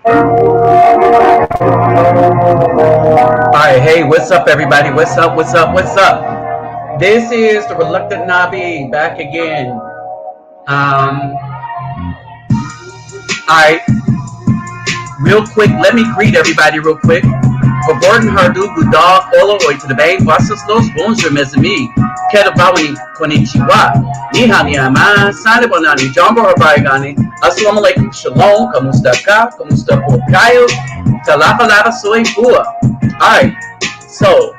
Alright, hey, what's up, everybody? What's up? What's up? What's up? This is the Reluctant Nabi back again. Alright, real quick, let me greet everybody real quick. Gordon Hardu, Gudag, Olo, Oi to the Bay, Wassos Los, Bonjour, mes amis. Ketabawani, Konnichiwa. Niha Niyama, Sani Bonani, Jumbo Habarigani. Assalamu alaikum, Shalom, Kamusta Ka, Kamusta Po Kayo, Talapa Lava Soy Bua. Alright, so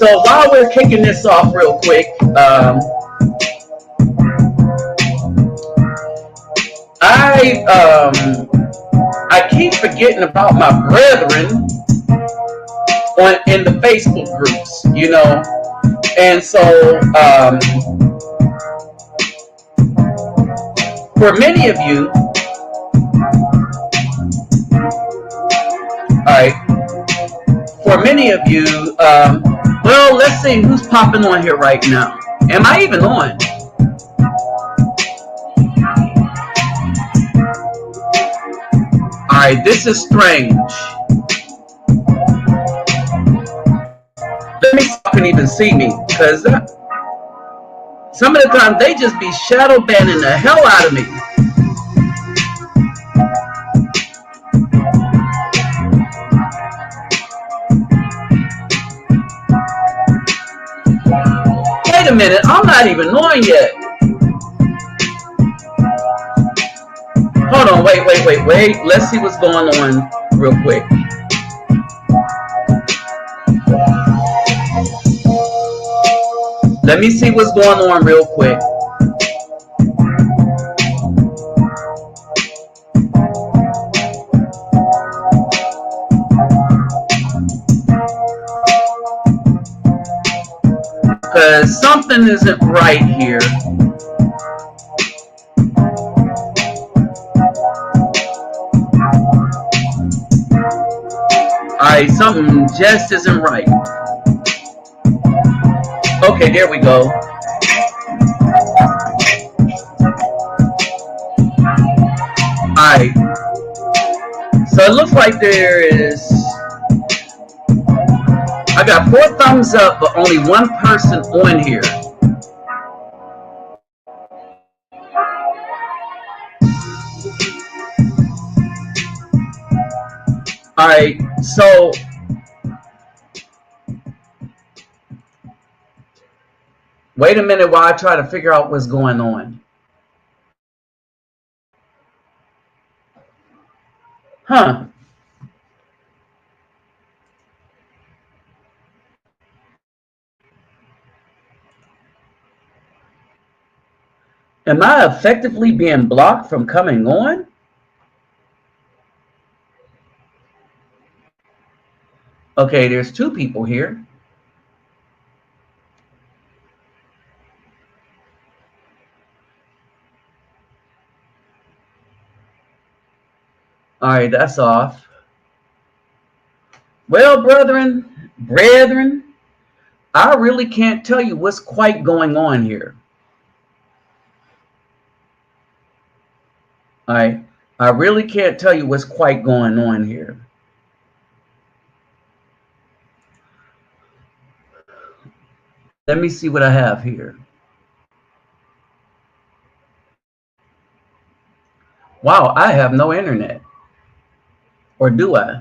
while we're kicking this off real quick, I keep forgetting about my brethren in the Facebook groups, and so for many of you, all right, for many of you, well, let's see who's popping on here right now. Am I even on? All right, this is strange. Let me see if you can even see me, because some of the time they just be shadow banning the hell out of me. Wait a minute, I'm not even on yet. Hold on, wait. Let's see what's going on real quick. Let me see what's going on real quick. Because something isn't right here. Alright, something just isn't right. Okay, there we go. Alright. So it looks like there is... I got 4 thumbs up, but only 1 person on here. Alright, so... Wait a minute while I try to figure out what's going on. Huh. Am I effectively being blocked from coming on? Okay, there's 2 people here. All right, that's off. Well, brethren, I really can't tell you what's quite going on here. All right, I really can't tell you what's quite going on here. Let me see what I have here. Wow, I have no internet. Or do I?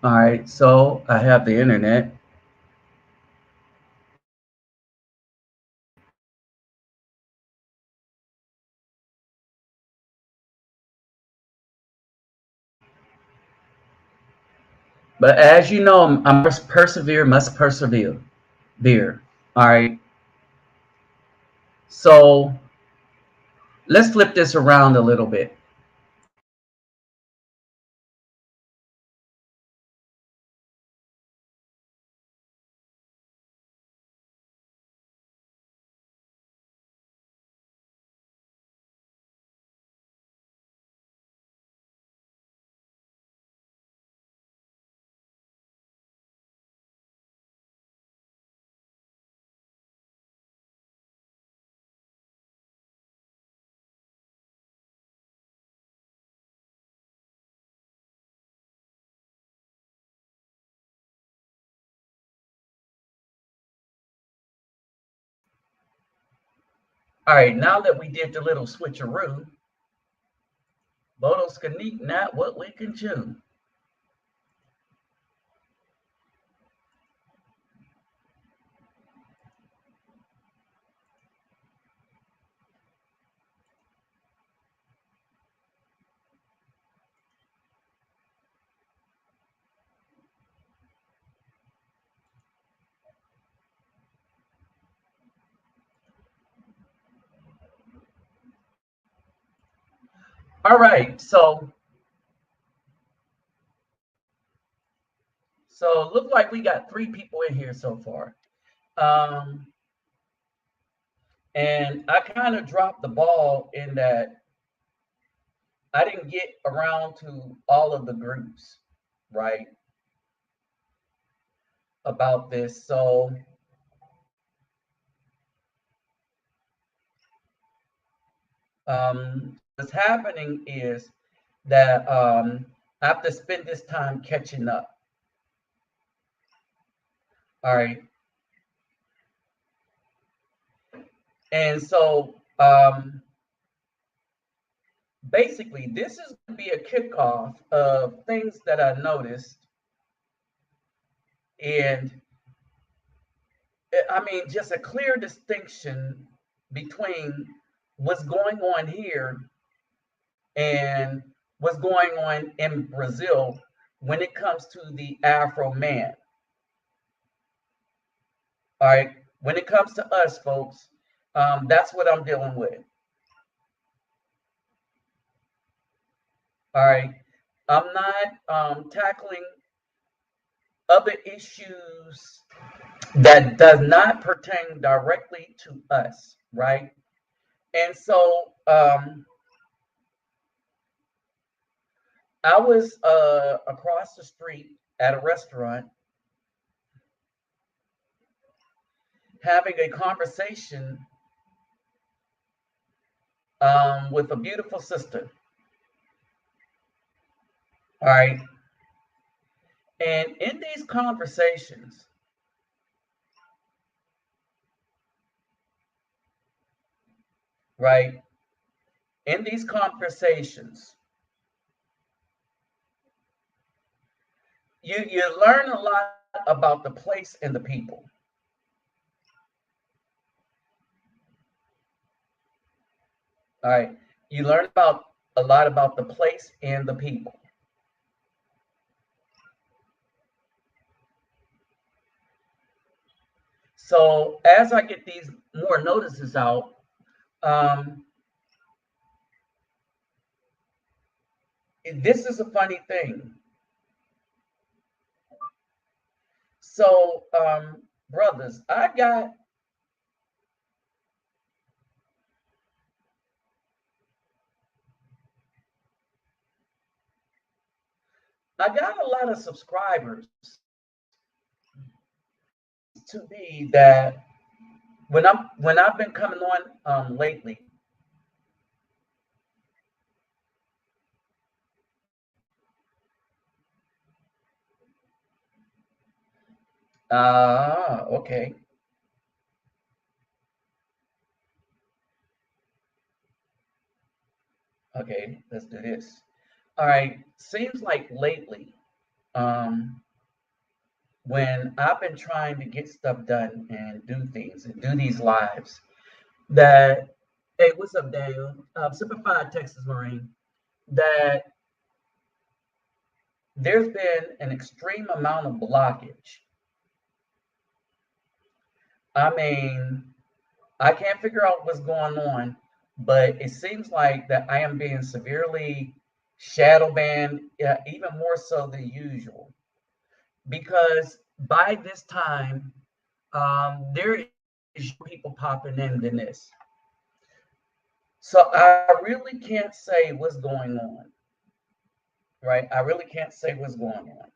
All right, so I have the internet. But as you know, I must persevere. All right. So let's flip this around a little bit. All right, now that we did the little switcheroo, Bodos can eat, not what we can chew. All right, so look like we got 3 people in here so far. Um, and I kind of dropped the ball in that I didn't get around to all of the groups, right, about this. So what's happening is that I have to spend this time catching up. All right. And so basically, this is going to be a kickoff of things that I noticed. And I mean, just a clear distinction between what's going on here and what's going on in Brazil when it comes to the Afro man. All right. When it comes to us, folks, that's what I'm dealing with. All right. I'm not tackling other issues that does not pertain directly to us, right? And so I was across the street at a restaurant having a conversation with a beautiful sister. All right. And in these conversations, right? In these conversations, you learn a lot about the place and the people. All right. You learn about a lot about the place and the people. So as I get these more notices out, um, this is a funny thing. So, brothers, I got a lot of subscribers to me that when I've been coming on lately. Okay. Okay, let's do this. All right. Seems like lately, um, when I've been trying to get stuff done and do things and do these lives, that hey, what's up, Daniel? Simplified Texas Marine. That there's been an extreme amount of blockage. I mean, I can't figure out what's going on, but it seems like that I am being severely shadow banned, even more so than usual. Because by this time, there is people popping in than this. So I really can't say what's going on, right? I really can't say what's going on.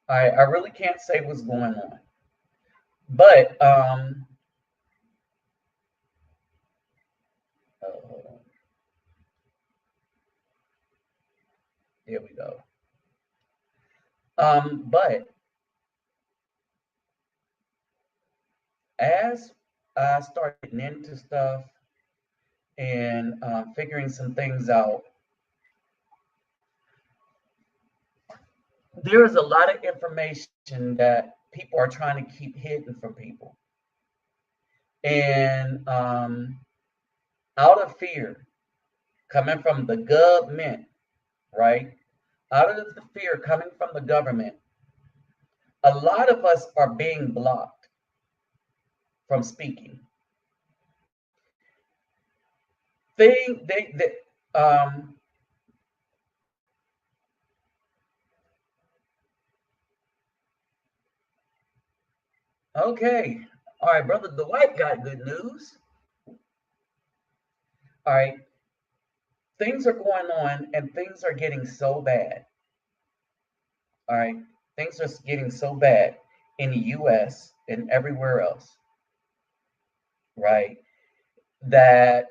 I really can't say what's going on. But hold on. Here we go. But as I started getting into stuff and figuring some things out, there's a lot of information that people are trying to keep hidden from people. And out of fear, coming from the government, right? Out of the fear coming from the government, a lot of us are being blocked from speaking. Um, okay. All right, brother Dwight got good news. All right. Things are going on and things are getting so bad. All right. Things are getting so bad in the US and everywhere else, right? That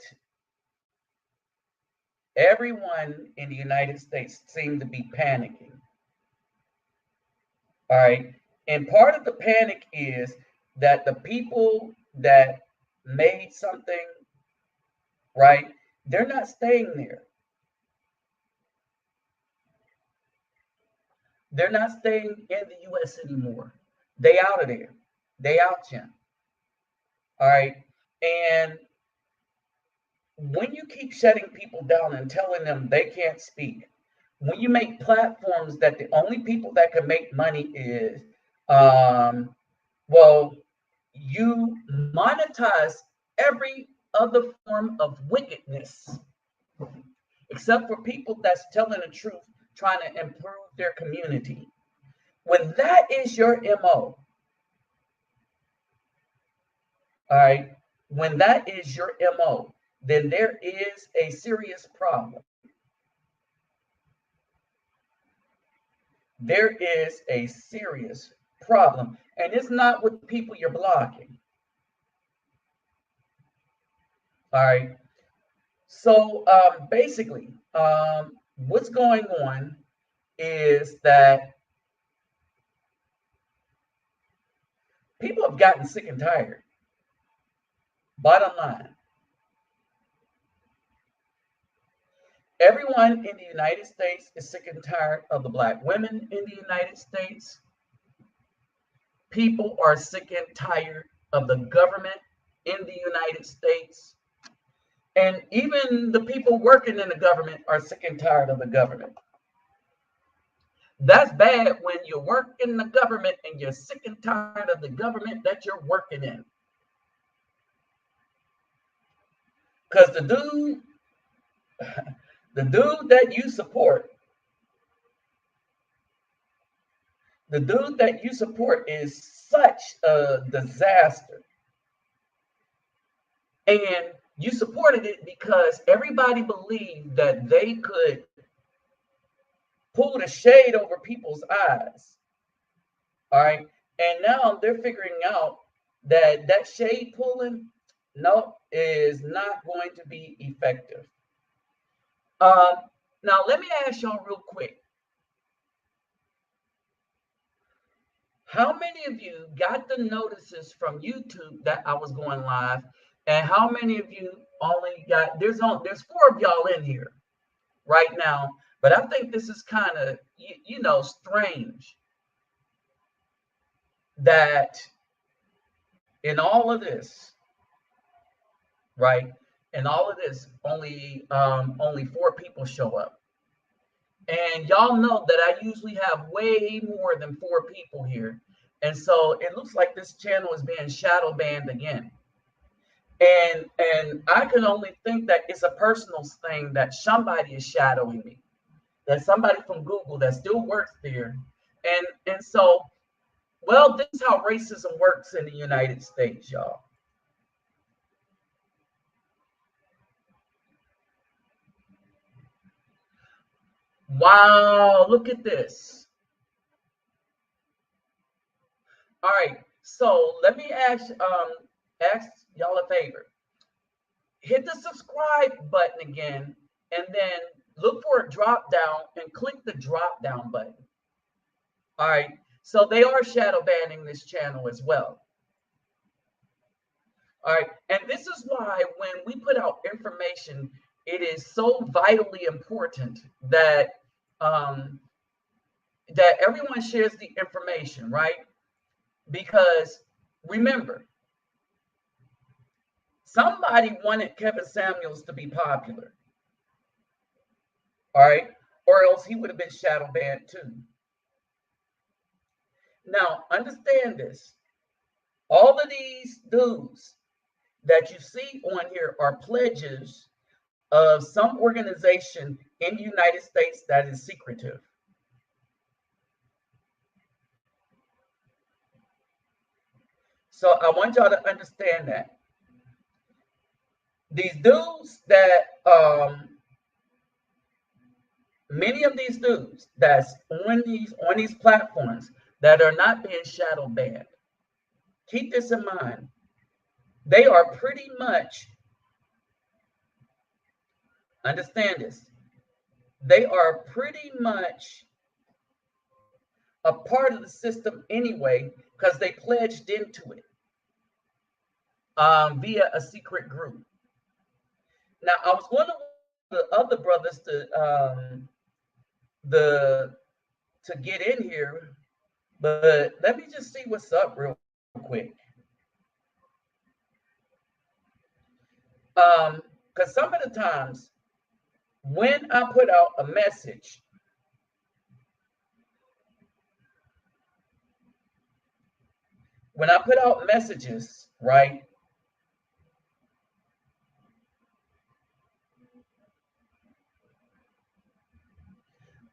everyone in the United States seemed to be panicking. All right. And part of the panic is that the people that made something, right, they're not staying there. They're not staying in the US anymore. They out of there. They out here. All right. And when you keep shutting people down and telling them they can't speak, when you make platforms that the only people that can make money is, well, you monetize every other form of wickedness, except for people that's telling the truth, trying to improve their community. When that is your MO, all right, when that is your MO, then there is a serious problem. There is a serious problem. And it's not with the people you're blocking. All right. So basically, what's going on is that people have gotten sick and tired. Bottom line, everyone in the United States is sick and tired of the Black women in the United States. People are sick and tired of the government in the United States. And even the people working in the government are sick and tired of the government. That's bad when you work in the government and you're sick and tired of the government that you're working in. Because the dude that you support, is such a disaster. And you supported it because everybody believed that they could pull the shade over people's eyes. All right. And now they're figuring out that that shade pulling, no, is not going to be effective. Now, let me ask y'all real quick. How many of you got the notices from YouTube that I was going live? And how many of you only got, there's 4 of y'all in here right now, but I think this is kind of, strange that in all of this, right? In all of this, only 4 people show up. And y'all know that I usually have way more than 4 people here. And so it looks like this channel is being shadow banned again. And I can only think that it's a personal thing that somebody is shadowing me. That somebody from Google that still works there. And so, well, this is how racism works in the United States, y'all. Wow, look at this. All right, so let me ask y'all a favor. Hit the subscribe button again, and then look for a drop down and click the drop down button. All right. So they are shadow banning this channel as well. All right. And this is why when we put out information, it is so vitally important that that everyone shares the information, right? Because remember, somebody wanted Kevin Samuels to be popular. All right. Or else he would have been shadow banned too. Now, understand this. All of these dudes that you see on here are pledges of some organization in the United States that is secretive. So I want y'all to understand that. These dudes that, many of these dudes that's on these platforms that are not being shadow banned, keep this in mind. They are pretty much, understand this, they are pretty much a part of the system anyway, because they pledged into it via a secret group. Now, I was one of the other brothers to get in here, but let me just see what's up real quick. Because some of the times when I put out a message, when I put out messages, right?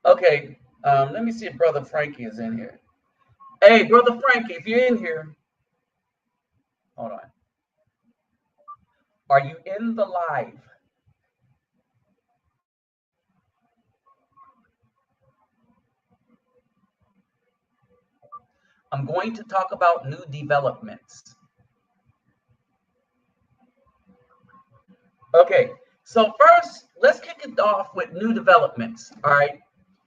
Okay, let me see if Brother Frankie is in here. Hey, Brother Frankie, if you're in here, hold on. Are you in the live? I'm going to talk about new developments. Okay, so first, let's kick it off with new developments, all right?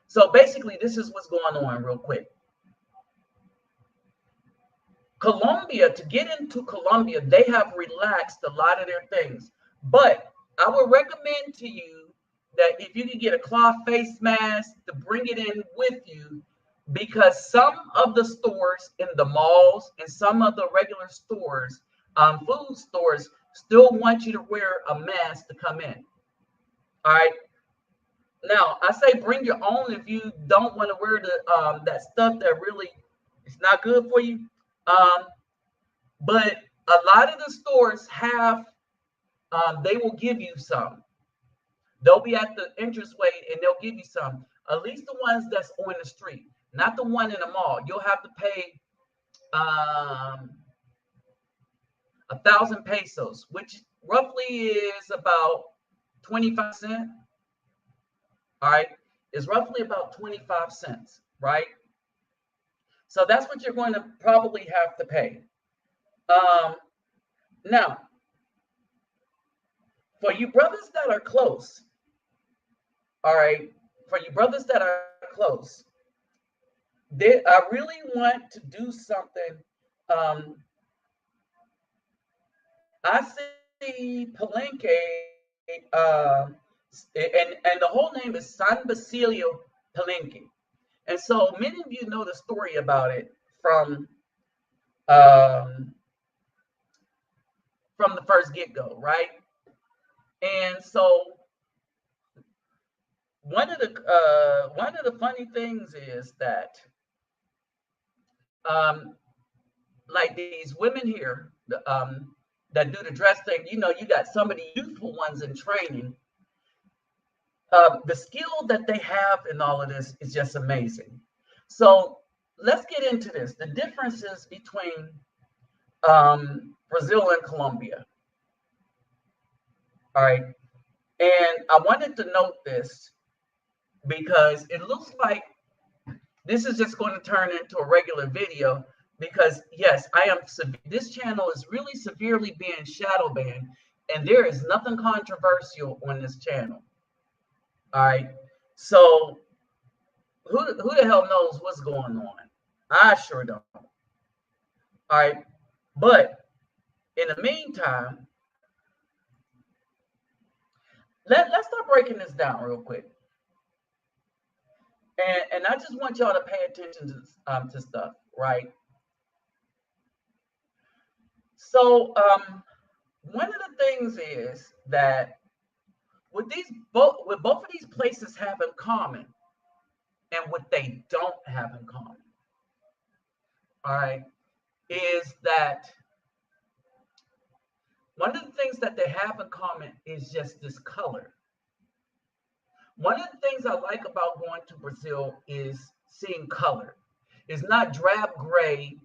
So basically, this is what's going on real quick. Colombia, to get into Colombia, they have relaxed a lot of their things. But I would recommend to you that if you can get a cloth face mask to bring it in with you, because some of the stores in the malls and some of the regular stores, food stores, still want you to wear a mask to come in. All right. Now, I say bring your own if you don't want to wear the that stuff that really is not good for you. But a lot of the stores have, they will give you some. They'll be at the entranceway and they'll give you some. At least the ones that's on the street, not the one in the mall. You'll have to pay 1,000 pesos, which roughly is about 25 cents. All right, it's roughly about 25 cents, right? So that's what you're going to probably have to pay. Now, for you brothers that are close, all right, for you brothers that are close, I really want to do something. I see Palenque, and the whole name is San Basilio Palenque. And so many of you know the story about it from the first get-go, right? And so one of the funny things is that like these women here that do the dress thing, you got some of the youthful ones in training. The skill that they have in all of this is just amazing. So let's get into this. The differences between Brazil and Colombia. All right. And I wanted to note this because it looks like this is just going to turn into a regular video because, yes, this channel is really severely being shadow banned, and there is nothing controversial on this channel. All right. So who the hell knows what's going on? I sure don't. All right. But in the meantime, let's start breaking this down real quick. And I just want y'all to pay attention to stuff, right? So one of the things is that what both of these places have in common and what they don't have in common, all right, is that one of the things that they have in common is just this color. One of the things I like about going to Brazil is seeing color. It's not drab gray,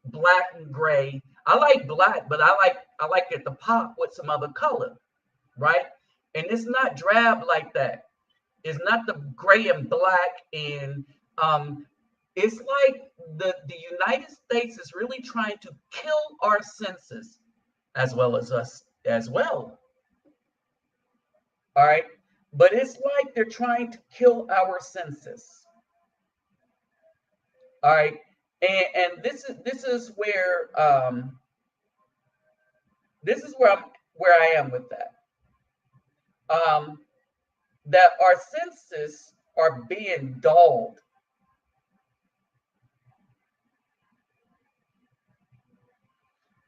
black and gray. I like black, but I like it to pop with some other color, right? And it's not drab like that. It's not the gray and black, and it's like the United States is really trying to kill our senses as well as us as well. All right. But it's like they're trying to kill our senses. All right. And this is where where I am with that. That our senses are being dulled.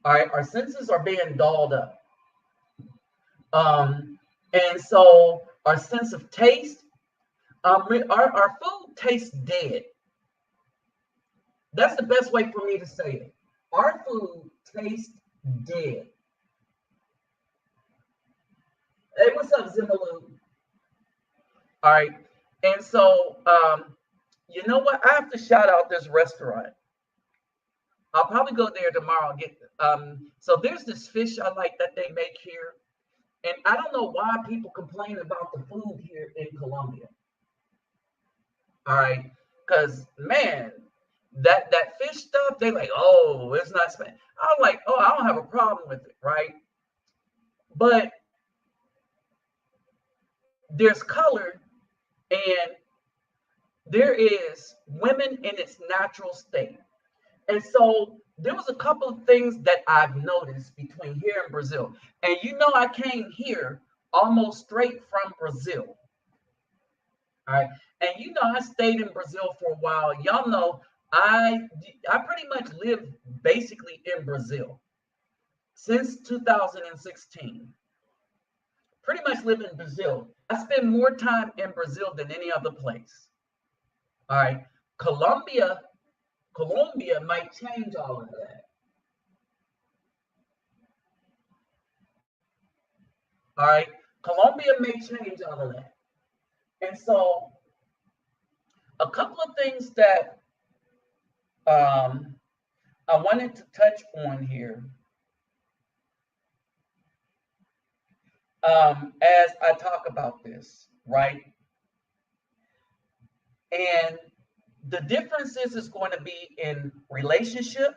All right, our senses are being dulled up. And so our sense of taste, our food tastes dead. That's the best way for me to say it. Our food tastes dead. Hey, what's up, Zimalu? All right. And so, you know what? I have to shout out this restaurant. I'll probably go there tomorrow and get so there's this fish I like that they make here. And I don't know why people complain about the food here in Colombia. All right. Because man, that fish stuff, they like, oh, it's not Spanish. I'm like, oh, I don't have a problem with it, right? But there's color and there is women in its natural state. And so there was a couple of things that I've noticed between here and Brazil. And you know, I came here almost straight from Brazil. All right. And you know, I stayed in Brazil for a while. Y'all know I pretty much lived basically in Brazil since 2016. Pretty much live in Brazil. I spend more time in Brazil than any other place. All right. Colombia might change all of that. All right. Colombia may change all of that. And so a couple of things that I wanted to touch on here as I talk about this, right? And the differences is going to be in relationship,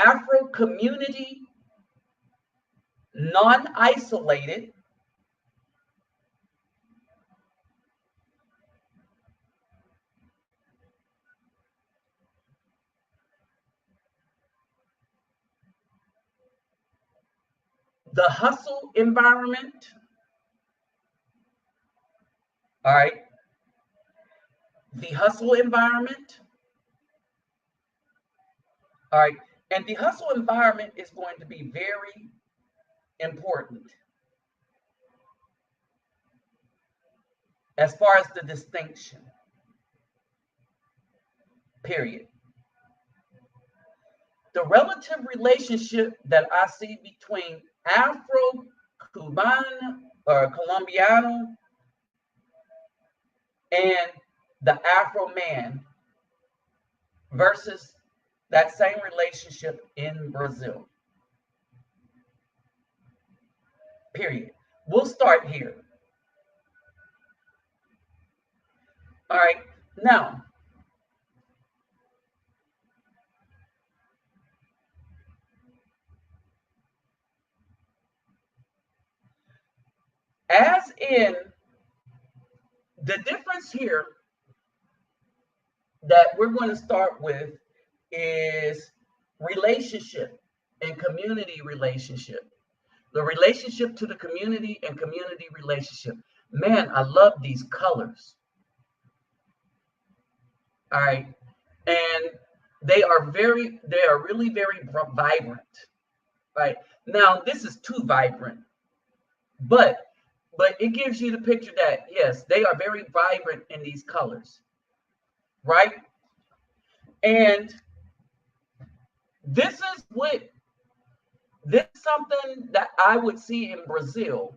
Afro community, non-isolated, the hustle environment, all right, the hustle environment, all right, and the hustle environment is going to be very important as far as the distinction, period. The relative relationship that I see between Afro Cuban or Colombiano and the Afro man versus that same relationship in Brazil. Period. We'll start here. All right. Now, as in the difference here that we're going to start with is relationship and community relationship. The relationship to the community and community relationship. Man, I love these colors. All right. And they are really very vibrant. Right. Now, this is too vibrant, but it gives you the picture that yes, they are very vibrant in these colors. Right. And this is something that I would see in Brazil.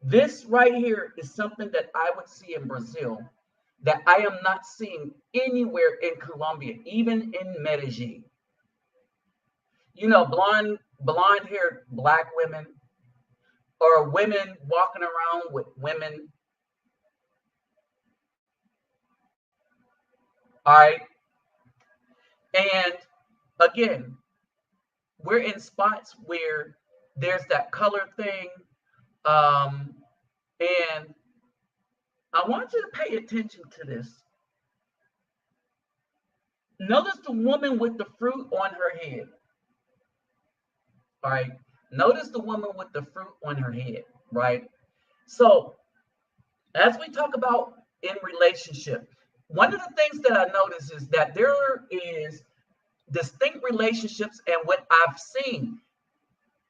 This right here is something that I would see in Brazil that I am not seeing anywhere in Colombia, even in Medellin. You know, blonde haired black women or women walking around with women. All right. And again, we're in spots where there's that color thing. And I want you to pay attention to this. Notice the woman with the fruit on her head. All right. Notice the woman with the fruit on her head. Right. So, as we talk about in relationship, one of the things that I notice is that there is distinct relationships, and what I've seen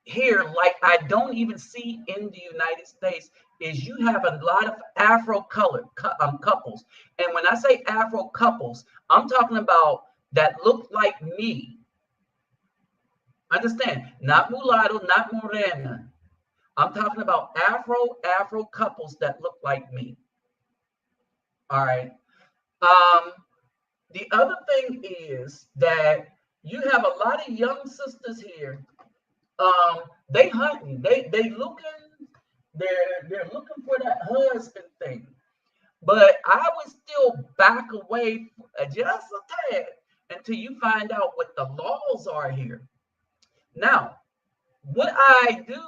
here, like I don't even see in the United States, is you have a lot of Afro colored couples. And when I say Afro couples, I'm talking about that look like me. Understand? Not mulatto, not morena. I'm talking about Afro couples that look like me. All right. The other thing is that you have a lot of young sisters here. They hunting. They looking. They're looking for that husband thing. But I would still back away just a tad until you find out what the laws are here. Now, what I do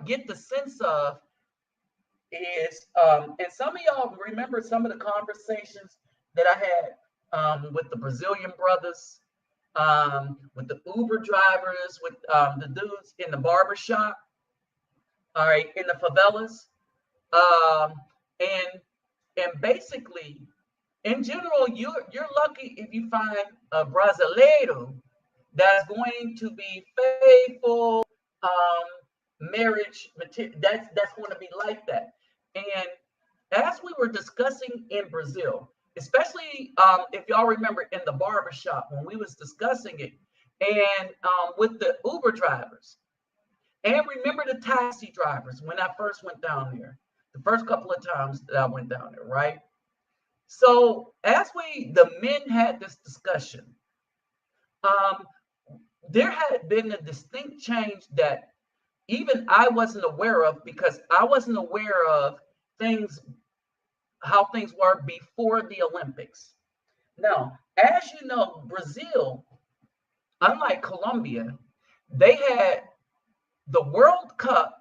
get the sense of is, and some of y'all remember some of the conversations that I had with the Brazilian brothers, with the Uber drivers, with the dudes in the barber shop, all right, in the favelas, um, and basically, in general, you're lucky if you find a brasileiro that's going to be faithful, marriage material. That's going to be like that. And as we were discussing in Brazil, especially if y'all remember in the barbershop when we was discussing it, and with the Uber drivers, and remember the taxi drivers when I first went down there, the first couple of times that I went down there, right? So as the men had this discussion, um, there had been a distinct change that even I wasn't aware of because I wasn't aware of things, how things were before the Olympics. Now, as you know, Brazil, unlike Colombia, they had the World Cup,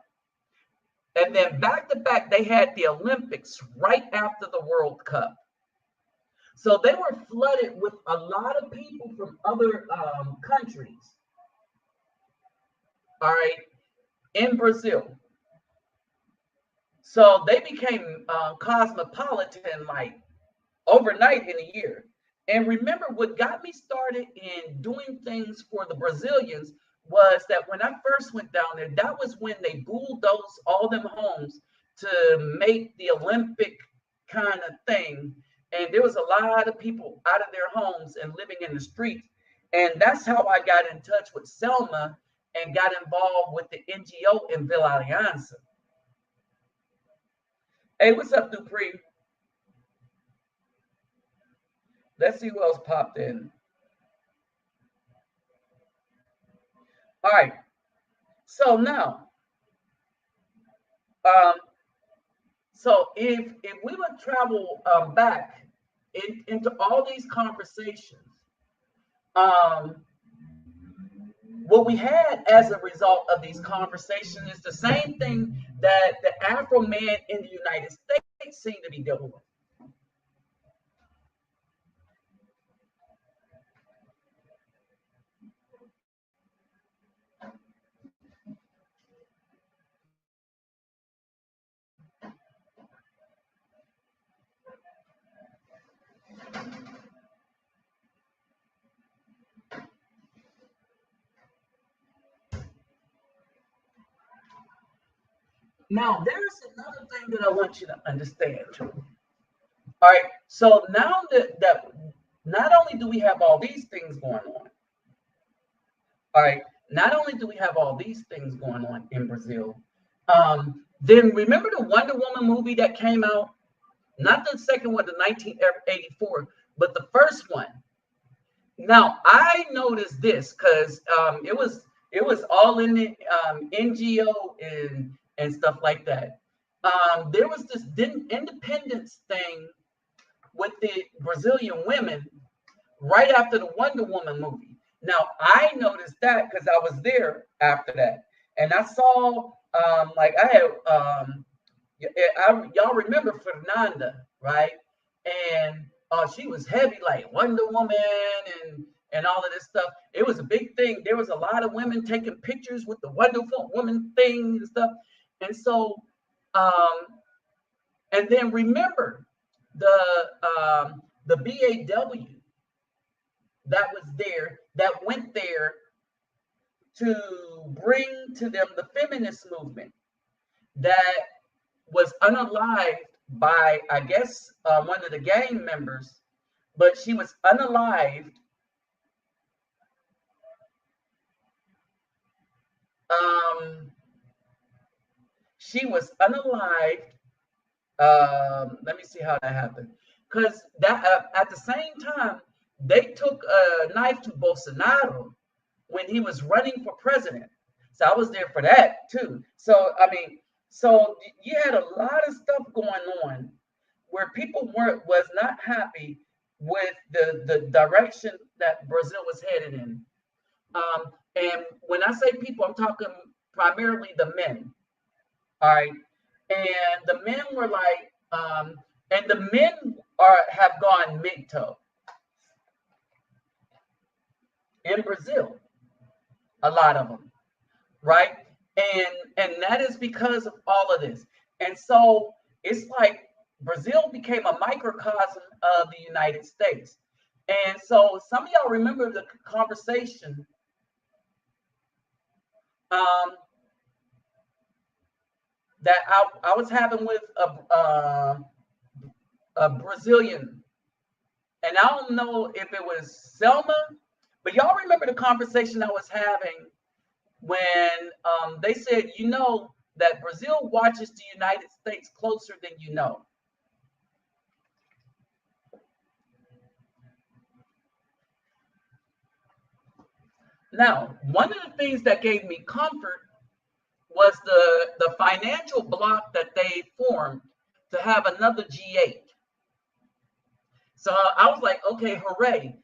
and then back to back, they had the Olympics right after the World Cup. So they were flooded with a lot of people from other countries, all right, in Brazil. So they became cosmopolitan like overnight in a year. And remember, what got me started in doing things for the Brazilians was that when I first went down there, that was when they bulldozed all them homes to make the Olympic kind of thing. And there was a lot of people out of their homes and living in the streets. And that's how I got in touch with Selma and got involved with the NGO in Villa Alianza. Hey, what's up, Dupree? Let's see who else popped in. All right. So now, So if we would travel back into all these conversations, um, what we had as a result of these conversations is the same thing that the Afro man in the United States seem to be dealing with. Now, there's another thing that I want you to understand too. All right. So now that not only do we have all these things going on, all right, not only do we have all these things going on in Brazil, then remember the Wonder Woman movie that came out? Not the second one, the 1984, but the first one. Now I noticed this because it was all in the NGO and stuff like that. There was this independence thing with the Brazilian women right after the Wonder Woman movie. Now I noticed that because I was there after that, and I saw like I had y'all remember Fernanda, right? And she was heavy like Wonder Woman and all of this stuff. It was a big thing. There was a lot of women taking pictures with the Wonder Woman thing and stuff. And so, um, and then remember the BAW that was there that went there to bring to them the feminist movement that was unalived by, I guess, one of the gang members, but she was unalived. Um, she was unalived. Let me see how that happened. Because that at the same time, they took a knife to Bolsonaro when he was running for president. So I was there for that too. So I mean, so you had a lot of stuff going on where people was not happy with the direction that Brazil was headed in. And when I say people, I'm talking primarily the men. All right, and the men were like, and the men have gone MGTOW in Brazil, a lot of them, right? And that is because of all of this. And so it's like Brazil became a microcosm of the United States. And so some of y'all remember the conversation um, that I was having with a Brazilian, and I don't know if it was Selma, but y'all remember the conversation I was having when they said, you know, that Brazil watches the United States closer than you know. Now, one of the things that gave me comfort was the financial block that they formed to have another G8. So I was like, okay, hooray.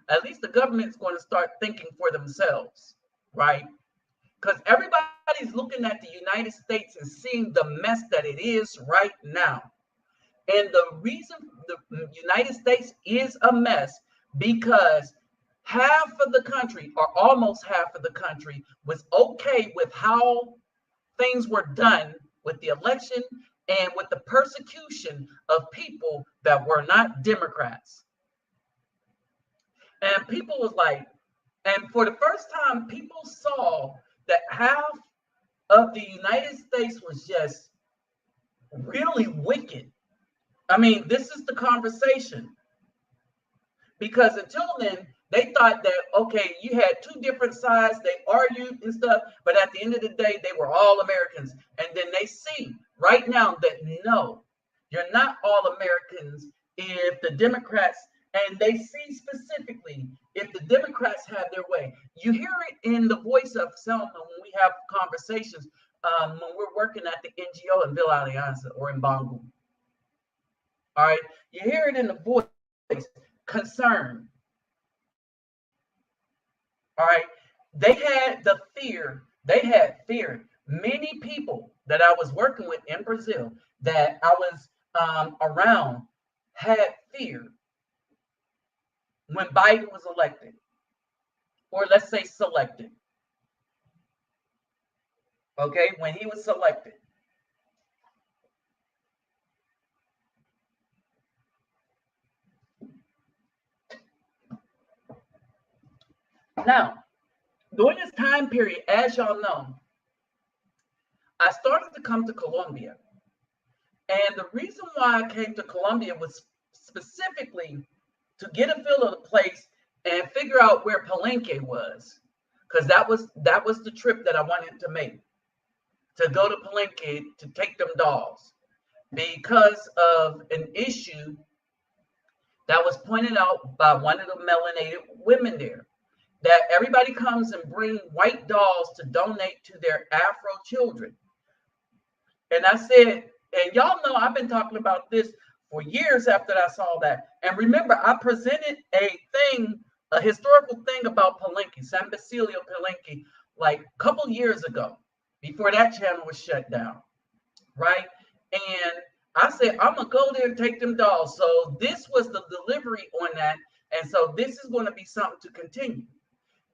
At least the government's going to start thinking for themselves, right? Because everybody's looking at the United States and seeing the mess that it is right now. And the reason the United States is a mess because half of the country, or almost half of the country, was okay with how things were done with the election and with the persecution of people that were not Democrats. And people was like, and for the first time, people saw that half of the United States was just really wicked. I mean, this is the conversation. Because until then, they thought that, okay, you had two different sides, they argued and stuff, but at the end of the day, they were all Americans. And then they see right now that no, you're not all Americans if the Democrats, and they see specifically if the Democrats have their way. You hear it in the voice of Selma when we have conversations. when we're working at the NGO in Villa Alianza or in Bangu. All right, you hear it in the voice, concern. All right, they had the fear. They had fear. Many people that I was working with in Brazil that I was around had fear when Biden was elected, or let's say selected. Okay, when he was selected. Now, during this time period, as y'all know, I started to come to Colombia. And the reason why I came to Colombia was specifically to get a feel of the place and figure out where Palenque was. Because that was the trip that I wanted to make. To go to Palenque to take them dolls. Because of an issue that was pointed out by one of the melanated women there. That everybody comes and bring white dolls to donate to their Afro children. And I said, and y'all know I've been talking about this for years after I saw that. And remember, I presented a historical thing about Palenque, San Basilio Palenque, like a couple years ago, before that channel was shut down, right? And I said, I'm going to go there and take them dolls. So this was the delivery on that. And so this is going to be something to continue.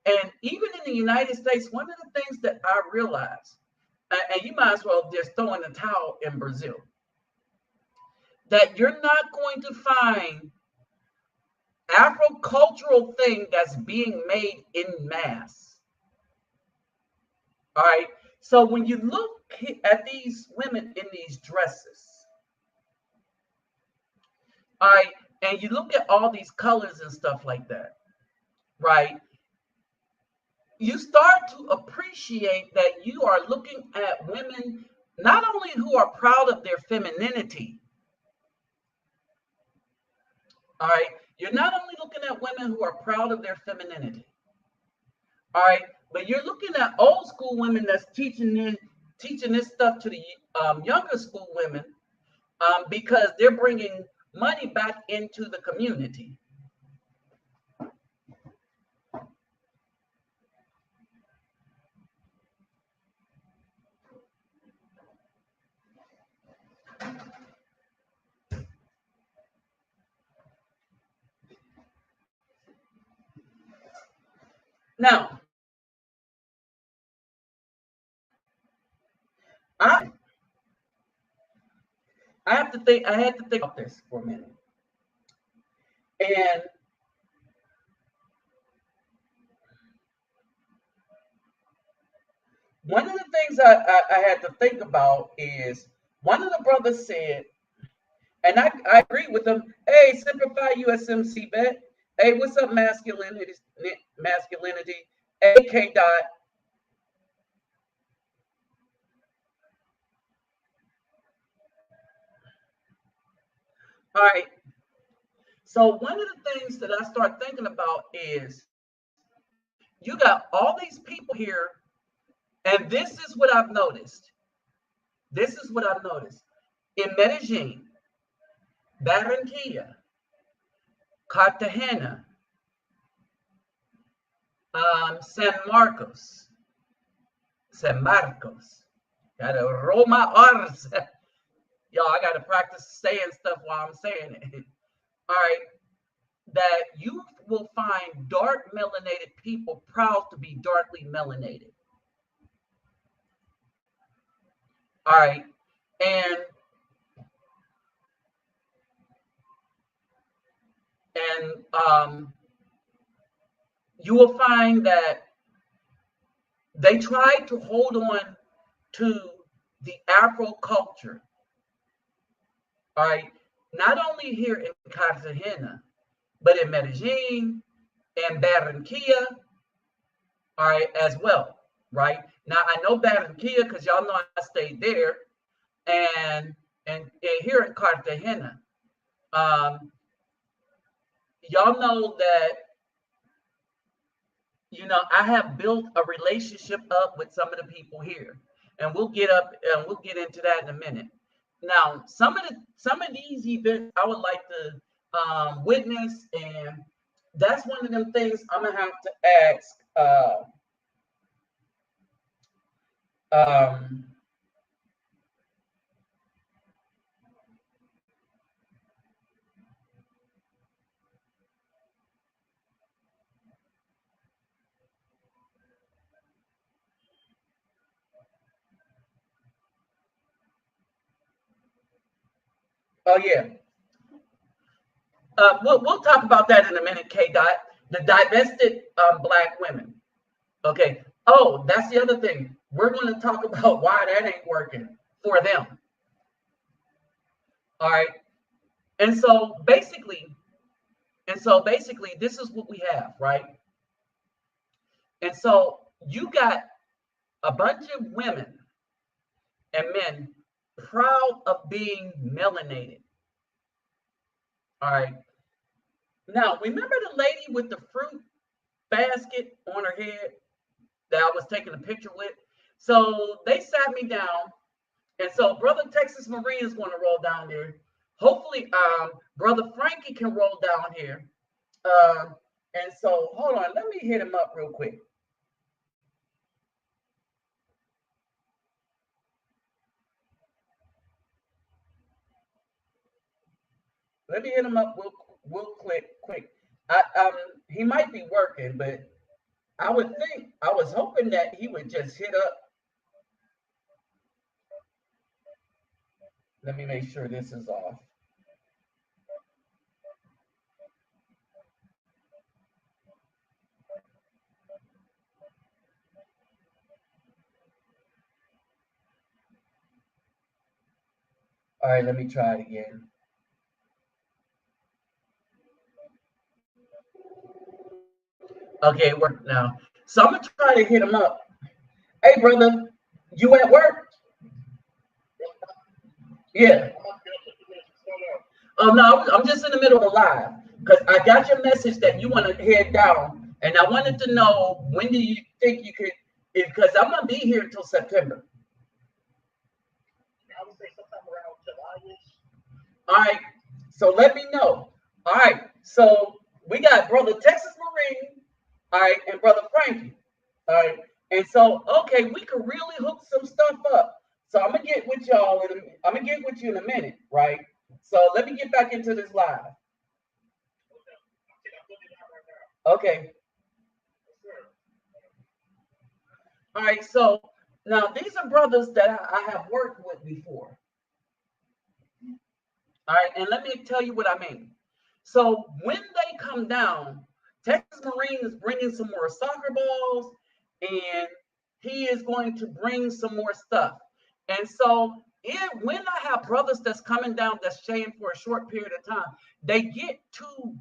And even in the United States, one of the things that I realized, and you might as well just throw in the towel in Brazil, that you're not going to find Afro-cultural thing that's being made in mass. All right. So when you look at these women in these dresses, all right, and you look at all these colors and stuff like that, right? You start to appreciate that you are looking at women not only who are proud of their femininity, all right, you're not only looking at women who are proud of their femininity, all right, but you're looking at old school women that's teaching this stuff to the younger school women because they're bringing money back into the community. Now, I had to think about this for a minute. And one of the things I had to think about is one of the brothers said, and I agree with them, hey, simplify USMC bet. Hey, what's up, masculinity? AK dot. All right. So one of the things that I start thinking about is you got all these people here, and this is what I've noticed. This is what I've noticed. In Medellin, Barranquilla, Cartagena, San Marcos. Gotta roll my R's. Y'all, I gotta practice saying stuff while I'm saying it. All right. That you will find dark melanated people proud to be darkly melanated. All right. And you will find that they try to hold on to the Afro culture. All right. Not only here in Cartagena, but in Medellin and Barranquilla, all right, as well, right? Now, I know Barranquilla because y'all know I stayed there, and here in Cartagena, y'all know that, you know, I have built a relationship up with some of the people here. and we'll get into that in a minute. Now, some of these events I would like to witness, and that's one of them things I'm gonna have to ask. Um, oh yeah, we'll talk about that in a minute. K. Dot, the divested black women. Okay. Oh, that's the other thing. We're going to talk about why that ain't working for them. All right. And so basically, this is what we have, right? And so you got a bunch of women and men proud of being melanated. All right. Now, remember the lady with the fruit basket on her head that I was taking a picture with? So they sat me down, and so Brother Texas Marine is going to roll down there. Hopefully, Brother Frankie can roll down here. And so, hold on, let me hit him up real quick. Let me hit him up real quick. He might be working, but I was hoping that he would just hit up. Let me make sure this is off. All right, let me try it again. Okay, it worked now. So I'm gonna try to hit him up. Hey, brother, you at work? Yeah. Oh no, I'm just in the middle of a live because I got your message that you want to head down, and I wanted to know when do you think you could? Because I'm gonna be here until September. I would say sometime around July-ish. All right, so let me know. All right, so we got Brother Texas Marine, all right, and Brother Frankie, all right, and so okay, we could really hook some stuff up. So I'm gonna get with y'all, and I'm gonna get with you in a minute, right? So let me get back into this live. Okay. All right. So now these are brothers that I have worked with before. All right. And let me tell you what I mean. So when they come down, Texas Marine is bringing some more soccer balls, and he is going to bring some more stuff. And so when I have brothers that's coming down that's staying for a short period of time, they get two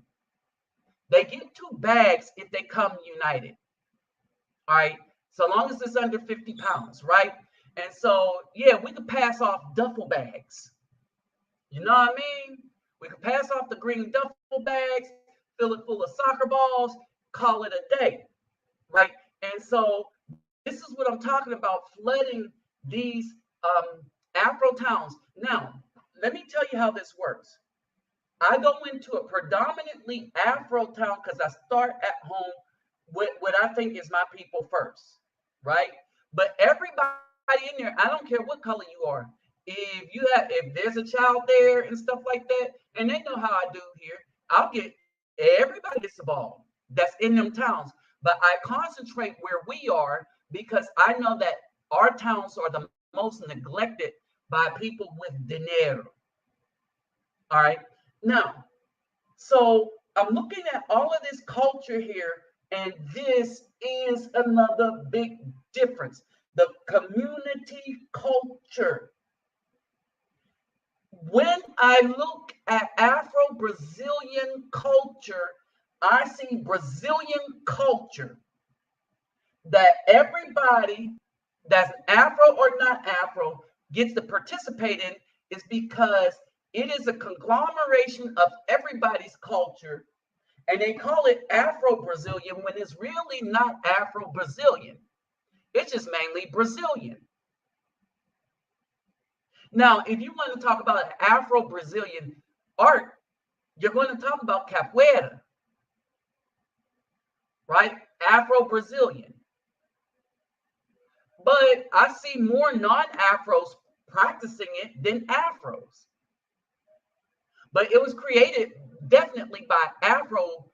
bags if they come united. All right. So long as it's under 50 pounds, right? And so yeah, we could pass off duffel bags. You know what I mean? We could pass off the green duffel bags, fill it full of soccer balls, call it a day, right? And so this is what I'm talking about, flooding these Afro towns. Now, let me tell you how this works. I go into a predominantly Afro town because I start at home with what I think is my people first, right? But everybody in there, I don't care what color you are. If there's a child there and stuff like that, and they know how I do here, I'll get everybody gets involved that's in them towns. But I concentrate where we are because I know that our towns are the most neglected by people with dinero. All right. Now, so I'm looking at all of this culture here, and this is another big difference. The community culture. When I look at Afro-Brazilian culture, I see Brazilian culture that everybody that's Afro or not Afro gets to participate in is because it is a conglomeration of everybody's culture, and they call it Afro-Brazilian when it's really not Afro-Brazilian. It's just mainly Brazilian. Now, if you want to talk about Afro-Brazilian art, you're going to talk about capoeira, right? Afro-Brazilian. But I see more non-Afros practicing it than Afros. But it was created definitely by Afro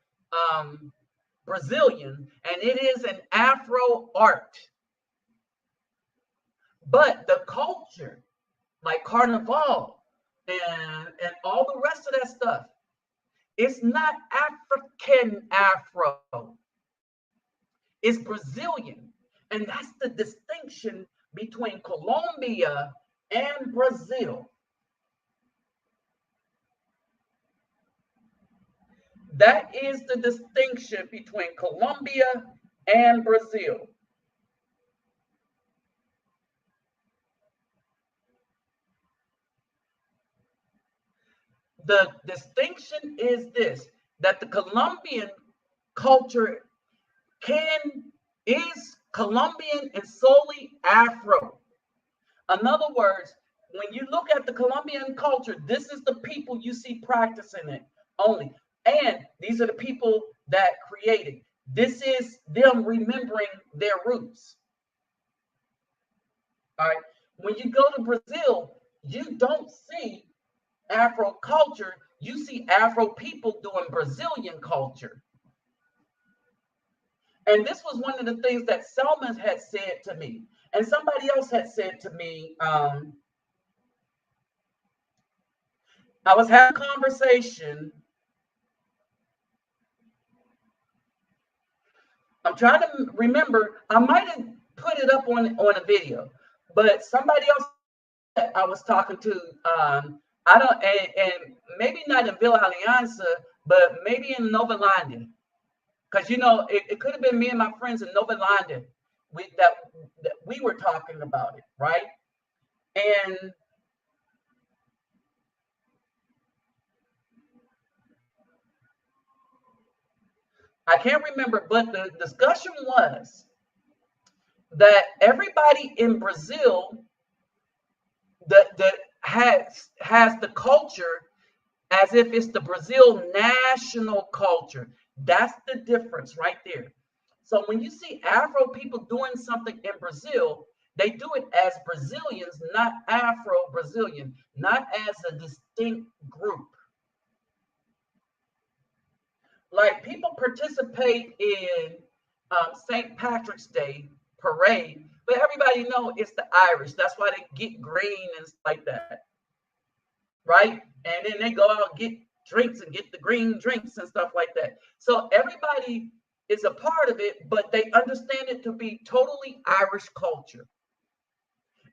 Brazilian, and it is an Afro art. But the culture, like Carnival and all the rest of that stuff, it's not African Afro. It's Brazilian. And that's the distinction between Colombia and Brazil. That is the distinction between Colombia and Brazil. The distinction is this, that the Colombian culture is Colombian and solely Afro. In other words, when you look at the Colombian culture, this is the people you see practicing it only. And these are the people that created. This is them remembering their roots. All right. When you go to Brazil, you don't see Afro culture. You see Afro people doing Brazilian culture. And this was one of the things that Selma had said to me. And somebody else had said to me, I was having a conversation. I'm trying to remember. I might have put it up on a video, but somebody else that I was talking to, I don't, and maybe not in Villa Alianza, but maybe in Nova London. Because it could have been me and my friends in Nova London that we were talking about it, right? And I can't remember, but the discussion was that everybody in Brazil that has the culture as if it's the Brazil national culture. That's the difference right there. So when you see Afro people doing something in Brazil, they do it as Brazilians, not Afro-Brazilian, not as a distinct group. Like people participate in St. Patrick's Day parade, but everybody know it's the Irish. That's why they get green and stuff like that, right? And then they go out and get drinks and get the green drinks and stuff like that. So everybody is a part of it, but they understand it to be totally Irish culture.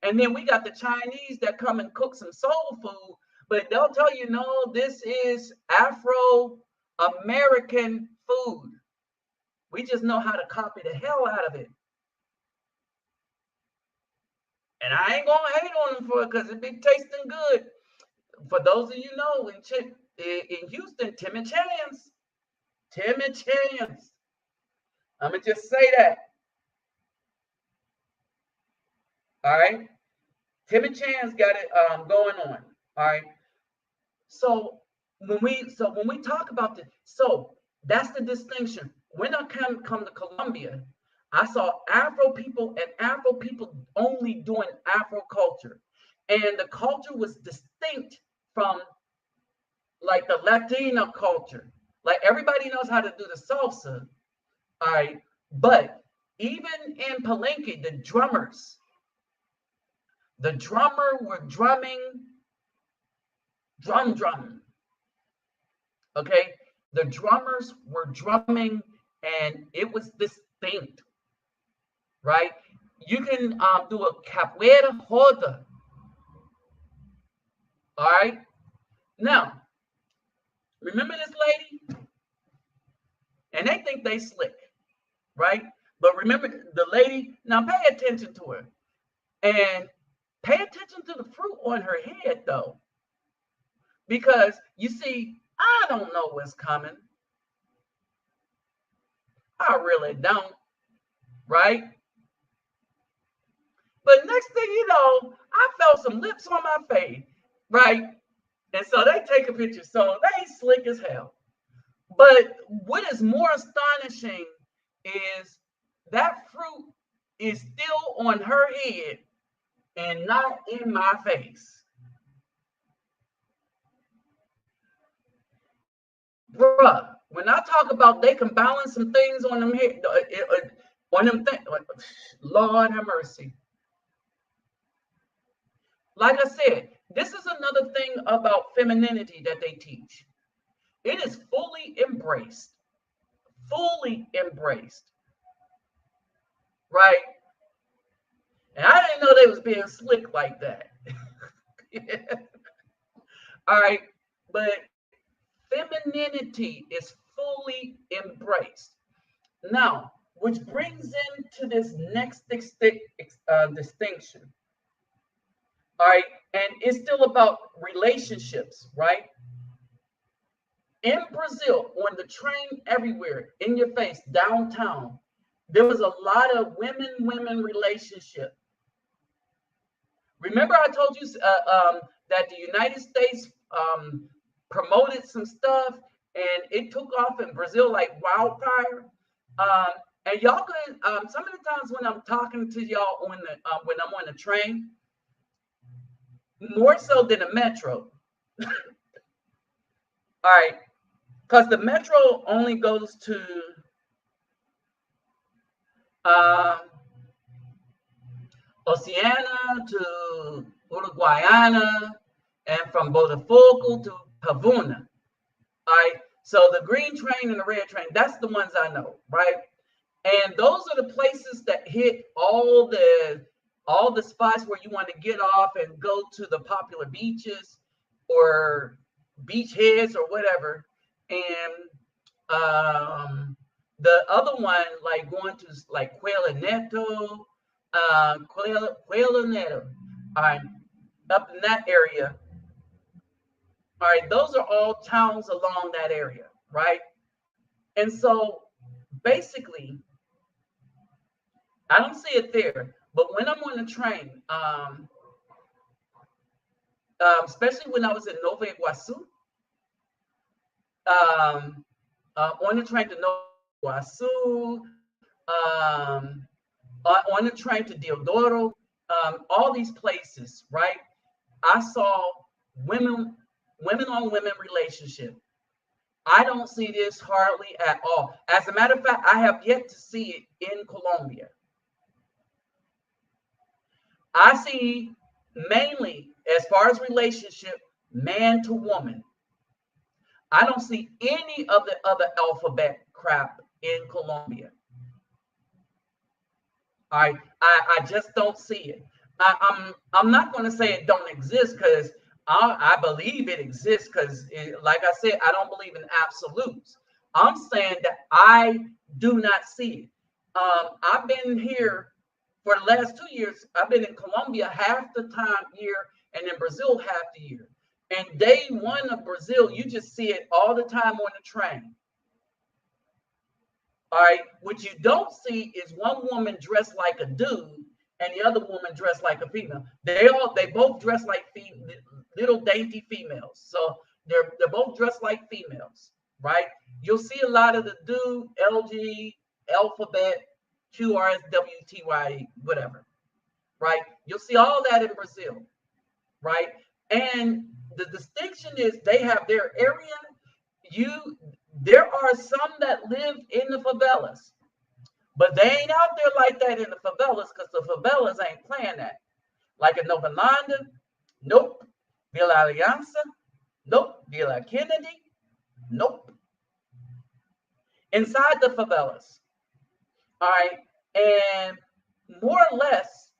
And then we got the Chinese that come and cook some soul food, but they'll tell you, no, this is Afro-American food. We just know how to copy the hell out of it. And I ain't gonna hate on them for it because it be tasting good. For those of you know, in Houston, Timmy Chance. I'm gonna just say that. All right, Timmy Chance got it going on. All right. So when we talk about this, so that's the distinction. When I come to Colombia, I saw Afro people and Afro people only doing Afro culture, and the culture was distinct from like the Latino culture. Like everybody knows how to do the salsa, all right. But even in Palenque, the drummer were drumming, drum. Okay, the drummers were drumming, and it was distinct, right? You can do a capoeira roda. All right. Now, remember this lady? And they think they slick, right? But remember the lady, now pay attention to her. And pay attention to the fruit on her head, though. Because you see, I don't know what's coming. I really don't, right? But next thing you know, I felt some lips on my face, right? And so they take a picture. So they slick as hell. But what is more astonishing is that fruit is still on her head and not in my face. Bruh, when I talk about they can balance some things on them head, on them things, Lord have mercy. Like I said, this is another thing about femininity that they teach. It is fully embraced, right? And I didn't know they was being slick like that. All right, but femininity is fully embraced. Now, which brings into this next distinction. All right, and it's still about relationships, right? In Brazil, on the train, everywhere, in your face, downtown, there was a lot of women relationship. Remember, I told you that the United States promoted some stuff, and it took off in Brazil like wildfire. Um, and y'all could some of the times when I'm talking to y'all on the when I'm on the train, more so than the metro. All right, because the metro only goes to um, Oceana to Uruguayana, and from Botafogo to Pavuna. All right. So the green train and the red train, that's the ones I know, right? And those are the places that hit all the spots where you want to get off and go to the popular beaches or beach heads or whatever. And the other one, like going to like Cuela Neto, Cuela Neto, all right, up in that area. All right, those are all towns along that area, right? And so basically, I don't see it there, but when I'm on the train, especially when I was in Nova Iguazu, on the train to Nova Iguazu, on the train to Deodoro, all these places, right? I saw women on women relationship. I don't see this hardly at all. As a matter of fact, I have yet to see it in Colombia. I see mainly, as far as relationship, man to woman. I don't see any of the other alphabet crap in Colombia. I just don't see it. I'm not going to say it don't exist because I believe it exists because, like I said, I don't believe in absolutes. I'm saying that I do not see it. I've been here for the last 2 years. I've been in Colombia half the time year and in Brazil half the year. And day one of Brazil, you just see it all the time on the train. All right. What you don't see is one woman dressed like a dude and the other woman dressed like a female. They both dress like little dainty females. So they're both dressed like females, right? You'll see a lot of the dude, LG, alphabet, QRSWTY, whatever, right? You'll see all that in Brazil, right? And the distinction is they have their area. There are some that live in the favelas, but they ain't out there like that in the favelas because the favelas ain't playing that. Like in Nova London, nope. Villa Alianza, nope. Villa Kennedy, nope. Inside the favelas, all right, and more or less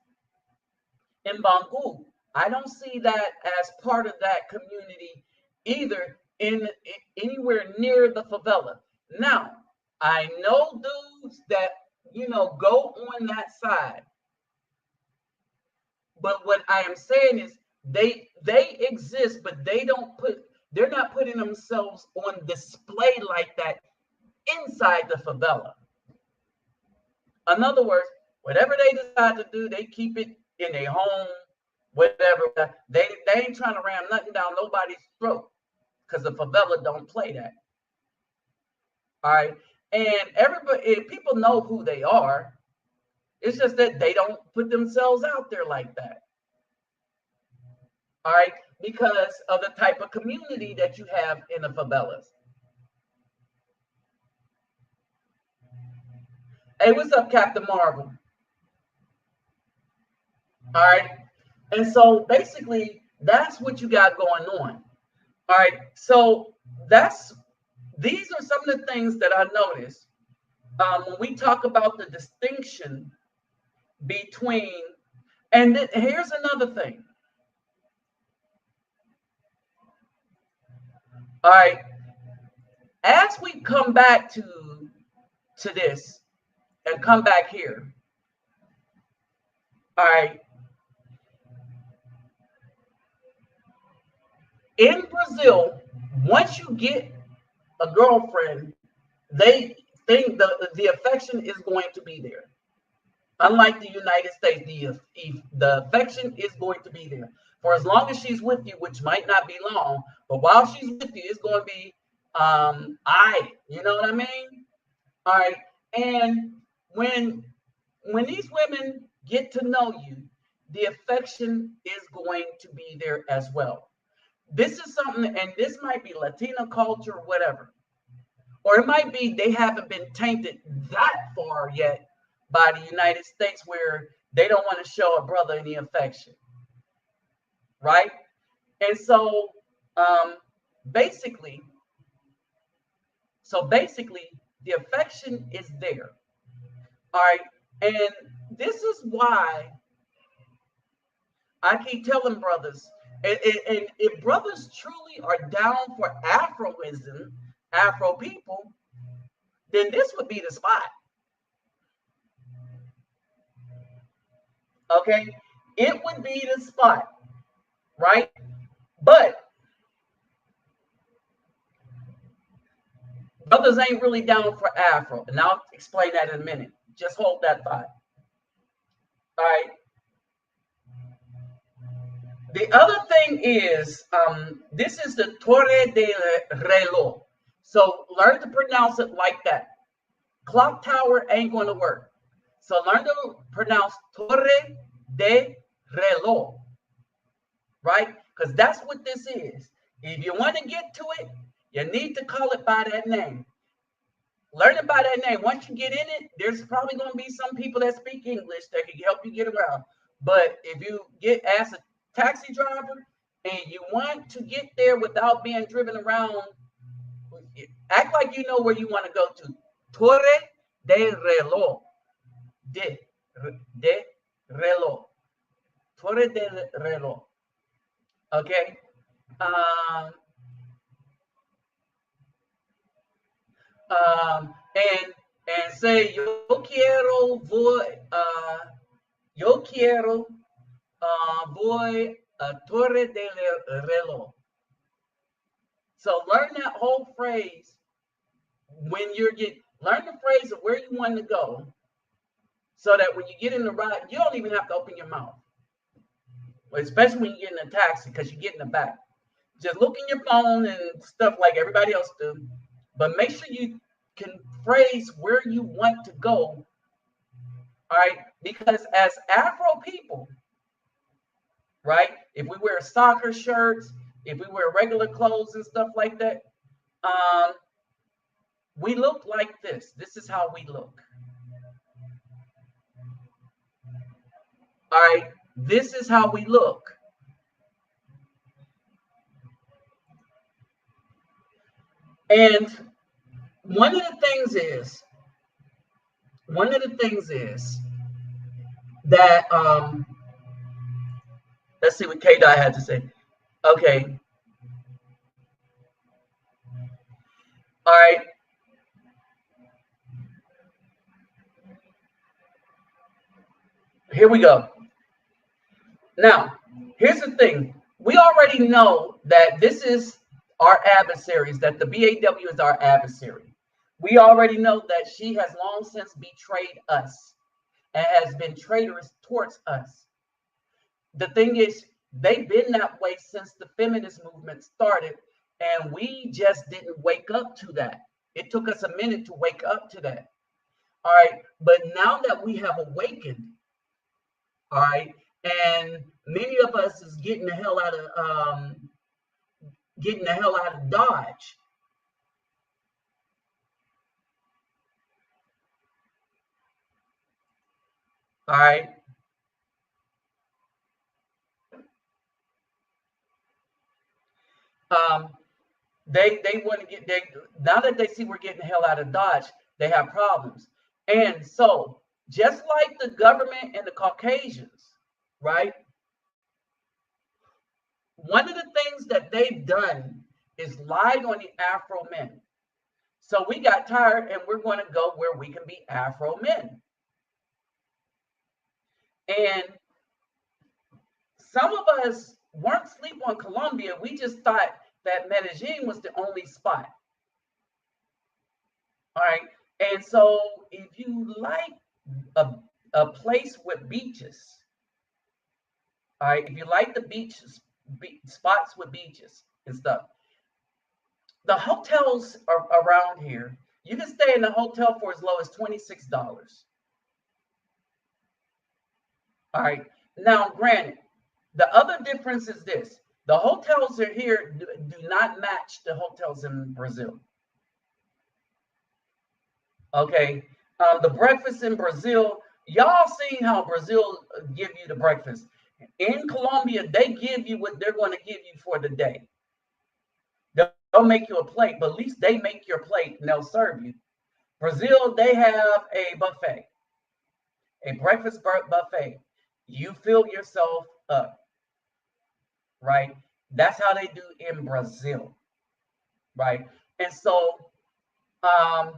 in Bangu, I don't see that as part of that community either in anywhere near the favela. Now, I know dudes that go on that side, but what I am saying is they exist, but they're not putting themselves on display like that inside the favela. In other words, whatever they decide to do, they keep it in their home, whatever. They ain't trying to ram nothing down nobody's throat, because the favela don't play that. All right. And everybody, people know who they are. It's just that they don't put themselves out there like that. All right. Because of the type of community that you have in the favelas. Hey, what's up, Captain Marvel? All right. And so basically, that's what you got going on. All right. So these are some of the things that I noticed when we talk about the distinction between, and here's another thing. All right. As we come back to this and come back here. All right. In Brazil, once you get a girlfriend, they think the affection is going to be there. Unlike the United States, the affection is going to be there for as long as she's with you, which might not be long, but while she's with you, it's going to be you know what I mean? All right. And when these women get to know you, the affection is going to be there as well. This is something, and this might be Latino culture or whatever. Or it might be they haven't been tainted that far yet by the United States where they don't want to show a brother any affection. Right? And so basically, the affection is there. All right. And this is why I keep telling brothers, and if brothers truly are down for Afroism, Afro people, then this would be the spot. Okay? It would be the spot, right? But brothers ain't really down for Afro. And I'll explain that in a minute. Just hold that thought. All right. The other thing is, this is the Torre de Reloj. So learn to pronounce it like that. Clock tower ain't going to work. So learn to pronounce Torre de Reloj. Right? Because that's what this is. If you want to get to it, you need to call it by that name. Learn it by that name. Once you get in it, there's probably going to be some people that speak English that can help you get around. But if you get asked a taxi driver and you want to get there without being driven around, act like you know where you want to go to. Torre de Reloj. De Reloj. Torre de Reloj. Okay. And say yo quiero voy a Torre de Reloj. So learn that whole phrase when learn the phrase of where you want to go, so that when you get in the ride, you don't even have to open your mouth. Especially when you get in a taxi, because you get in the back. Just look in your phone and stuff like everybody else do. But make sure you can phrase where you want to go. All right. Because as Afro people, right, if we wear soccer shirts, if we wear regular clothes and stuff like that, we look like this. This is how we look. All right. This is how we look. And one of the things is that let's see what K-Dot had to say. Okay. All right. Here we go. Now, here's the thing. We already know that this is our adversaries, that the BAW is our adversary. We already know that she has long since betrayed us and has been traitorous towards us. The thing is, they've been that way since the feminist movement started, and we just didn't wake up to that. It took us a minute to wake up to that. All right. But now that we have awakened, all right, and many of us is getting the hell out of Dodge. All right. Um, they want to get they now that they see we're getting the hell out of Dodge, they have problems. And so just like the government and the Caucasians, right? One of the things that they've done is lied on the Afro men. So we got tired and we're going to go where we can be Afro men. And some of us weren't asleep on Colombia. We just thought that Medellin was the only spot. All right. And so if you like a, a place with beaches, all right, if you like the beaches, spots with beaches and stuff, the hotels are around here. You can stay in a hotel for as low as $26. All right. Now, granted, the other difference is this: the hotels are here do not match the hotels in Brazil. Okay. The breakfast in Brazil, y'all seen how Brazil give you the breakfast. In Colombia, they give you what they're going to give you for the day. They'll make you a plate, but at least they make your plate and they'll serve you. Brazil, they have a buffet, a breakfast buffet. You fill yourself up, right? That's how they do in Brazil, right? And so, um,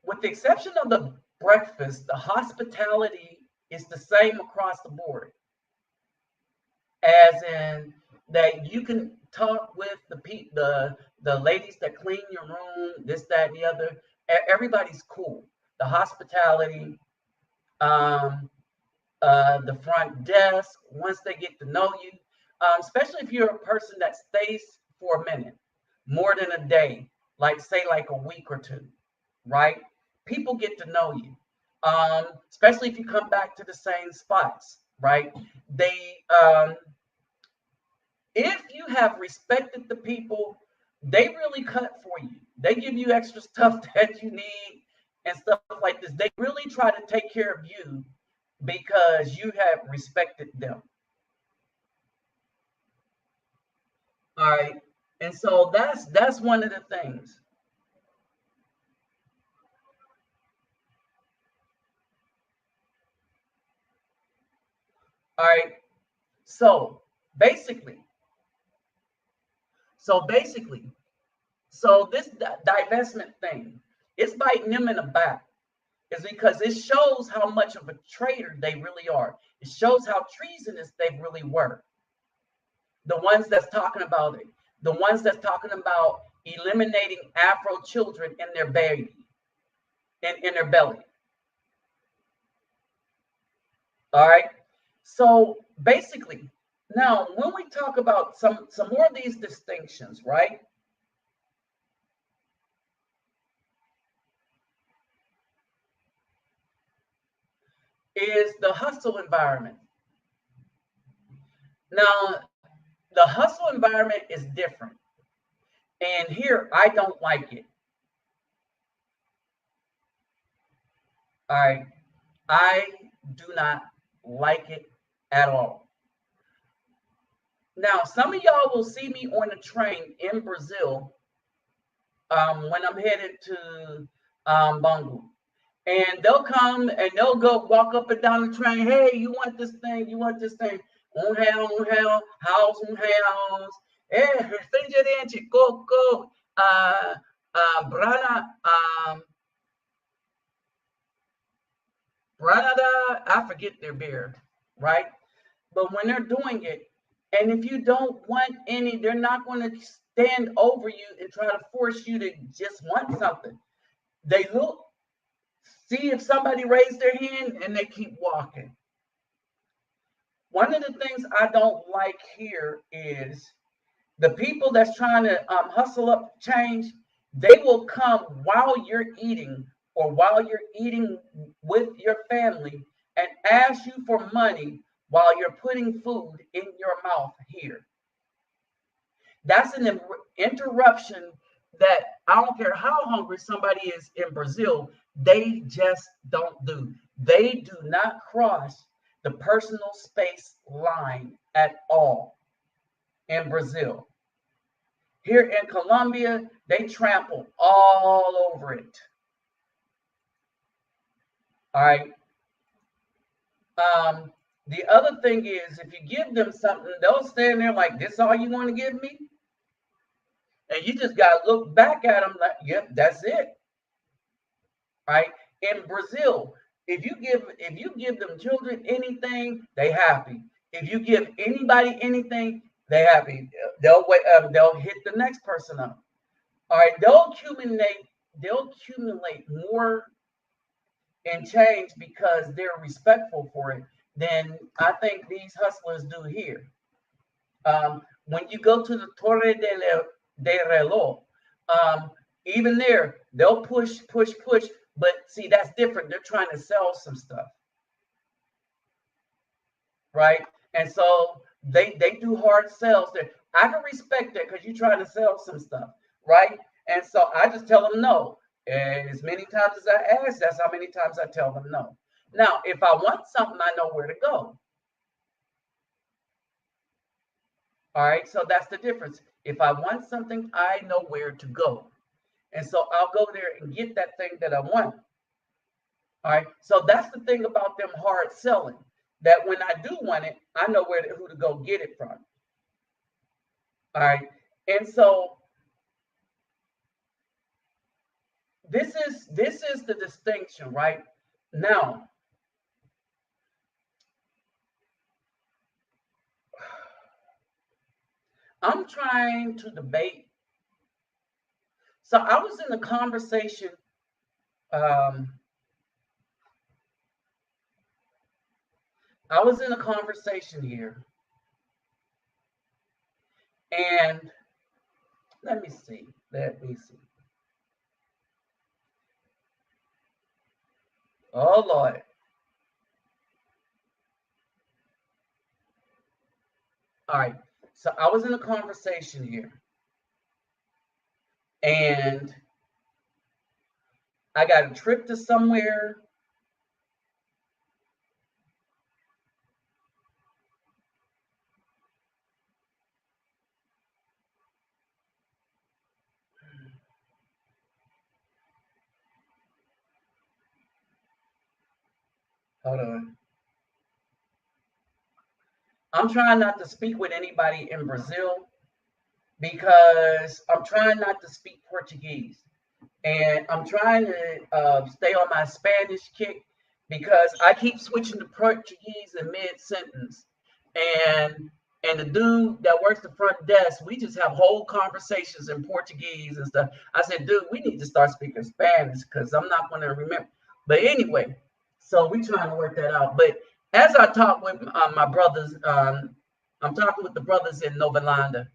with the exception of the breakfast, the hospitality is the same across the board, as in that you can talk with the ladies that clean your room, this, that, and the other. Everybody's cool. The hospitality, the front desk, once they get to know you, especially if you're a person that stays for a minute, more than a day, like say like a week or two, right? People get to know you, especially if you come back to the same spots, right? They, if you have respected the people, they really cut for you. They give you extra stuff that you need and stuff like this. They really try to take care of you because you have respected them. All right. And so that's one of the things. All right. So basically, so basically, so this divestment thing, it's biting them in the back, is because it shows how much of a traitor they really are. It shows how treasonous they really were. The ones that's talking about it, the ones that's talking about eliminating Afro children in their baby, in their belly. All right. So basically, now when we talk about some more of these distinctions, right? Is the hustle environment. Now, the hustle environment is different. And here, I don't like it. All right. I do not like it at all. Now, some of y'all will see me on the train in Brazil when I'm headed to Bangu. And they'll come and they'll go walk up and down the train. Hey, you want this thing? You want this thing? House, house. Eh, refrigerante, coco, brana, Branada, I forget their beer, right? But when they're doing it, and if you don't want any, they're not going to stand over you and try to force you to just want something. They look See if somebody raised their hand and they keep walking. One of the things I don't like here is the people that's trying to hustle up change. They will come while you're eating or while you're eating with your family and ask you for money while you're putting food in your mouth here. That's an interruption that I don't care how hungry somebody is in Brazil, they just don't do. They do not cross the personal space line at all in Brazil. Here in Colombia, they trample all over it. All right. The other thing is, if you give them something, they'll stand there like, "This all you want to give me?" And you just got to look back at them like, "Yep, that's it." Right? In Brazil, if you give them children anything, they happy. If you give anybody anything, they happy. They'll wait. They'll hit the next person up. All right. They'll accumulate more and change because they're respectful for it than I think these hustlers do here. When you go to the Torre de Reloj, even there, they'll push, push, push. But see, that's different. They're trying to sell some stuff, right? And so they do hard sales there. I can respect that because you're trying to sell some stuff, right? And so I just tell them no. And as many times as I ask, that's how many times I tell them no. Now, if I want something, I know where to go. All right, so that's the difference. If I want something, I know where to go. And so I'll go there and get that thing that I want. All right, so that's the thing about them hard selling, that when I do want it, I know who to go get it from. All right, and so this is the distinction, right? Now, I'm trying to debate. So I was in a conversation. I was in a conversation here, and let me see. Oh Lord. All right. So I was in a conversation here, and I got a trip to somewhere. Hold on. I'm trying not to speak with anybody in Brazil because I'm trying not to speak Portuguese. And I'm trying to stay on my Spanish kick because I keep switching to Portuguese in mid-sentence. And the dude that works the front desk, we just have whole conversations in Portuguese and stuff. I said, "Dude, we need to start speaking Spanish because I'm not going to remember." But anyway, so we trying to work that out. But as I talk with my brothers, I'm talking with the brothers in Novalanda.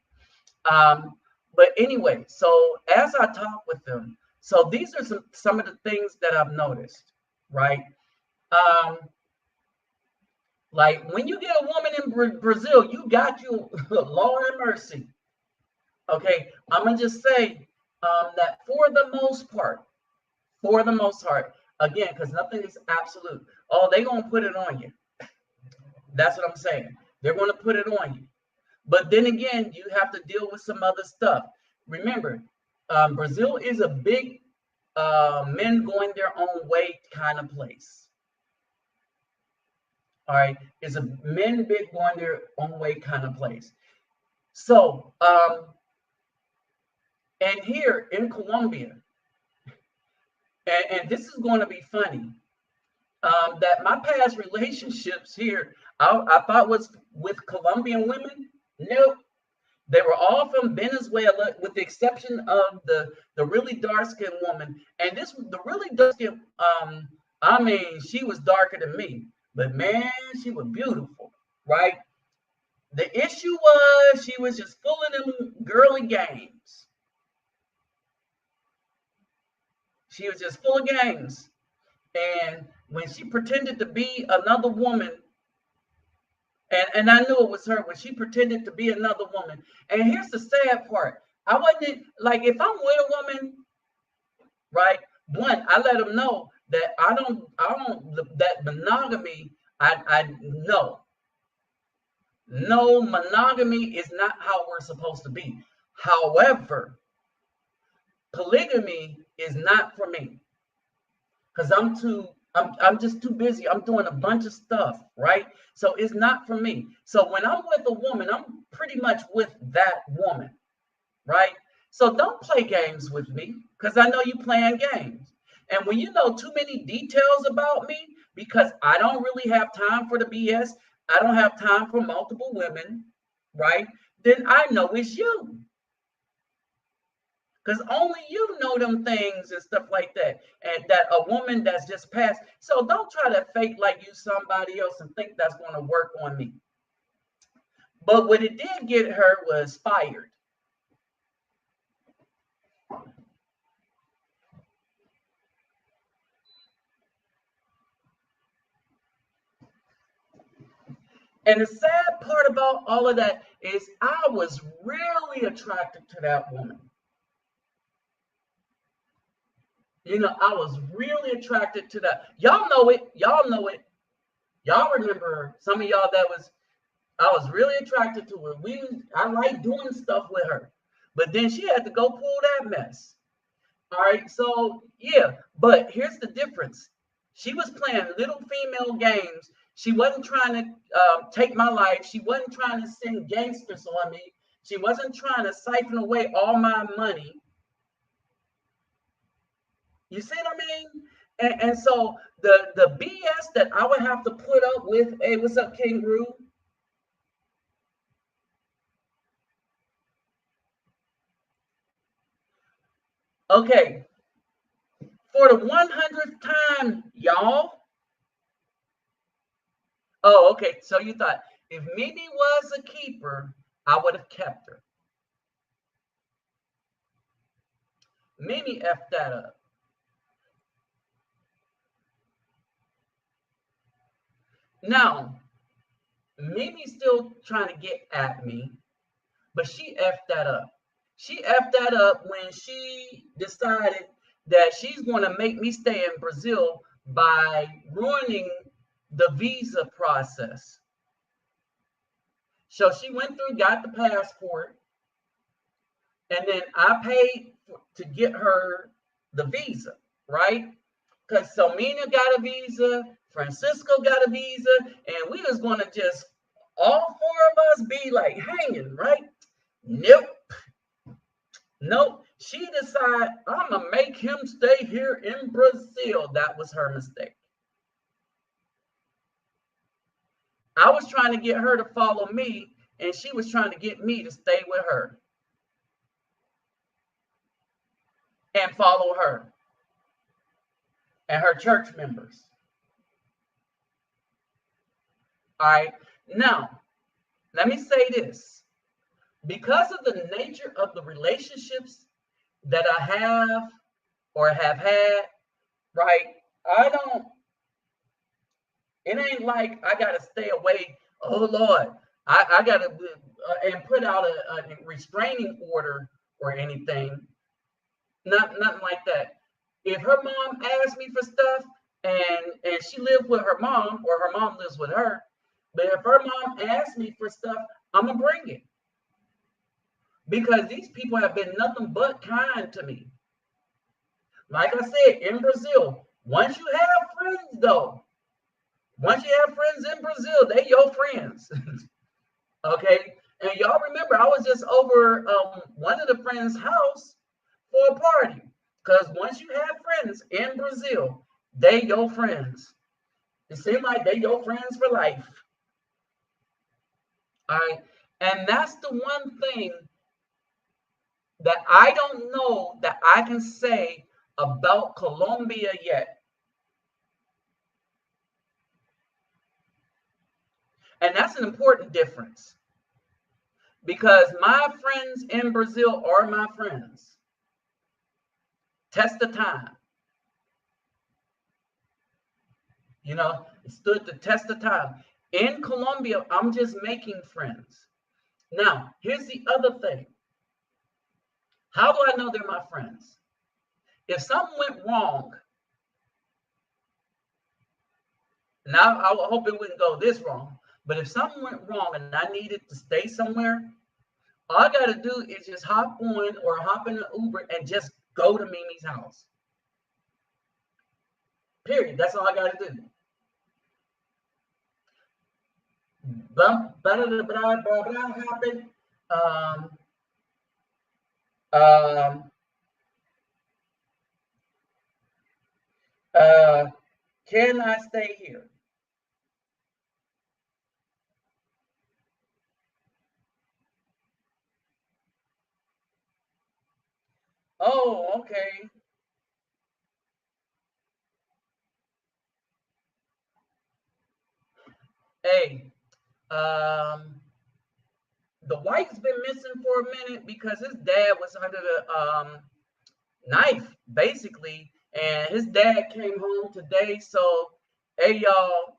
But anyway, so as I talk with them, so these are some of the things that I've noticed, right? Like when you get a woman in Brazil, you got you, Lord have mercy. Okay, I'm gonna just say that for the most part, again, because nothing is absolute. Oh, they gonna put it on you. That's what I'm saying. They're gonna put it on you. But then again, you have to deal with some other stuff. Remember, Brazil is a big men going their own way kind of place. All right, it's a men big going their own way kind of place. So, and here in Colombia, and this is going to be funny, that my past relationships here, I thought was with Colombian women. Nope. They were all from Venezuela, with the exception of the really dark skinned woman. And the really dark skinned I mean, she was darker than me, but man, she was beautiful, right? The issue was she was just full of them girly games. She was just full of games. And when she pretended to be another woman, and I knew it was her when she pretended to be another woman. And here's the sad part. I wasn't like if I'm with a woman, right? One, I let them know that that monogamy, I know. No, monogamy is not how we're supposed to be. However, polygamy is not for me because I'm just too busy. I'm doing a bunch of stuff, right? So it's not for me. So when I'm with a woman, I'm pretty much with that woman, right? So don't play games with me because I know you playing games. And when you know too many details about me, because I don't really have time for the BS, I don't have time for multiple women, right? Then I know it's you. Because only you know them things and stuff like that. And that a woman that's just passed. So don't try to fake like you somebody else and think that's going to work on me. But what it did get her was fired. And the sad part about all of that is I was really attracted to that woman. You know, I was really attracted to that. Y'all know it. Y'all know it. Y'all remember some of y'all I was really attracted to her. I like doing stuff with her. But then she had to go pull that mess. All right. So yeah, but here's the difference. She was playing little female games. She wasn't trying to take my life. She wasn't trying to send gangsters on me. She wasn't trying to siphon away all my money. You see what I mean? And so the BS that I would have to put up with, hey, what's up, Kangaroo? Okay, for the 100th time, y'all. Oh, okay. So you thought if Mimi was a keeper, I would have kept her. Mimi effed that up. Now, Mimi's still trying to get at me, but she effed that up. She effed that up when she decided that she's going to make me stay in Brazil by ruining the visa process. So she went through, got the passport, and then I paid to get her the visa, right? Because Selmina got a visa, Francisco got a visa, and we was going to just, all four of us be like hanging, right? Nope. Nope. She decided, I'm going to make him stay here in Brazil. That was her mistake. I was trying to get her to follow me, and she was trying to get me to stay with her and follow her and her church members. All right. Now, let me say this. Because of the nature of the relationships that I have or have had, right? I don't, it ain't like I got to stay away. Oh, Lord, I got to and put out a restraining order or anything. Nothing like that. If her mom asks me for stuff and she lives with her mom or her mom lives with her, but if her mom asks me for stuff, I'm going to bring it. Because these people have been nothing but kind to me. Like I said, in Brazil, once you have friends, though, once you have friends in Brazil, they your friends. Okay? And y'all remember, I was just over one of the friends' house for a party. Because once you have friends in Brazil, they your friends. It seems like they your friends for life. All right? And that's the one thing that I don't know that I can say about Colombia yet. And that's an important difference, because my friends in Brazil are my friends. Test the time. You know, it stood the test of time. In Colombia, I'm just making friends. Now, here's the other thing. How do I know they're my friends? If something went wrong, now I hope it wouldn't go this wrong, but if something went wrong and I needed to stay somewhere, all I got to do is just hop on or hop in an Uber and just go to Mimi's house. Period. That's all I got to do. Happened. Can I stay here? Oh, okay. Hey, the wife's been missing for a minute because his dad was under the knife, basically, and his dad came home today. So, hey, y'all,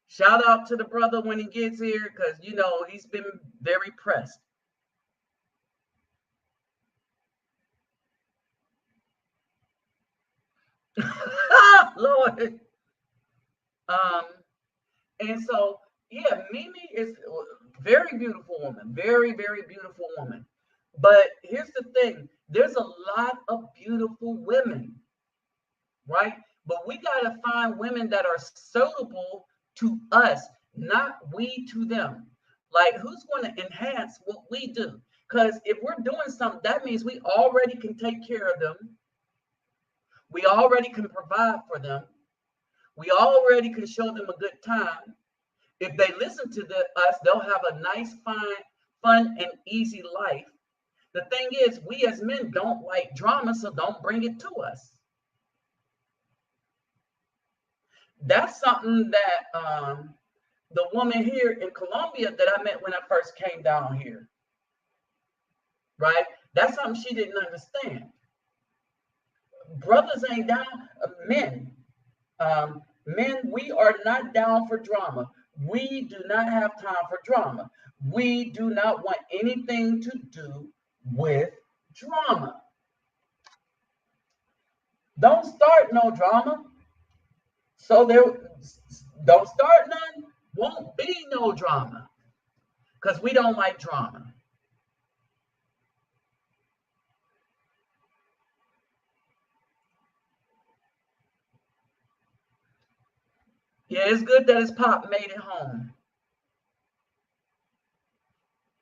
shout out to the brother when he gets here, because you know he's been very pressed. Lord. Um, and so, yeah, Mimi is a very beautiful woman, very, very beautiful woman. But here's the thing: there's a lot of beautiful women, right? But we got to find women that are suitable to us, not we to them. Like, who's going to enhance what we do? Because if we're doing something, that means we already can take care of them. We already can provide for them. We already can show them a good time. If they listen to us, they'll have a nice, fun, and easy life. The thing is, we as men don't like drama, so don't bring it to us. That's something that the woman here in Colombia that I met when I first came down here, right? That's something she didn't understand. Brothers ain't down, men. Men, we are not down for drama. We do not have time for drama. We do not want anything to do with drama. Don't start no drama. So there, don't start none. Won't be no drama, because we don't like drama. Yeah, it's good that his pop made it home.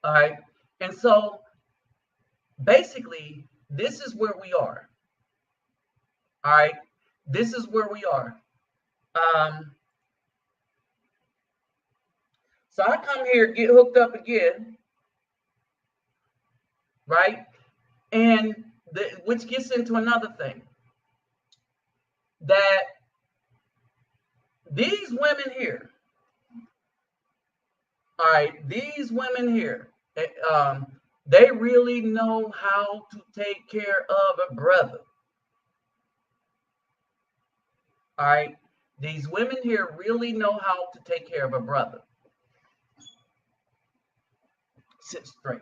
All right. And so basically, this is where we are. All right. This is where we are. So I come here, get hooked up again, right? And which gets into another thing, that these women here, all right, these women here, they really know how to take care of a brother. All right, these women here really know how to take care of a brother. Sit straight.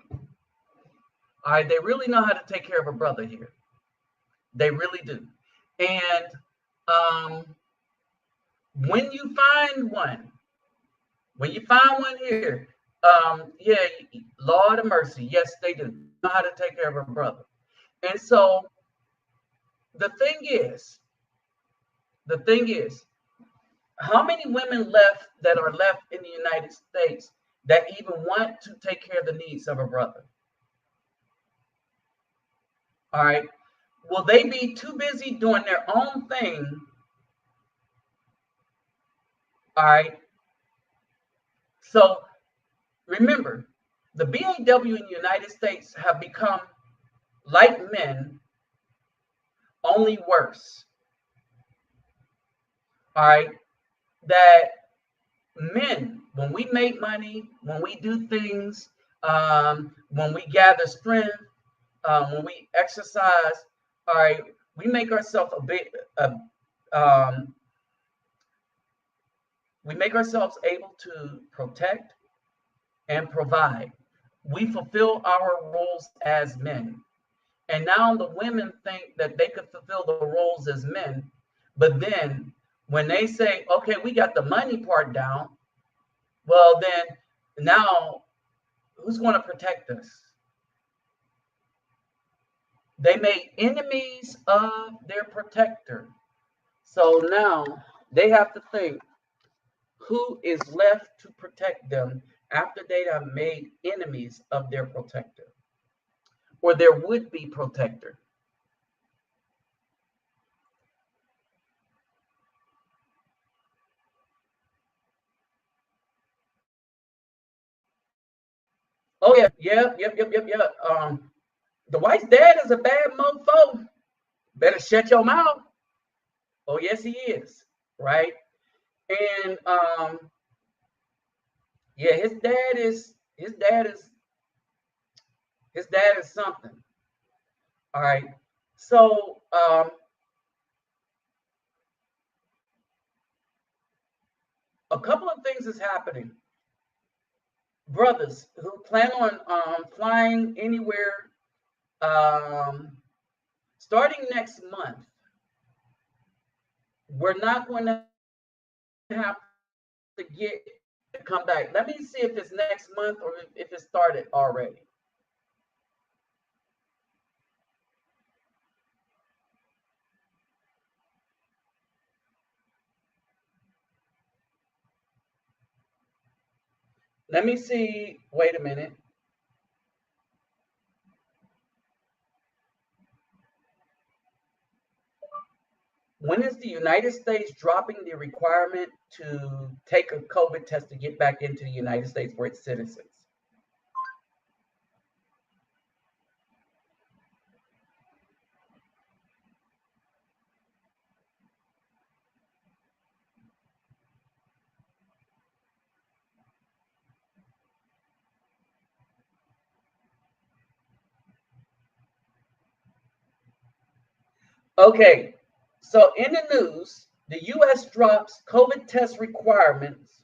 All right, they really know how to take care of a brother here. They really do. And when you find one here, yeah, Lord of mercy, yes, they do know how to take care of a brother. And so the thing is, how many women that are left in the United States that even want to take care of the needs of a brother? All right. Will they be too busy doing their own thing? All right. So remember, the BAW in the United States have become, like men, only worse. All right. That men when we make money, when we do things, when we gather strength, when we exercise, all right, we make ourselves a bit, um, we make ourselves able to protect and provide. We fulfill our roles as men. And now the women think that they could fulfill the roles as men. But then when they say, okay, we got the money part down, well, then now who's going to protect us? They made enemies of their protector. So now they have to think who is left to protect them after they have made enemies of their protector or their would-be protector. Oh yeah, yep. The wife's dad is a bad mofo. Better shut your mouth. Oh yes, he is. Right? And yeah, his dad is something. All right. So a couple of things is happening. Brothers who plan on flying anywhere um, starting next month, we're not going to have to get to come back. Let me see if it's next month or if it started already. Let me see. Wait a minute. When is the United States dropping the requirement to take a COVID test to get back into the United States for its citizens? Okay, so in the news, the U.S. drops COVID test requirements.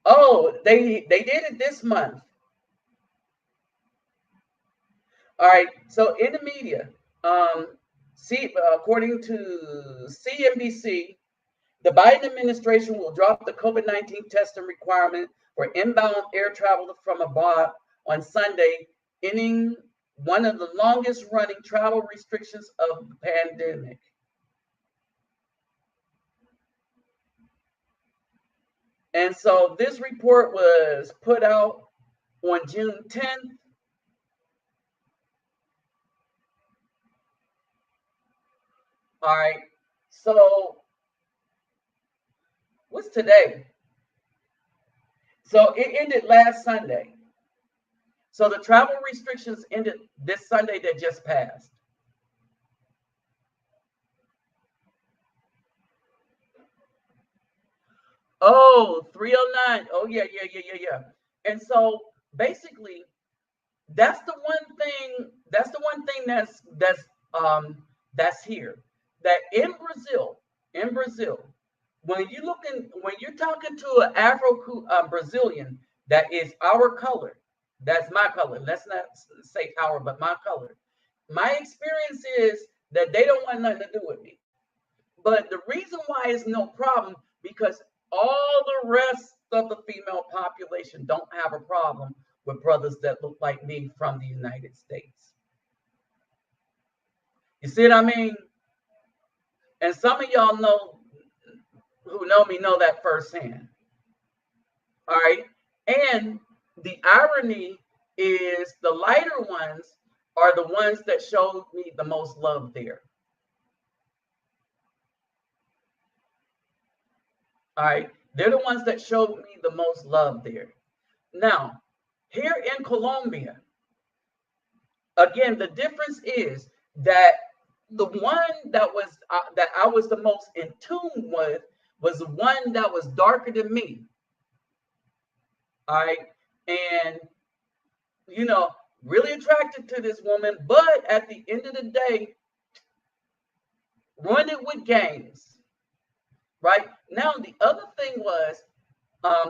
Oh, they did it this month. All right. So in the media, see, according to CNBC, the Biden administration will drop the COVID-19 testing requirement for inbound air travel from abroad on Sunday, ending one of the longest running travel restrictions of the pandemic. And so this report was put out on June 10th. All right. So what's today? So it ended last Sunday. So the travel restrictions ended this Sunday that just passed. Oh, 309. Oh, yeah. And so basically, that's the one thing that's here. That in Brazil, when you're talking to an Afro Brazilian that is our color, that's my color. Let's not say our, but my color. My experience is that they don't want nothing to do with me. But the reason why is no problem because all the rest of the female population don't have a problem with brothers that look like me from the United States. You see what I mean? And some of y'all know who know me know that firsthand. All right. And the irony is the lighter ones are the ones that showed me the most love there. All right. They're the ones that showed me the most love there. Now, here in Colombia, again, the difference is that the one that I was the most in tune with was the one that was darker than me. All right. And, you know, really attracted to this woman, but at the end of the day, run it with games. Right. Now, the other thing was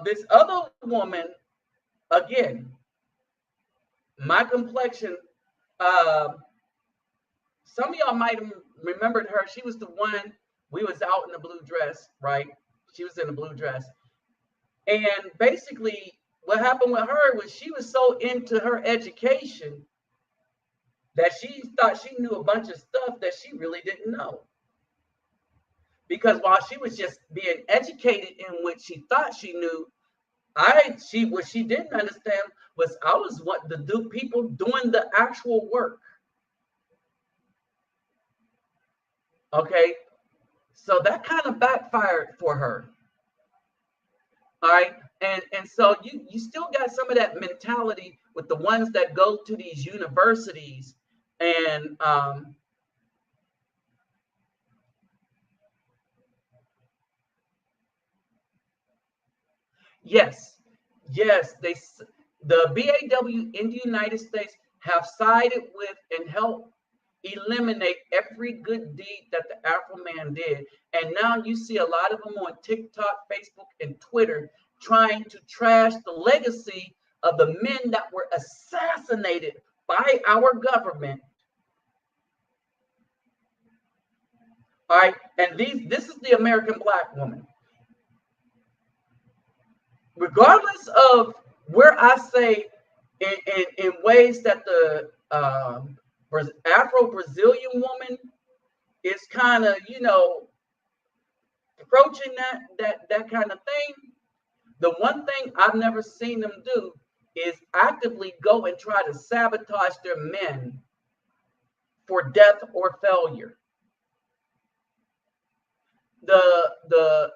this other woman, again, my complexion, some of y'all might have remembered her. She was the one, we was out in the blue dress, right? She was in the blue dress. And basically what happened with her was she was so into her education that she thought she knew a bunch of stuff that she really didn't know. Because while she was just being educated in what she thought she knew, what she didn't understand was I was what the people doing the actual work. Okay, so that kind of backfired for her. All right, and so you still got some of that mentality with the ones that go to these universities and yes, the BAW in the United States have sided with and helped eliminate every good deed that the Afro man did. And now you see a lot of them on TikTok, Facebook, and Twitter trying to trash the legacy of the men that were assassinated by our government. All right, and this is the American black woman. Regardless of where I say in ways that the Afro-Brazilian woman is kind of, approaching that kind of thing. The one thing I've never seen them do is actively go and try to sabotage their men for death or failure. The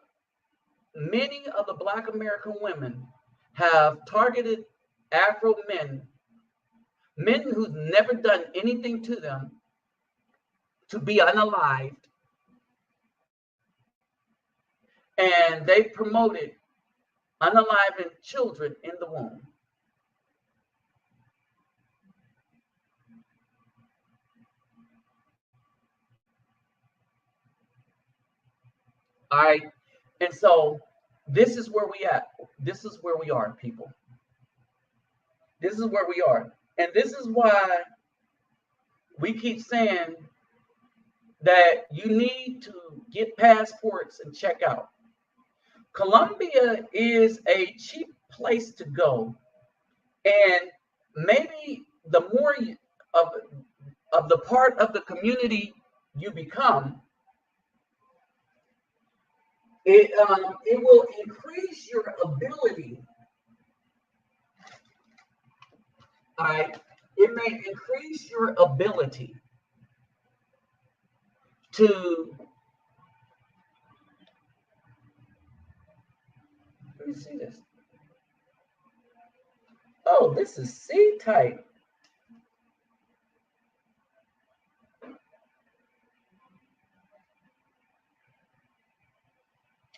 many of the Black American women have targeted Afro men who've never done anything to them, to be unalived, and they promoted unaliving children in the womb. All right, and so this is where we at. This is where we are, people. This is where we are, and this is why we keep saying that you need to get passports and check out. Colombia is a cheap place to go, and maybe the more of the part of the community you become, it will increase your ability. All right, it may increase your ability to. Let me see this. Oh, this is C type.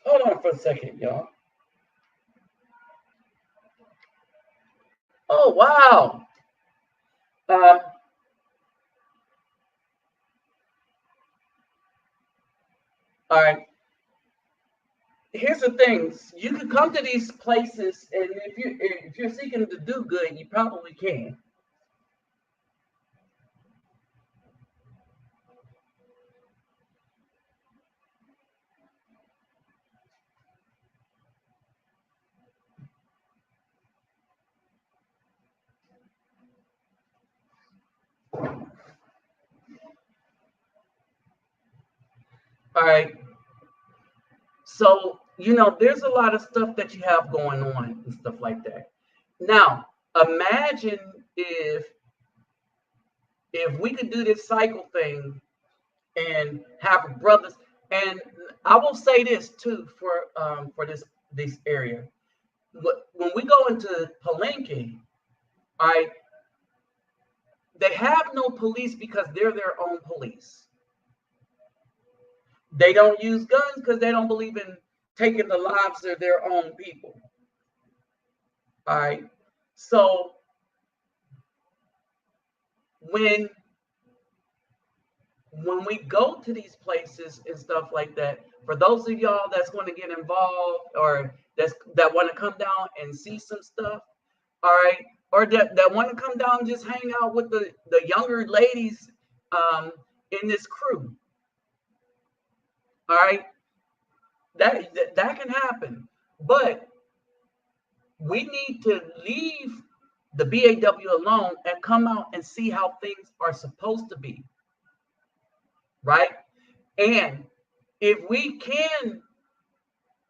Hold on for a second, y'all. Oh, wow. All right. Here's the thing: you can come to these places, and if you're seeking to do good, you probably can. All right. So, there's a lot of stuff that you have going on and stuff like that. Now, imagine if we could do this cycle thing and have brothers. And I will say this too for this area. When we go into Palenque, all right, they have no police because they're their own police. They don't use guns because they don't believe in taking the lives of their own people. All right. So when we go to these places and stuff like that, for those of y'all that's going to get involved or that want to come down and see some stuff, all right, or that want to come down and just hang out with the younger ladies in this crew, all right, that can happen. But we need to leave the BAW alone and come out and see how things are supposed to be, right? And if we can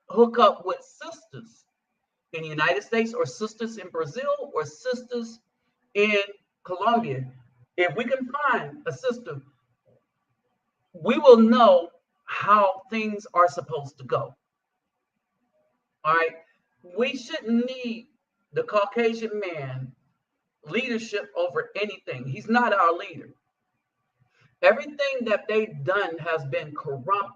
hook up with sisters in the United States or sisters in Brazil or sisters in Colombia, if we can find a sister, we will know how things are supposed to go. All right. We shouldn't need the Caucasian man leadership over anything. He's not our leader. Everything that they've done has been corruptive,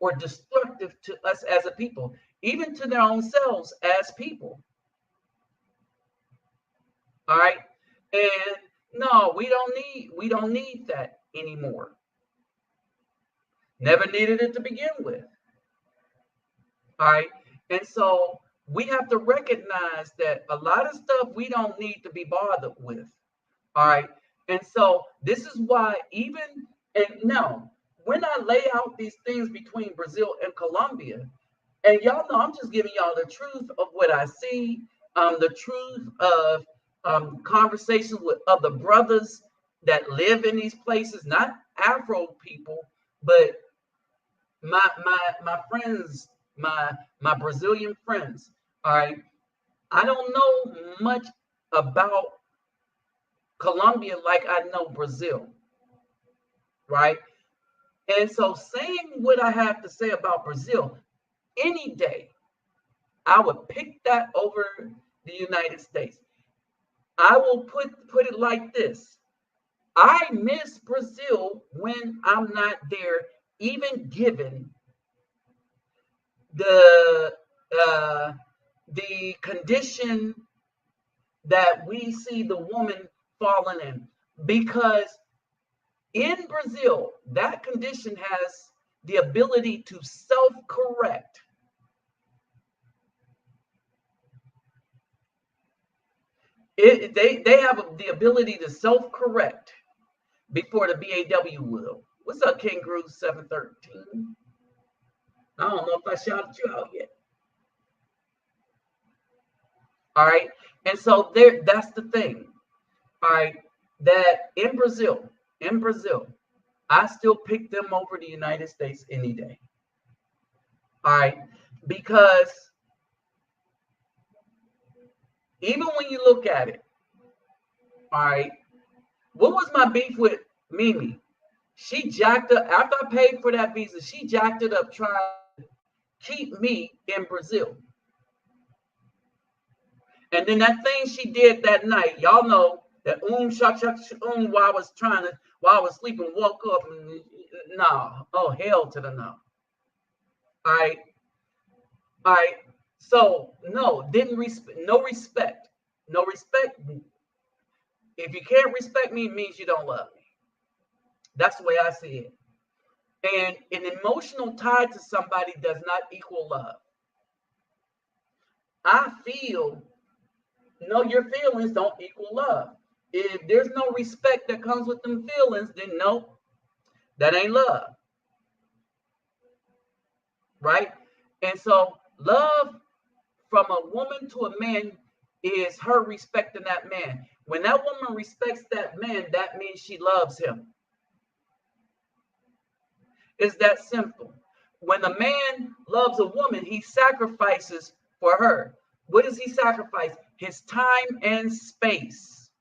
or destructive to us as a people, even to their own selves as people. All right. And no, we don't need that anymore. Never needed it to begin with. All right. And so we have to recognize that a lot of stuff we don't need to be bothered with. All right. And so this is why when I lay out these things between Brazil and Colombia, and y'all know I'm just giving y'all the truth of what I see, the truth of conversations with other brothers that live in these places, not Afro people, but my friends, my Brazilian friends. All right. I don't know much about Colombia like I know Brazil. Right. And so saying what I have to say about Brazil, any day, I would pick that over the United States. I will put it like this. I miss Brazil when I'm not there, even given the condition that we see the woman falling in. Because in Brazil, that condition has the ability to self-correct. They have the ability to self-correct before the BAW will. What's up, King Groove 713? I don't know if I shouted you out yet. All right. And so that's the thing. All right. That in Brazil, I still pick them over the United States any day. All right. Because even when you look at it, all right, what was my beef with Mimi? She jacked up, after I paid for that visa, she jacked it up trying to keep me in Brazil. And then that thing she did that night, y'all know that while I was sleeping, woke up and no. Oh, hell to the no. All right. So no, no respect. If you can't respect me, it means you don't love me. That's the way I see it. And an emotional tie to somebody does not equal love. I feel, no, your feelings don't equal love. If there's no respect that comes with them feelings, then no, that ain't love. Right? And so love from a woman to a man is her respecting that man. When that woman respects that man, that means she loves him. It's that simple. When a man loves a woman, he sacrifices for her. What does he sacrifice? His time and space.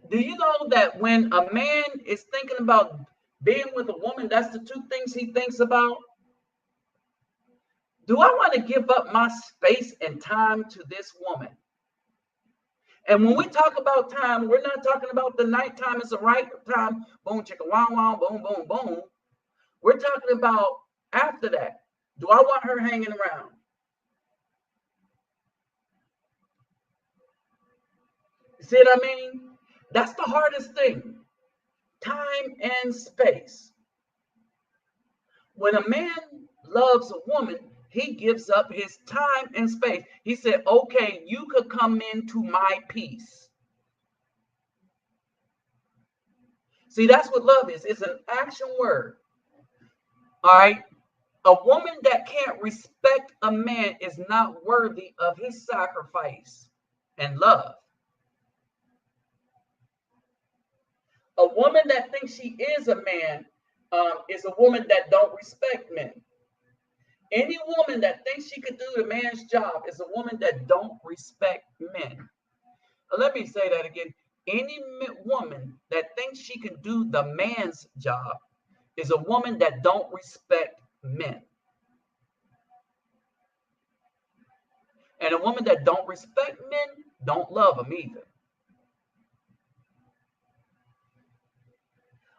Do you know that when a man is thinking about being with a woman, that's the two things he thinks about? Do I want to give up my space and time to this woman? And when we talk about time, we're not talking about the nighttime is the right time. Boom, chicka, wow, wow, boom, boom, boom. We're talking about after that. Do I want her hanging around? See what I mean? That's the hardest thing. Time and space. When a man loves a woman, he gives up his time and space. He said, okay, you could come into my peace. See, that's what love is. It's an action word. All right. A woman that can't respect a man is not worthy of his sacrifice and love. A woman that thinks she is a man is a woman that don't respect men. Any woman that thinks she could do the man's job is a woman that don't respect men. Let me say that again. Any woman that thinks she can do the man's job is a woman that don't respect men. And a woman that don't respect men don't love them either.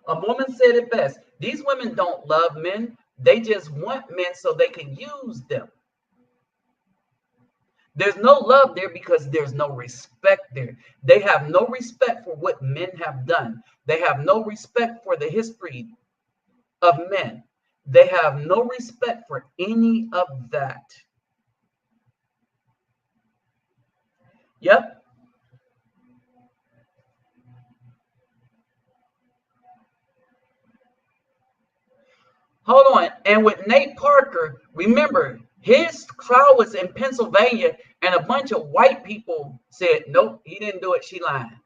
A woman said it best. These women don't love men. They just want men so they can use them. There's no love there because there's no respect there. They have no respect for what men have done. They have no respect for the history of men. They have no respect for any of that. Yep. Hold on. And with Nate Parker, remember, his trial was in Pennsylvania, and a bunch of white people said, nope, he didn't do it. She lying.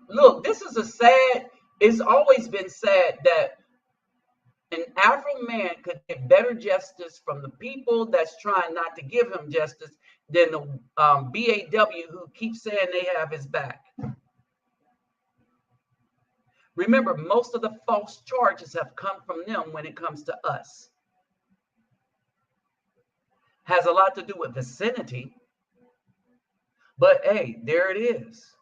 Look, this is a sad, it's always been sad that an Afro man could get better justice from the people that's trying not to give him justice than the BAW who keeps saying they have his back. Remember, most of the false charges have come from them when it comes to us. Has a lot to do with vicinity. But hey, there it is.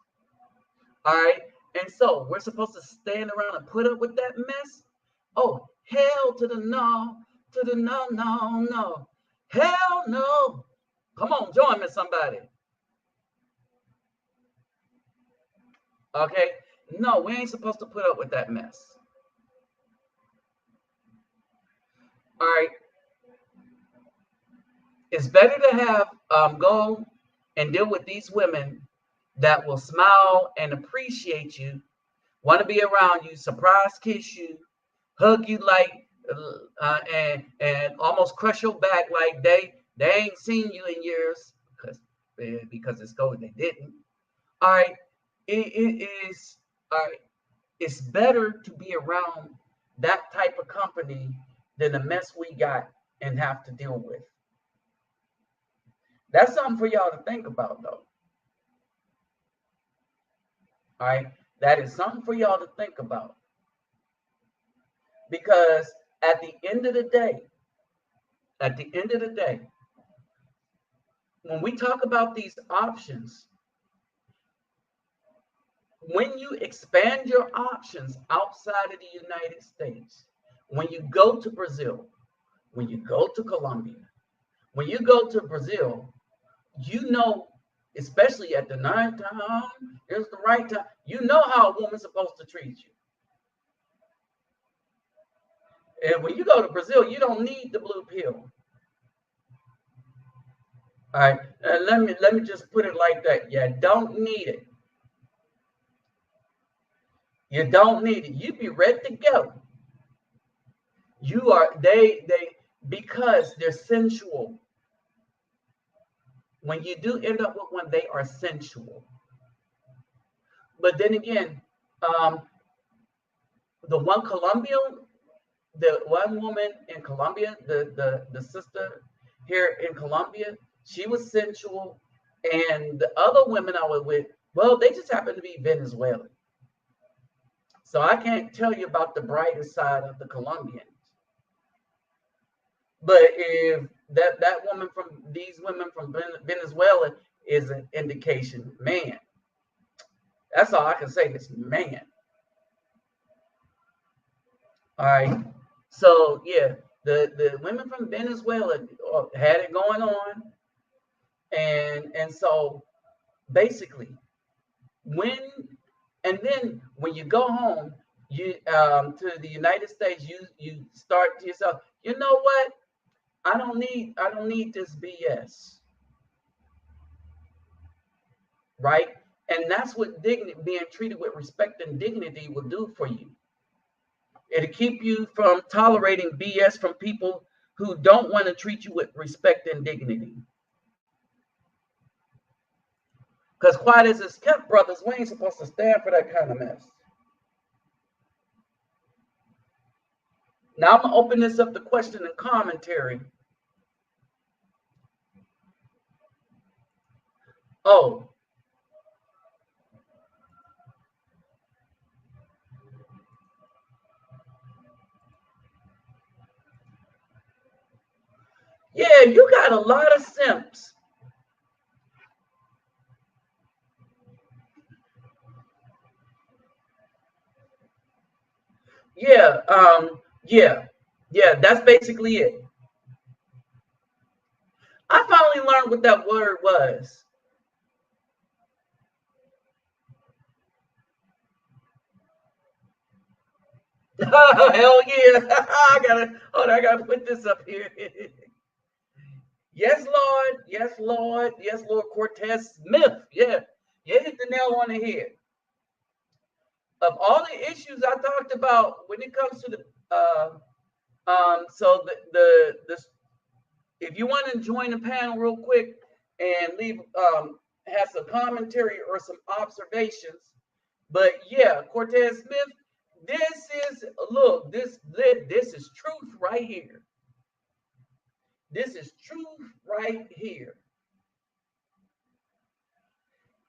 All right. And so we're supposed to stand around and put up with that mess? Oh, hell to the no, to the no, no, no. Hell no. Come on, join me, somebody. Okay. No, we ain't supposed to put up with that mess. All right. It's better to have go and deal with these women that will smile and appreciate you, want to be around you, surprise kiss you, hug you like and almost crush your back like they ain't seen you in years because it's COVID they didn't. All right. It is all right. It's better to be around that type of company than the mess we got and have to deal with. That's something for y'all to think about, though. All right. That is something for y'all to think about. Because at the end of the day, when we talk about these options, when you expand your options outside of the United States, when you go to Brazil, when you go to Colombia, when you go to Brazil, you know, especially at the night time, it's the right time. You know how a woman's supposed to treat you. And when you go to Brazil, you don't need the blue pill. All right, let me just put it like that. You don't need it. You don't need it. You be ready to go. You are they because they're sensual. When you do end up with one, they are sensual. But then again, the one woman in Colombia, the sister here in Colombia, she was sensual, and the other women I was with, well, they just happen to be Venezuelan. So I can't tell you about the brighter side of the Colombians. But if that woman from these women from Venezuela is an indication. Man, that's all I can say. This man. All right. So yeah, the women from Venezuela had it going on, and so basically when and then when you go home, you to the United States, you start to yourself. You know what? I don't need this BS, right? And that's what dignity, being treated with respect and dignity, will do for you. It'll keep you from tolerating BS from people who don't want to treat you with respect and dignity. Because quiet as it's kept, brothers, we ain't supposed to stand for that kind of mess. Now I'm gonna open this up to question and commentary. Oh, yeah, you got a lot of simps. Yeah, yeah, yeah, that's basically it. I finally learned what that word was. Hell yeah. I gotta put this up here. Yes, Lord. Yes, Lord. Yes, Lord. Cortez Smith. Yeah. You hit the nail on the head. Of all the issues I talked about when it comes to the so the if you want to join the panel real quick and leave have some commentary or some observations. But yeah, Cortez Smith, this is look, this is truth right here. This is truth right here.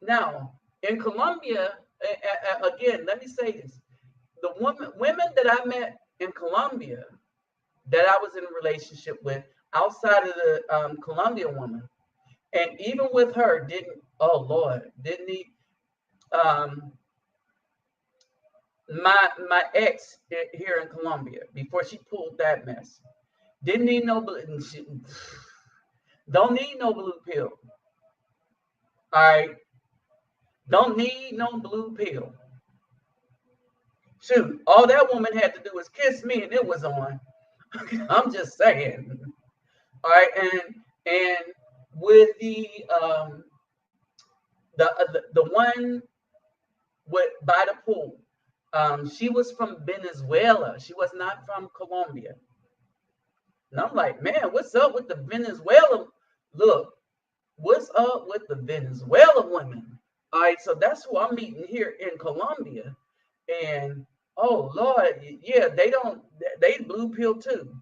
Now, in Colombia, again, let me say this. The women that I met in Colombia that I was in a relationship with outside of the Colombian woman, and even with her, oh Lord, didn't he? My ex here in Colombia, before she pulled that mess, didn't need no blue, don't need no blue pill. All right, don't need no blue pill. Shoot, all that woman had to do was kiss me, and it was on. I'm just saying. All right, and with the one with by the pool, she was from Venezuela. She was not from Colombia. And I'm like, man, what's up with the Venezuela? Look, what's up with the Venezuela women? All right, so that's who I'm meeting here in Colombia. And oh Lord, yeah, they blue pill too.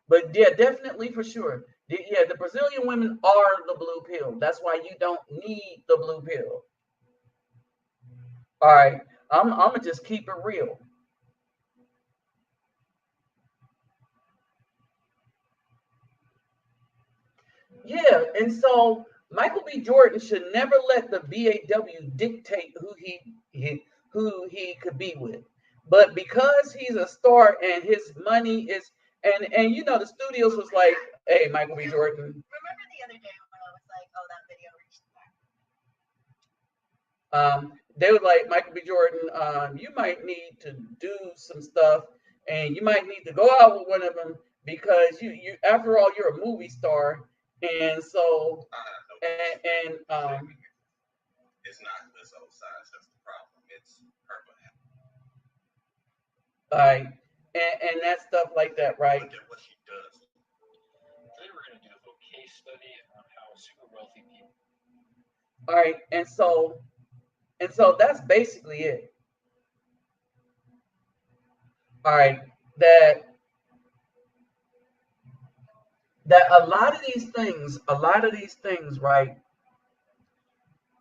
But yeah, definitely for sure. Yeah, the Brazilian women are the blue pill. That's why you don't need the blue pill. All right, I'm gonna just keep it real. Yeah, and so Michael B. Jordan should never let the BAW dictate who he could be with. But because he's a star and his money is and you know the studios was like, hey, Michael B. Jordan. Remember the other day when I was like, oh, that video reached they were like, Michael B. Jordan, you might need to do some stuff and you might need to go out with one of them because you after all you're a movie star. And so and it's not the soul size that's the problem. It's purple. Right. And that stuff like that, right? Look at what she does. Today we're gonna do a little case study on how super wealthy people. All right, and so that's basically it. All right, that a lot of these things, right?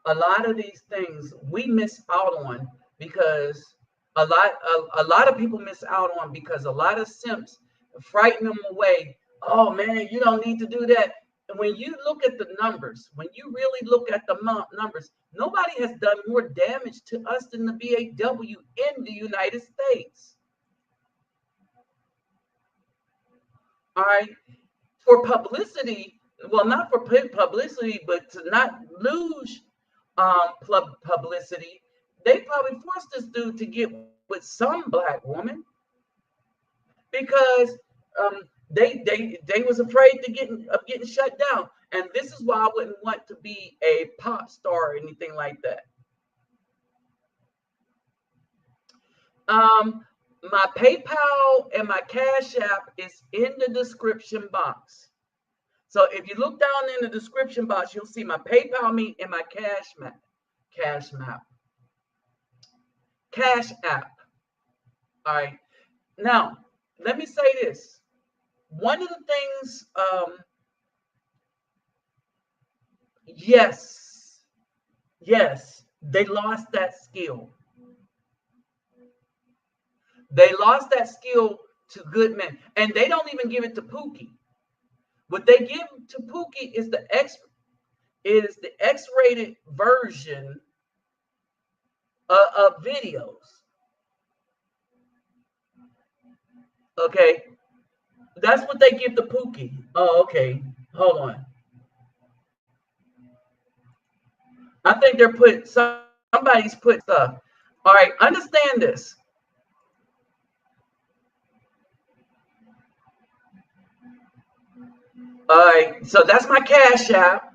A lot of these things we miss out on because a lot of people miss out on because a lot of simps frighten them away Oh man, you don't need to do that. When you look at the numbers, when you really look at the numbers, nobody has done more damage to us than the BAW in the United States. All right. For publicity, well, not for publicity, but to not lose publicity, they probably forced this dude to get with some black woman because um, they was afraid of getting shut down, and this is why I wouldn't want to be a pop star or anything like that. Um, my PayPal and my Cash App is in the description box. So if you look down in the description box, you'll see my PayPal me and my Cash Map, Cash App. All right. Now, let me say this. One of the things, yes, yes, they lost that skill. They lost that skill to good men, and they don't even give it to Pookie. What they give to Pookie is the X-rated version of videos. Okay, that's what they give to Pookie. Oh, okay. Hold on. I think they're putting somebody's put stuff. All right, understand this. All right, so that's my Cash App.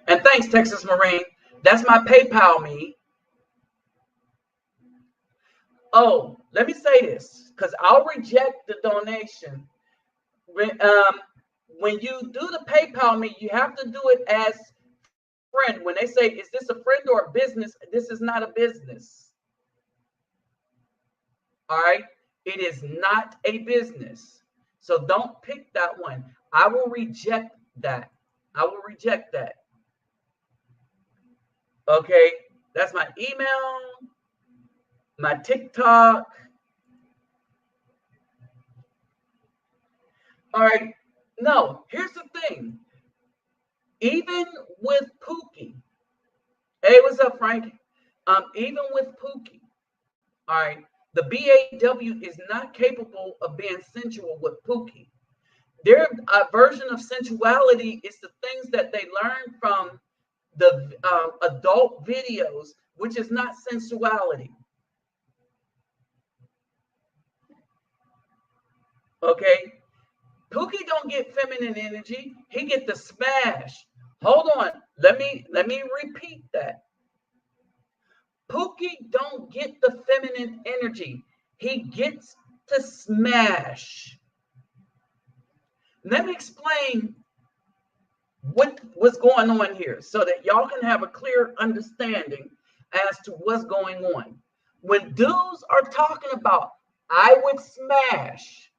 And thanks, Texas Marine. That's my PayPal me. Oh, let me say this, because I'll reject the donation. When you do the PayPal me, you have to do it as friend. When they say, is this a friend or a business? This is not a business. All right. It is not a business. So don't pick that one. I will reject that. I will reject that. Okay. That's my email, my TikTok. All right. No, here's the thing. Even with Pookie, hey, what's up, Frank? Even with Pookie, all right, the BAW is not capable of being sensual with Pookie. Their version of sensuality is the things that they learn from the adult videos, which is not sensuality. Okay, Pookie don't get feminine energy; he get the smash. Hold on, let me repeat that. Pookie don't get the feminine energy; he gets to smash. Let me explain what's going on here so that y'all can have a clear understanding as to what's going on. When dudes are talking about, I would smash,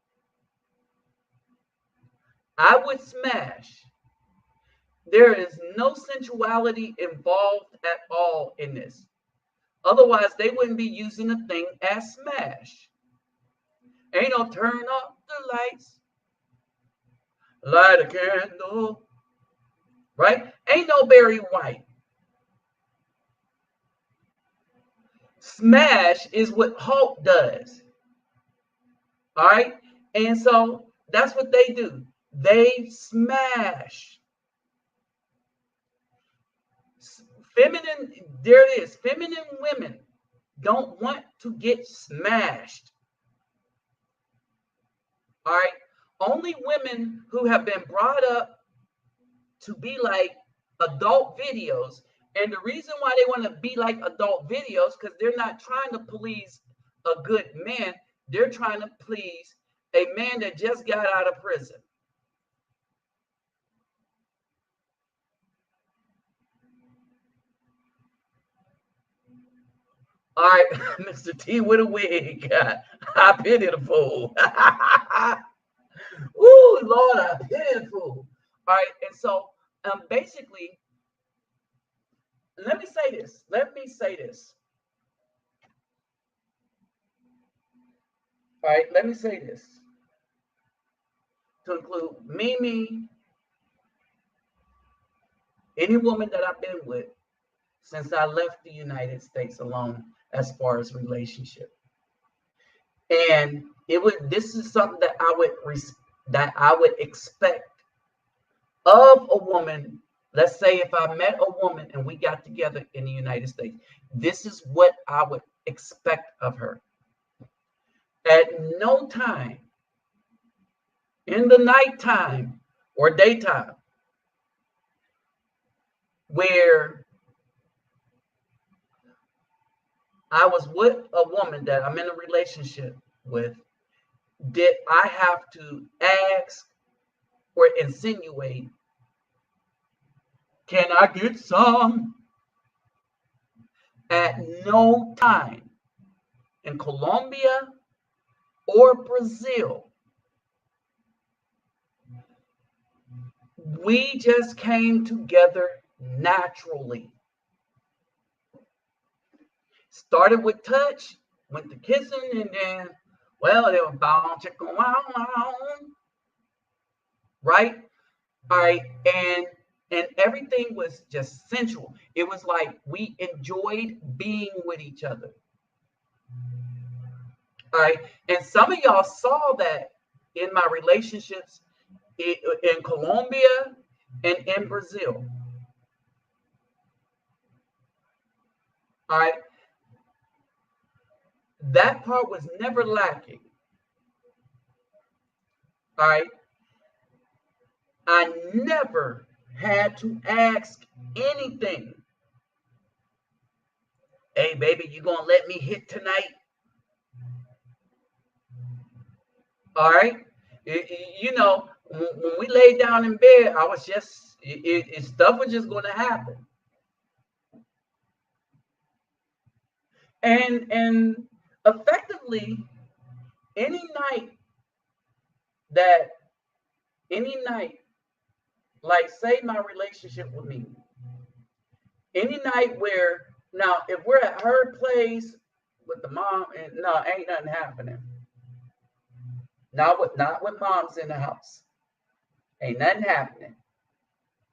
there is no sensuality involved at all in this. Otherwise, they wouldn't be using the thing as smash. Ain't no turn off the lights, light a candle, right? Ain't no Barry White. Smash is what Hulk does. All right. And so that's what they do. They smash. Feminine, there it is. Feminine women don't want to get smashed. All right. Only women who have been brought up to be like adult videos. And the reason why they want to be like adult videos, because they're not trying to please a good man. They're trying to please a man that just got out of prison. All right, Mr. T with a wig. I pity the fool. Ooh, Lord, I pity the fool. All right, and so basically, let me say this. All right, let me say this to include Mimi, any woman that I've been with since I left the United States alone as far as relationship. And this is something that I would expect of a woman. Let's say if I met a woman and we got together in the United States, this is what I would expect of her. At no time in the nighttime or daytime where I was with a woman that I'm in a relationship with, did I have to ask or insinuate, can I get some? At no time in Colombia or Brazil, we just came together naturally. Started with touch, went to kissing, and then, well, they were bound chicken, right? All right, and everything was just sensual. It was like we enjoyed being with each other. All right, and some of y'all saw that in my relationships in Colombia and in Brazil. All right, that part was never lacking. All right, I never had to ask anything. Hey, baby, you gonna let me hit tonight? All right. When we laid down in bed, I was just, stuff was just going to happen. And effectively, any night, like say my relationship with me, any night where, now if we're at her place with the mom, and no, ain't nothing happening. Not with moms in the house. Ain't nothing happening.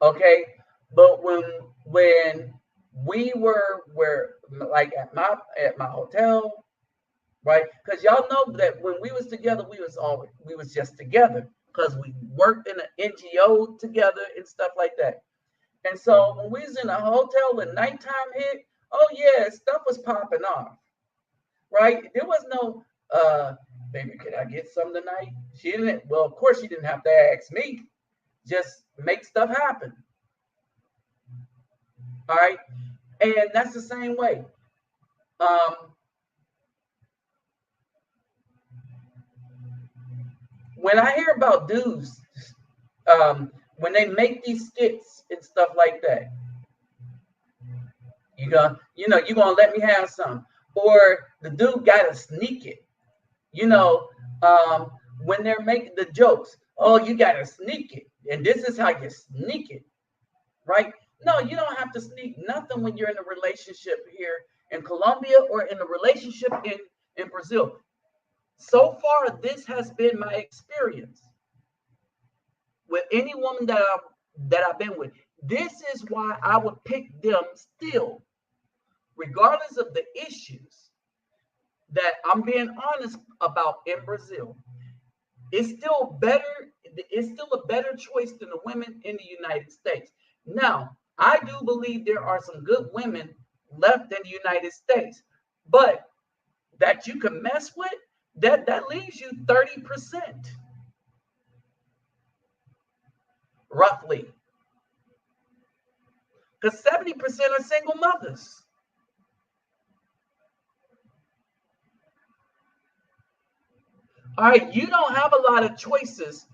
Okay. But when we were like at my hotel, right? Because y'all know that when we was together, we was just together because we worked in an NGO together and stuff like that. And so when we was in a hotel and nighttime hit, oh yeah, stuff was popping off. Right? There was no baby, could I get some tonight? She didn't, well, of course she didn't have to ask me. Just make stuff happen. All right. And that's the same way. When I hear about dudes, when they make these skits and stuff like that, you're gonna let me have some. Or the dude gotta sneak it. When they're making the jokes, oh, you gotta sneak it. And this is how you sneak it. Right? No, you don't have to sneak nothing when you're in a relationship here in Colombia or in a relationship in Brazil. So far, this has been my experience with any woman that I've been with. This is why I would pick them still, regardless of the issues that I'm being honest about in Brazil. It's still a better choice than the women in the United States. Now, I do believe there are some good women left in the United States, but that you can mess with, that leaves you 30%, roughly. Because 70% are single mothers. All right, you don't have a lot of choices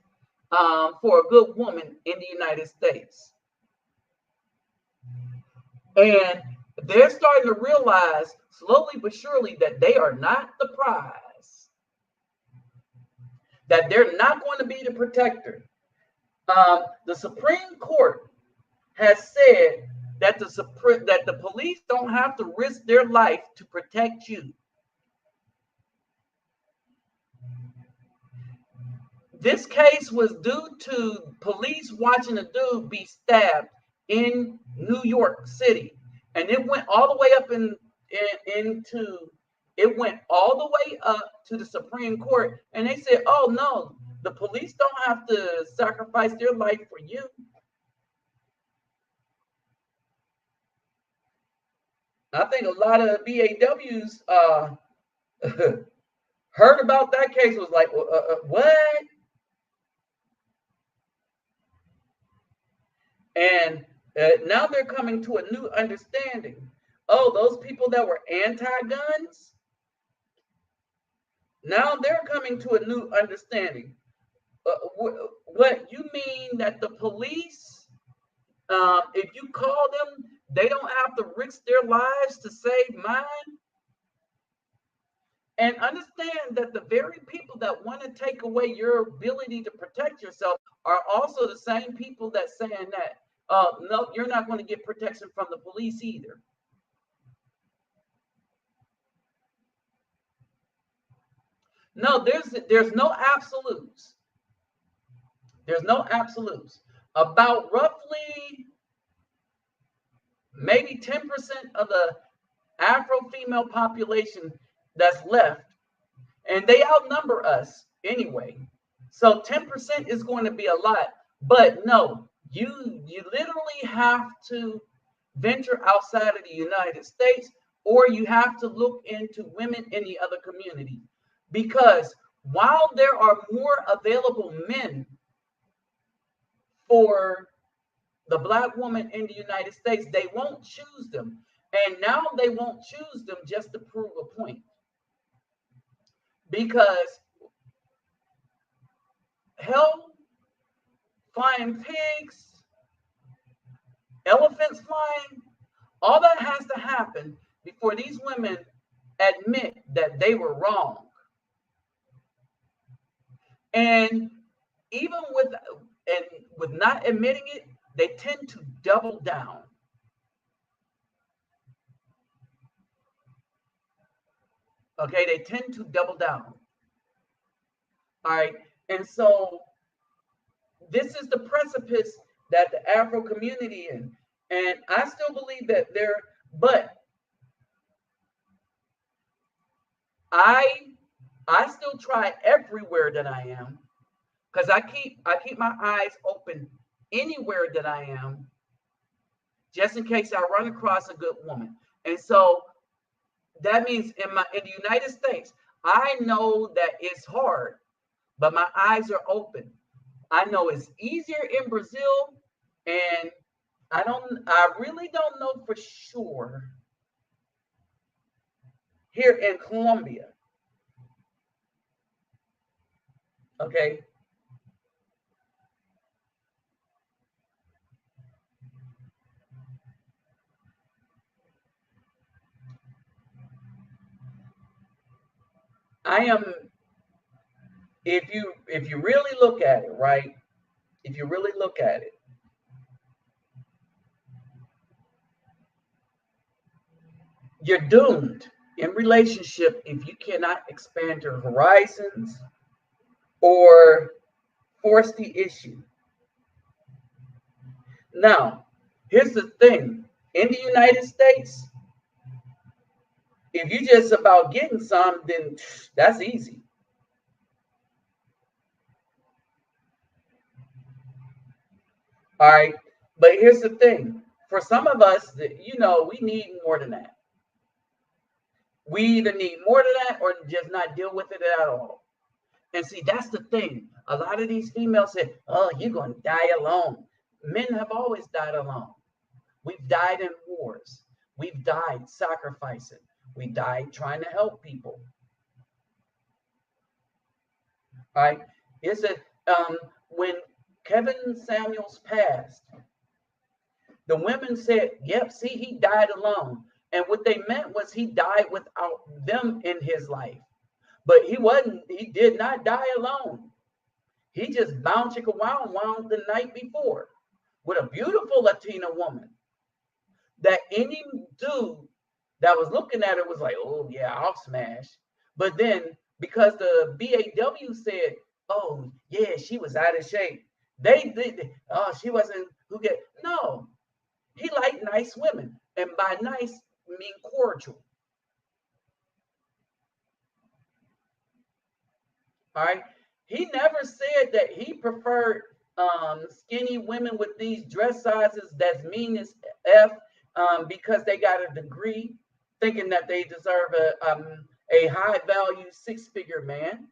for a good woman in the United States. And they're starting to realize slowly but surely that they are not the prize, that they're not going to be the protector. The Supreme Court has said that the police don't have to risk their life to protect you. This case was due to police watching a dude be stabbed in New York City, and it went all the way up into it went all the way up to the Supreme Court, and they said, "Oh no, the police don't have to sacrifice their life for you." I think a lot of BAWs heard about that case, was like, "What?" And now they're coming to a new understanding. Oh, those people that were anti-guns, now they're coming to a new understanding. What you mean that the police, if you call them, they don't have to risk their lives to save mine? And understand that the very people that want to take away your ability to protect yourself are also the same people that saying that, no, you're not going to get protection from the police either. No, there's no absolutes. There's no absolutes. About roughly maybe 10% of the Afro female population that's left, and they outnumber us anyway. So 10% is going to be a lot. But no, you literally have to venture outside of the United States, or you have to look into women in the other community. Because while there are more available men for the Black woman in the United States, they won't choose them. And now they won't choose them just to prove a point. Because hell, flying pigs, elephants flying, all that has to happen before these women admit that they were wrong. And even with not admitting it, they tend to double down. Okay, they tend to double down. All right, and so this is the precipice that the Afro community in, and I still believe that there. But I I still try everywhere that I am, because I keep my eyes open anywhere that I am, just in case I run across a good woman. And so that means in the United States, I know that it's hard, but my eyes are open. I know it's easier in Brazil, and I really don't know for sure here in Colombia. Okay. I am, if you really look at it, right? If you really look at it, you're doomed in relationship if you cannot expand your horizons or force the issue. Now, here's the thing. In the United States, if you just about getting some, then that's easy. All right. But here's the thing. For some of us, we need more than that. We either need more than that or just not deal with it at all. And see, that's the thing. A lot of these females say, "Oh, you're going to die alone." Men have always died alone. We've died in wars. We've died sacrificing. We died trying to help people. All right. It's a when Kevin Samuels passed, the women said, "Yep, see, he died alone." And what they meant was he died without them in his life. But he did not die alone. He just bounced chicka wow the night before with a beautiful Latina woman that any dude that was looking at her was like, "Oh yeah, I'll smash." But then because the BAW said, Oh, yeah, she was out of shape. They did. Oh, she wasn't who get. No, he liked nice women, and by nice I mean cordial. All right. He never said that he preferred skinny women with these dress sizes that's mean as F because they got a degree, thinking that they deserve a high value six-figure man.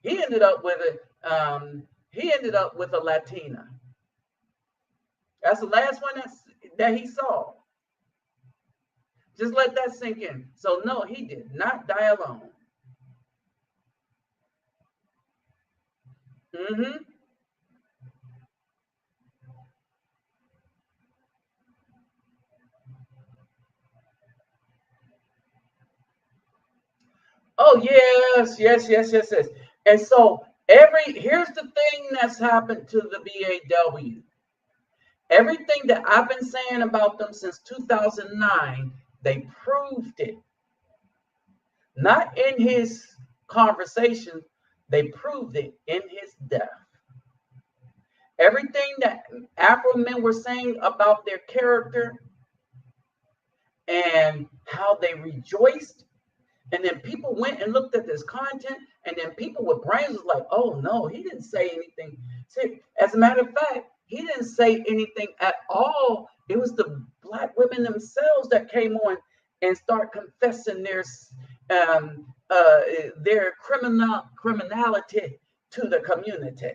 He ended up with a Latina. That's the last one that he saw. Just let that sink in. So no, he did not die alone. Mm-hmm. Oh yes, yes, yes, yes, yes. And so here's the thing that's happened to the BAW. Everything that I've been saying about them since 2009, they proved it. Not in his conversation, they proved it in his death. Everything that Afro men were saying about their character and how they rejoiced. And then people went and looked at this content, and then people with brains was like, oh no, he didn't say anything. See, as a matter of fact, he didn't say anything at all. It was the black women themselves that came on and start confessing um, uh, their criminality to the community.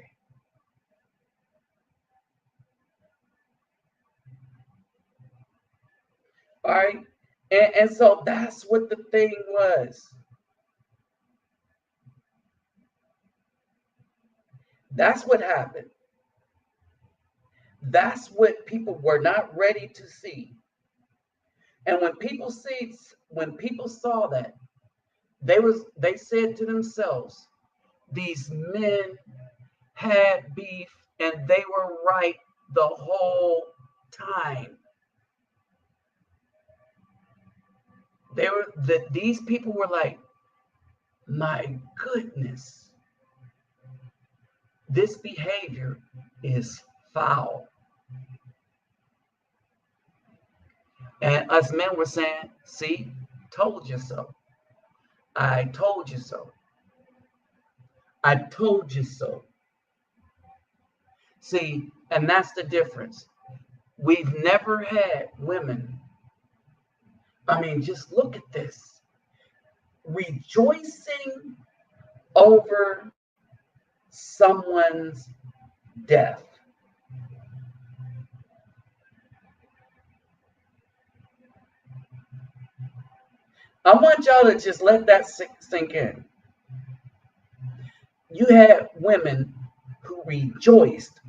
All right. And so that's what the thing was. That's what happened. That's what people were not ready to see. And when people saw that, they said to themselves, these men had beef and they were right the whole time. These people were like, my goodness, this behavior is foul. And us men were saying, see, told you so. I told you so. I told you so. See, and that's the difference. We've never had women, I mean, just look at this, rejoicing over someone's death. I want y'all to just let that sink in. You had women who rejoiced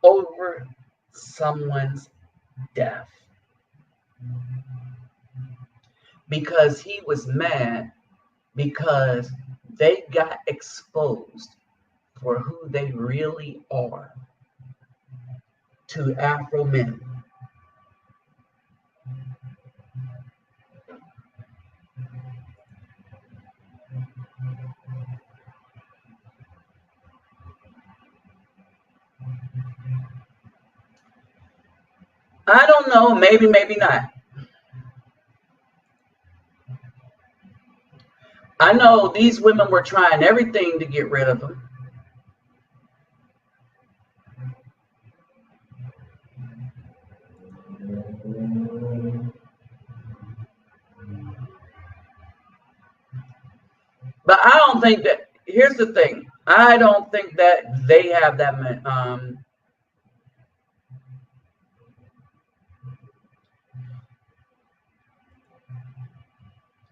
over someone's death because he was mad because they got exposed for who they really are to Afro men. I don't know, maybe, maybe not. I know these women were trying everything to get rid of him. But I don't think that, here's the thing, I don't think that they have that many.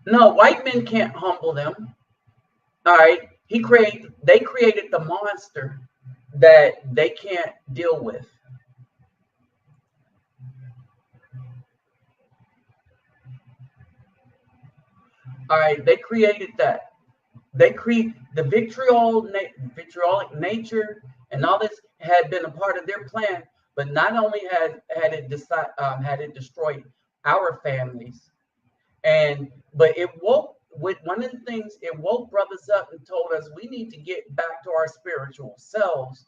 No, white men can't humble them. All right. They created the monster that they can't deal with. All right, they created that. They create the vitriolic nature and all this had been a part of their plan, but not only had it destroyed our families, but it woke with one of the things, it woke brothers up and told us we need to get back to our spiritual selves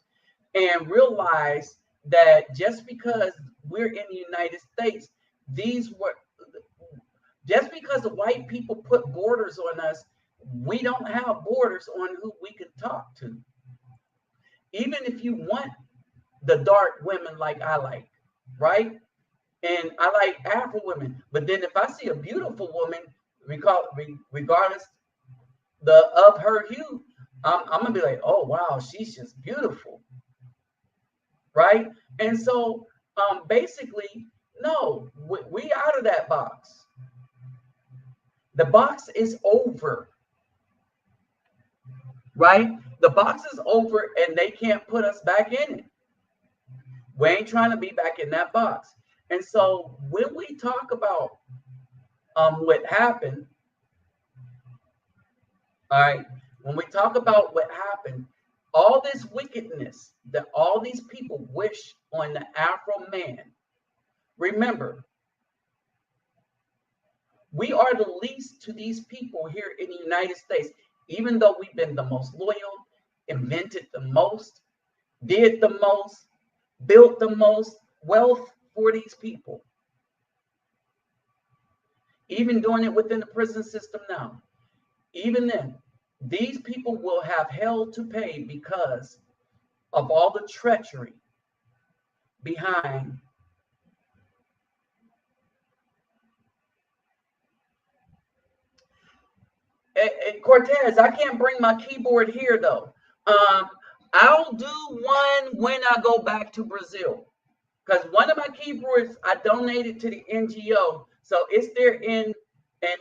and realize that just because we're in the United States, these were just because the white people put borders on us, we don't have borders on who we could talk to. Even if you want the dark women like I like, right? And I like Afro women. But then if I see a beautiful woman, regardless of her hue, I'm gonna be like, oh wow, she's just beautiful, right? And so basically, no, we out of that box. The box is over, right? The box is over and they can't put us back in it. We ain't trying to be back in that box. And so when we talk about what happened, all right, when we talk about what happened, all this wickedness that all these people wish on the Afro man, remember, we are the least to these people here in the United States, even though we've been the most loyal, invented the most, did the most, built the most wealth for these people. Even doing it within the prison system now. Even then, these people will have hell to pay because of all the treachery behind Cortez. I can't bring my keyboard here though. I'll do one when I go back to Brazil, because one of my keyboards I donated to the NGO, so it's there in, and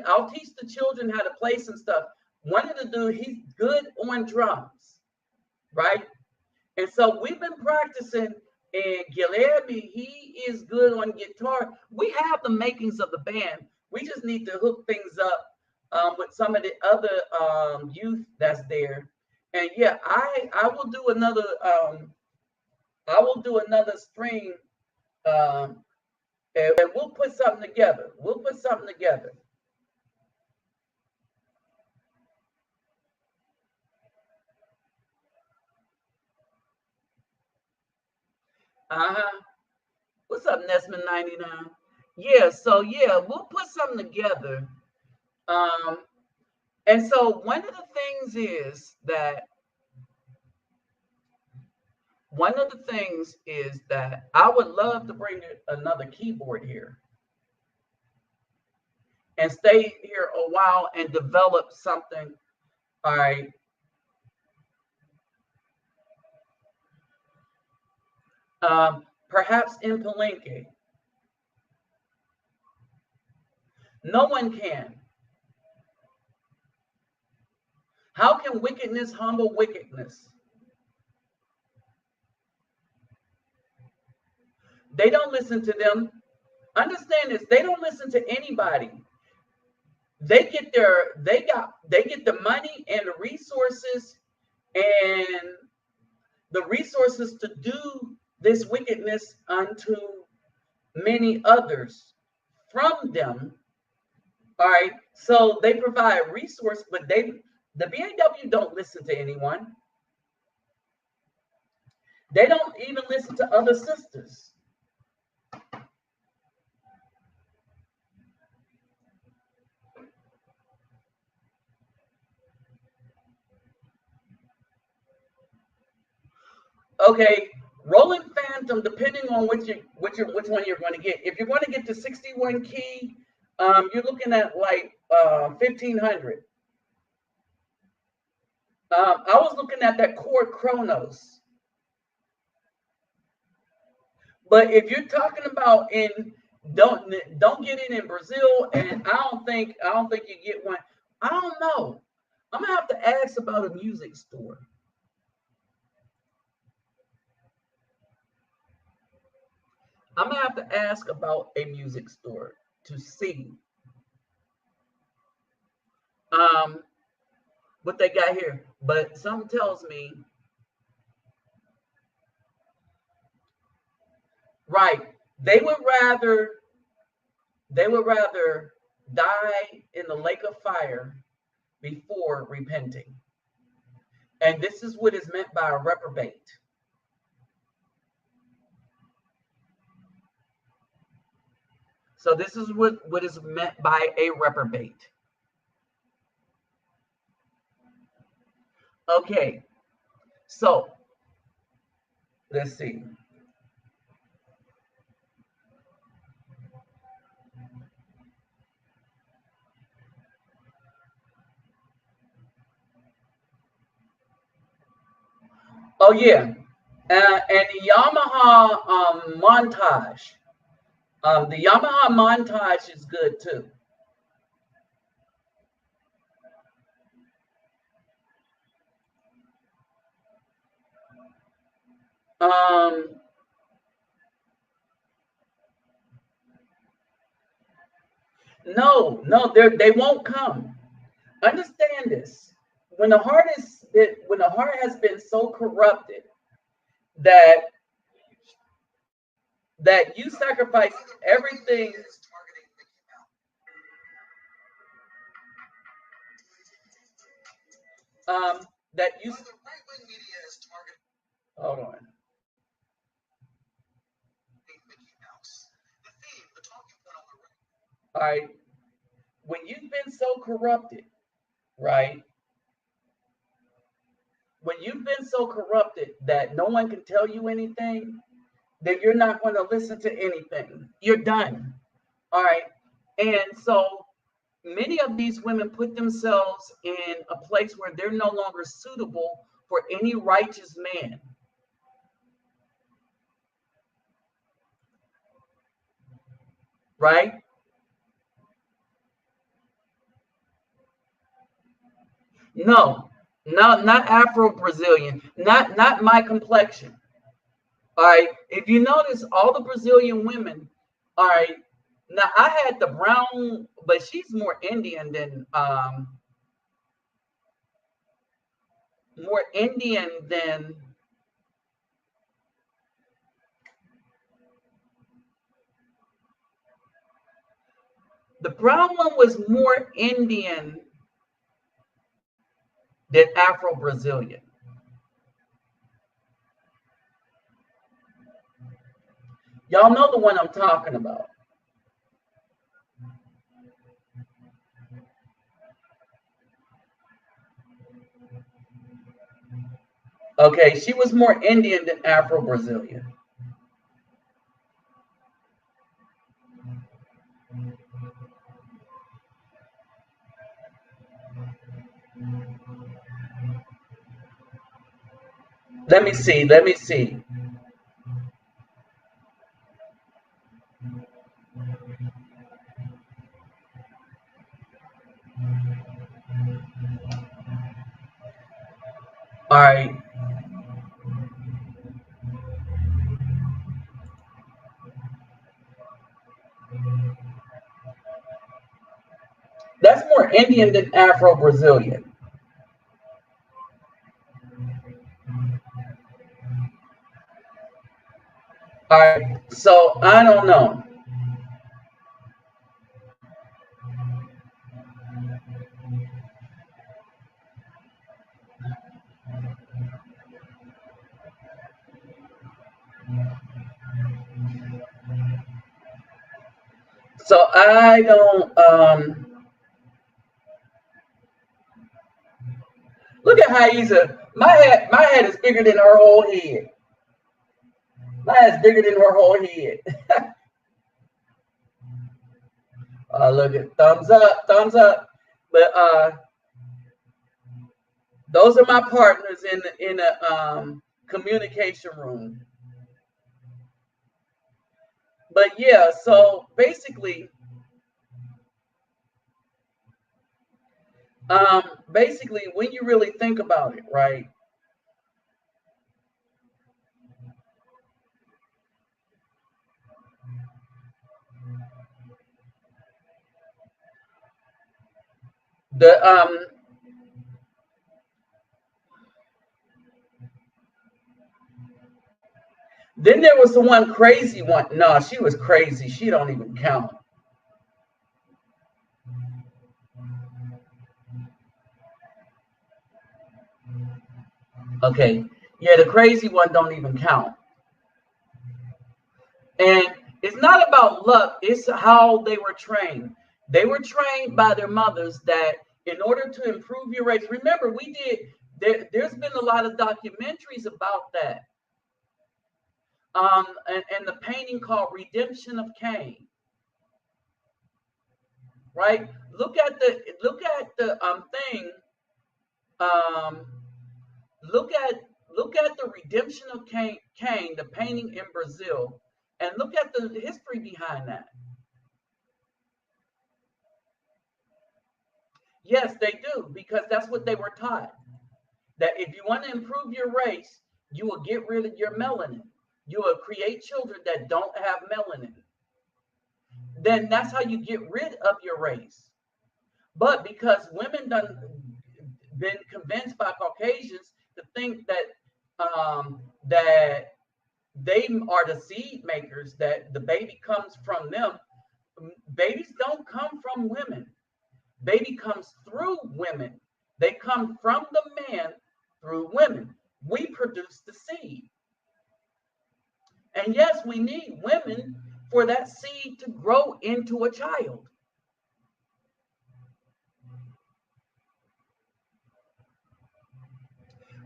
I'll teach the children how to play some stuff. One of the dude, he's good on drums, right? And so we've been practicing, and Guilherme, he is good on guitar. We have the makings of the band. We just need to hook things up with some of the other youth that's there. And yeah, I will do another stream, and we'll put something together. We'll put something together. What's up, Nesman 99? Yeah, so yeah, we'll put something together. And so one of the things is that I would love to bring another keyboard here and stay here a while and develop something. All right. Perhaps in Palenque. No one can. How can wickedness humble wickedness? They don't listen to them. Understand this, they don't listen to anybody. They get the money and the resources to do this wickedness unto many others from them. All right, so they provide resource, but the BAW don't listen to anyone. They don't even listen to other sisters. Okay, Rolling Phantom, depending on which one you're going to get. If you're going to get the 61 key, you're looking at like 1,500. I was looking at that Chord Chronos. But if you're talking about don't get in Brazil, and I don't think you get one. I don't know. I'm gonna have to ask about a music store. I'm gonna have to ask about a music store to see what they got here. But something tells me, right, they would rather die in the lake of fire before repenting. And this is what is meant by a reprobate. So this is what is meant by a reprobate. Okay, so let's see. Oh yeah, and the Yamaha montage. The Yamaha montage is good too. No, they won't come. Understand this. When the heart has been so corrupted that you sacrifice everything. That you hold on. All right. When you've been so corrupted, right? When you've been so corrupted that no one can tell you anything, then you're not going to listen to anything. You're done. All right. And so many of these women put themselves in a place where they're no longer suitable for any righteous man. Right? No, not Afro-Brazilian, not my complexion. All right. If you notice, all the Brazilian women, all right. Now I had the brown, but she's more Indian than the brown one was more Indian than Afro-Brazilian. Y'all know the one I'm talking about. Okay, she was more Indian than Afro-Brazilian. Let me see. All right. That's more Indian than Afro-Brazilian. All right. So I don't know. So I don't look at Haisa. My head is bigger than her whole head. My head's bigger than her whole head. Look at thumbs up. But those are my partners in the communication room. But yeah, so basically when you really think about it, right? Then there was the one crazy one. No, she was crazy. She don't even count. Okay. Yeah, the crazy one don't even count. And it's not about luck, it's how they were trained. They were trained by their mothers that in order to improve your race, remember, there's been a lot of documentaries about that. And the painting called Redemption of Cain, right? Look at the thing. Um, look at the Redemption of Cain, the painting in Brazil, and look at the history behind that. Yes, they do, because that's what they were taught. That if you want to improve your race, you will get rid of your melanin. You will create children that don't have melanin. Then that's how you get rid of your race. But because women done been convinced by Caucasians to think that they are the seed makers, that the baby comes from them. Babies don't come from women. Baby comes through women. They come from the man through women. We produce the seed. And yes, we need women for that seed to grow into a child.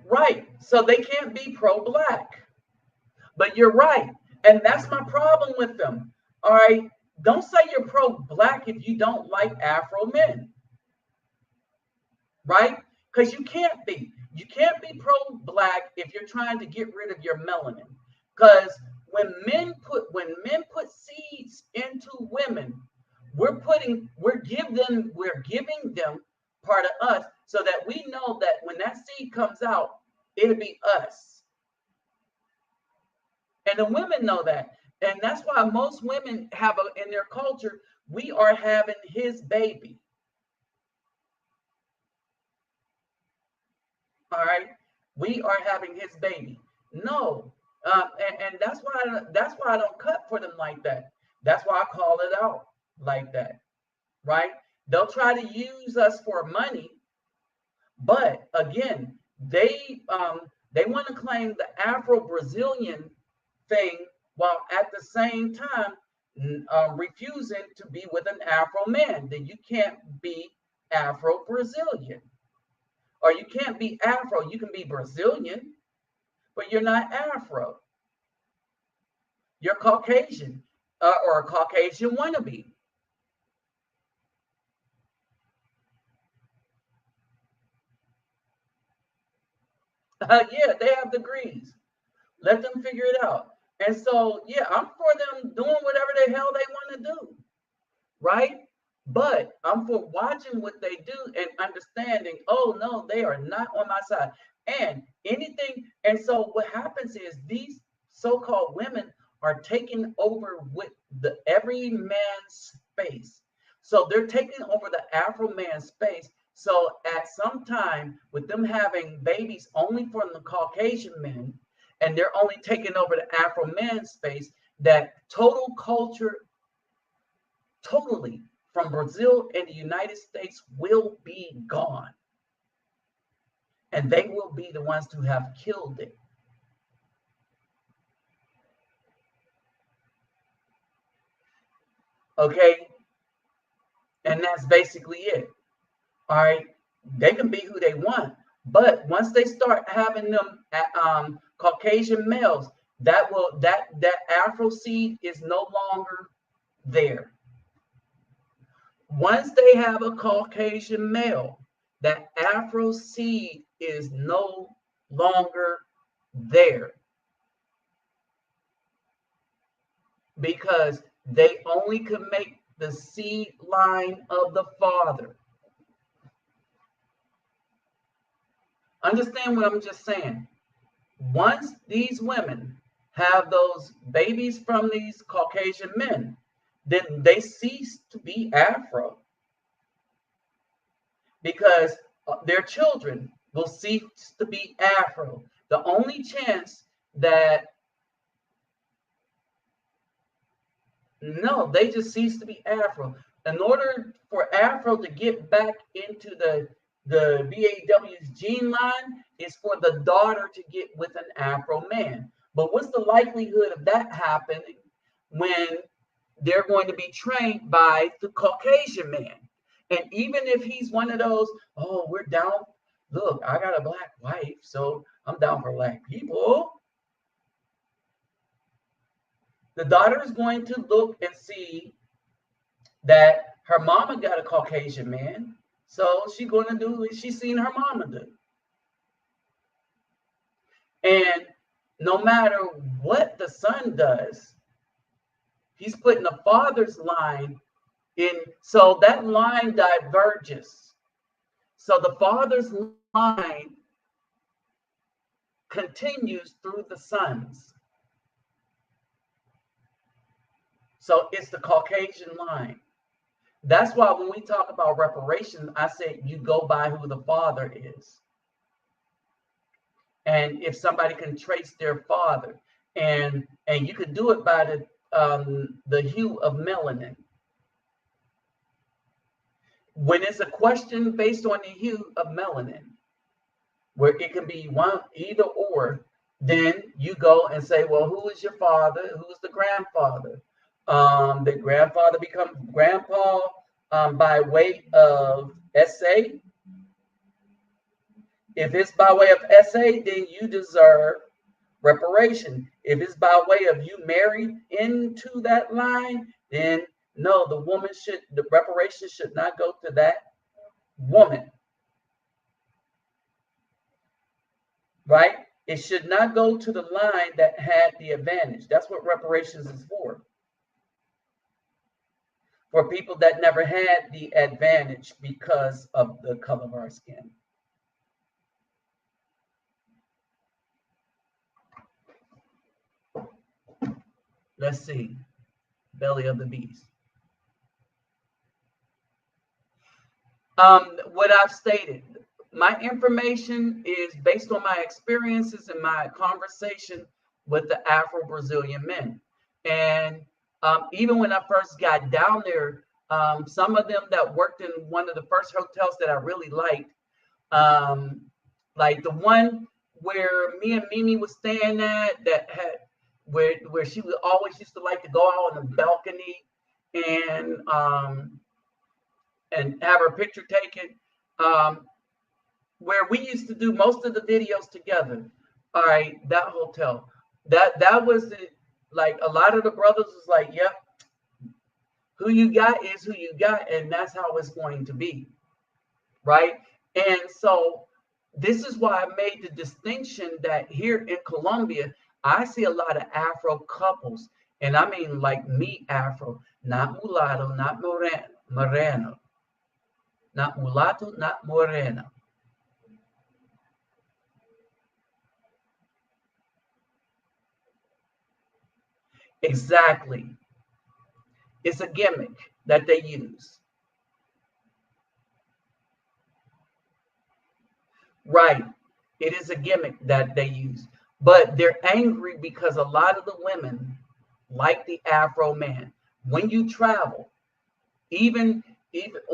Right. So they can't be pro-black. But you're right. And that's my problem with them. All right. Don't say you're pro-black if you don't like Afro men. Right? Because you can't be. You can't be pro-black if you're trying to get rid of your melanin. Because when men put seeds into women, we're giving them part of us, so that we know that when that seed comes out, it'll be us. And the women know that. And that's why most women have in their culture, we are having his baby. All right, we are having his baby. No, and that's why I don't cut for them like that. That's why I call it out like that. Right? They'll try to use us for money, but again, they want to claim the Afro-Brazilian thing while at the same time refusing to be with an Afro man. Then you can't be Afro-Brazilian. Or you can't be Afro. You can be Brazilian, but you're not Afro. You're Caucasian, or a Caucasian wannabe. Yeah, they have degrees. Let them figure it out. And so, yeah, I'm for them doing whatever the hell they want to do, right? But I'm for watching what they do and understanding, oh no, they are not on my side. And anything, and so what happens is these so-called women are taking over with the every man's space. So they're taking over the Afro man's space. So at some time, with them having babies only from the Caucasian men, and they're only taking over the Afro man's space, that total culture, totally, from Brazil and the United States will be gone. And they will be the ones to have killed it. Okay? And that's basically it. All right? They can be who they want. But once they start having them Caucasian males, that Afro seed is no longer there. Once they have a Caucasian male, that Afro seed is no longer there, because they only can make the seed line of the father. Understand what I'm just saying? Once these women have those babies from these Caucasian men, then they cease to be Afro, because their children will cease to be Afro. The only chance that, no, they just cease to be Afro. In order for Afro to get back into the BAW's gene line is for the daughter to get with an Afro man. But what's the likelihood of that happening when they're going to be trained by the Caucasian man? And even if he's one of those, oh, we're down. Look, I got a black wife, so I'm down for black people. The daughter is going to look and see that her mama got a Caucasian man, so she's going to do what she's seen her mama do. And no matter what the son does, he's putting the father's line in, so that line diverges. So the father's line continues through the sons. So it's the Caucasian line. That's why when we talk about reparations, I said you go by who the father is. And if somebody can trace their father, and you can do it by the hue of melanin. When it's a question based on the hue of melanin, where it can be one, either or, then you go and say, well, who is your father? Who's the grandfather? The grandfather becomes grandpa by way of SA. If it's by way of SA, then you deserve reparation. If it's by way of you married into that line, then no, the reparation should not go to that woman. Right? It should not go to the line that had the advantage. That's what reparations is for. For people that never had the advantage because of the color of our skin. Let's see. Belly of the beast. What I've stated, my information is based on my experiences and my conversation with the Afro-Brazilian men. And even when I first got down there, some of them that worked in one of the first hotels that I really liked, like the one where me and Mimi was staying at, that had where she would always used to like to go out on the balcony and have her picture taken, where we used to do most of the videos together. All right, that hotel, that was the, like, a lot of the brothers was like, yep, who you got is who you got, and that's how it's going to be, right? And so this is why I made the distinction that here in Colombia, I see a lot of Afro couples, and I mean like me Afro, not mulatto, not moreno, not mulatto, not moreno. Exactly. It's a gimmick that they use. Right. It is a gimmick that they use. But they're angry because a lot of the women like the Afro man. When you travel, even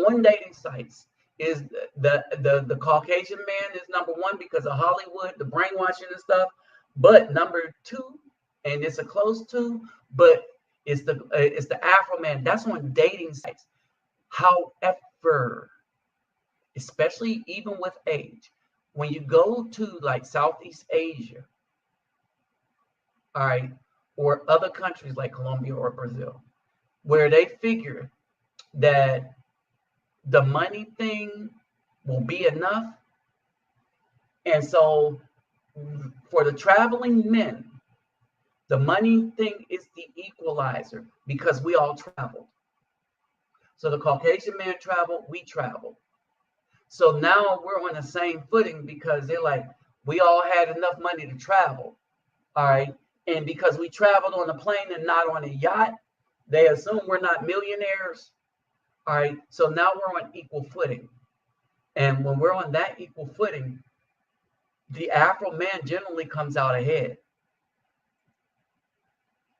on dating sites, is the Caucasian man is number one because of Hollywood, the brainwashing and stuff. But number two, and it's a close two, but it's the Afro man. That's on dating sites. However, especially even with age, when you go to like Southeast Asia, all right, or other countries like Colombia or Brazil, where they figure that the money thing will be enough. And so for the traveling men, the money thing is the equalizer because we all traveled. So the Caucasian man traveled, we traveled. So now we're on the same footing because they're like, we all had enough money to travel. All right. And because we traveled on a plane and not on a yacht, they assume we're not millionaires. All right. So now we're on equal footing. And when we're on that equal footing, the Afro man generally comes out ahead.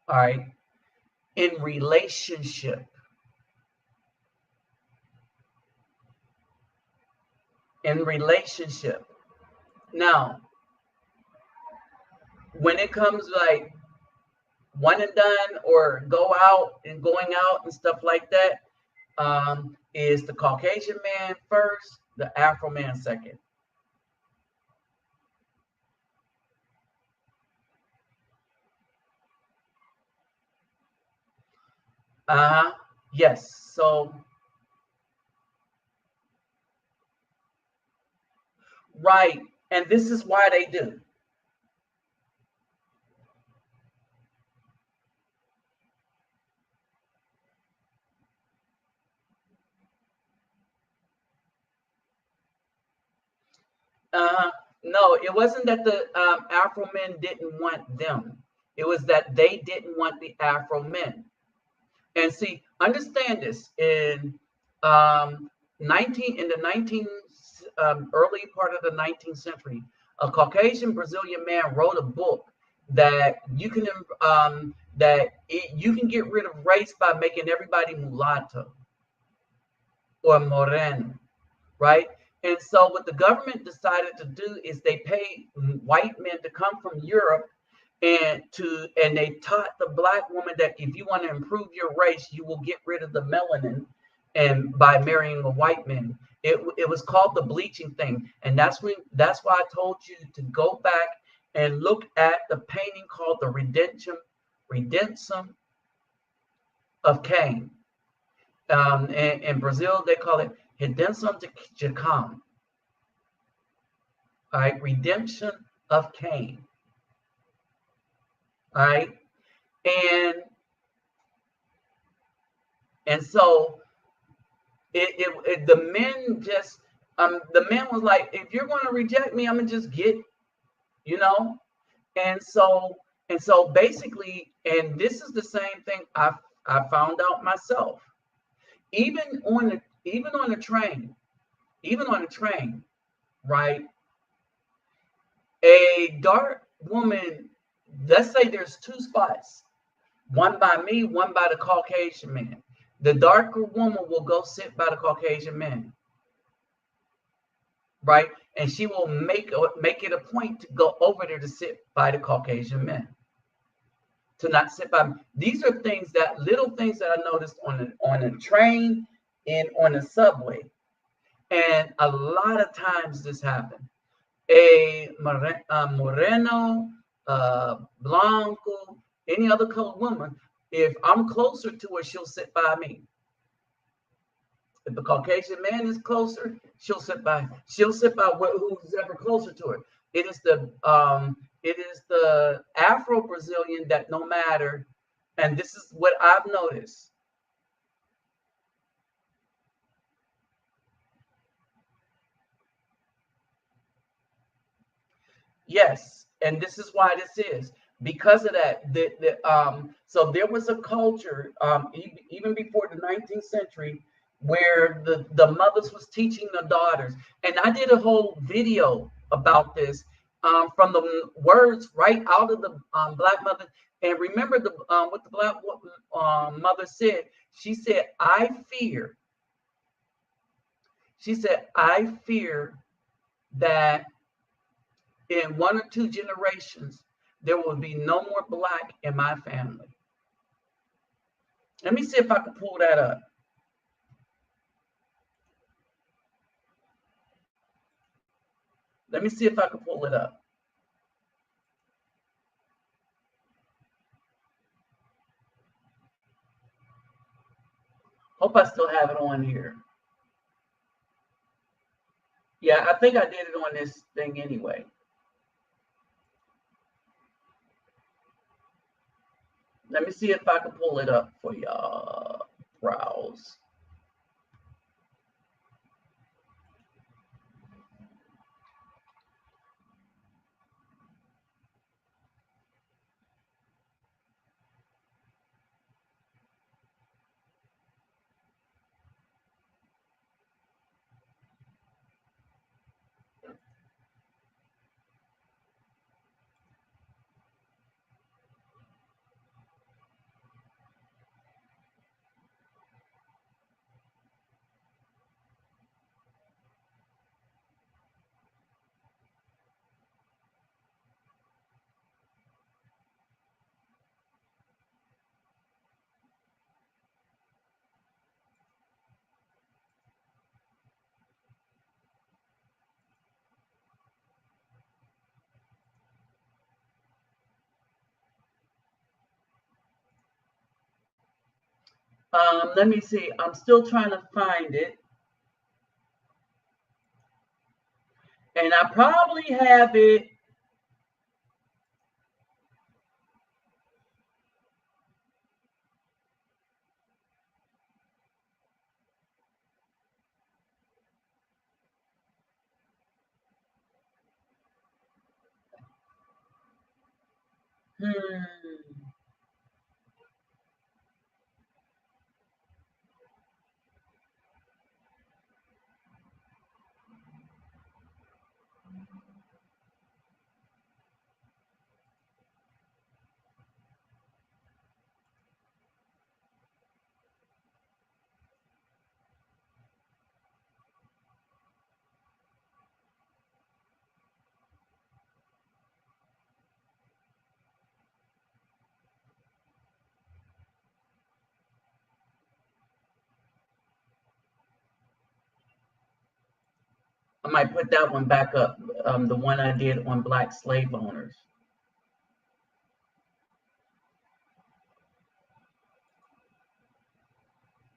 All right. In relationship. in relationship. Now, when it comes like one and done or go out and going out and stuff like that, is the Caucasian man first, the Afro man second. Uh-huh. Yes. So, right. And this is why they do. No, it wasn't that the Afro men didn't want them. It was that they didn't want the Afro men. And see, understand this um, 19 in the 19 early part of the 19th century, a Caucasian Brazilian man wrote a book that you can get rid of race by making everybody mulatto or moreno, right? And so what the government decided to do is they paid white men to come from Europe and they taught the black woman that if you want to improve your race, you will get rid of the melanin and by marrying a white man. It was called the bleaching thing. And that's why I told you to go back and look at the painting called the Redemption of Cain. In Brazil, they call it Redemption de Jacam. All right, redemption of Cain. All right, and so the men just the men was like, if you're going to reject me, I'm gonna just get, you know, and so basically, and this is the same thing I found out myself, even on the train, right? A dark woman, let's say there's two spots, one by me, one by the Caucasian man. The darker woman will go sit by the Caucasian man, right? And she will make it a point to go over there to sit by the Caucasian men, to not sit by me. These are little things that I noticed on a train and on a subway. And a lot of times this happened. A moreno, blanco, any other colored woman, if I'm closer to her, she'll sit by me. If the Caucasian man is closer, she'll sit by who's ever closer to her. It is the Afro Brazilian that no matter, and this is what I've noticed. Yes, and this is why this is because of that. So there was a culture even before the 19th century where the mothers was teaching the daughters, and I did a whole video about this from the words right out of the black mother. And remember what the black mother said. She said, "I fear." She said, "I fear that." In 1 or 2 generations, there will be no more black in my family. Let me see if I can pull that up. Let me see if I can pull it up. Hope I still have it on here. Yeah, I think I did it on this thing anyway. Let me see if I can pull it up for y'all. Browse. Let me see. I'm still trying to find it. And I probably have it. Hmm. I might put that one back up. The one I did on black slave owners.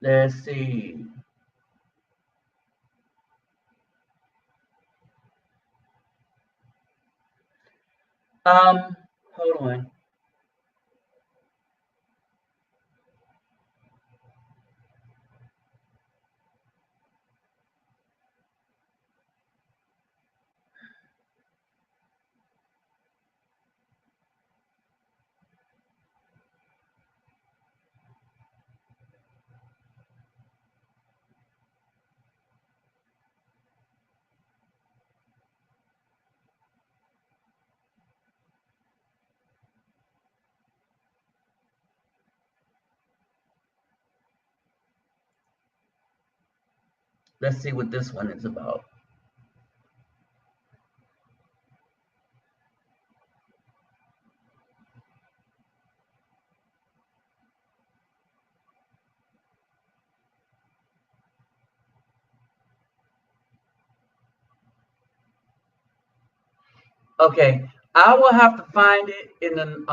Let's see. Um, Hold on. Let's see what this one is about. Okay, I will have to find it in the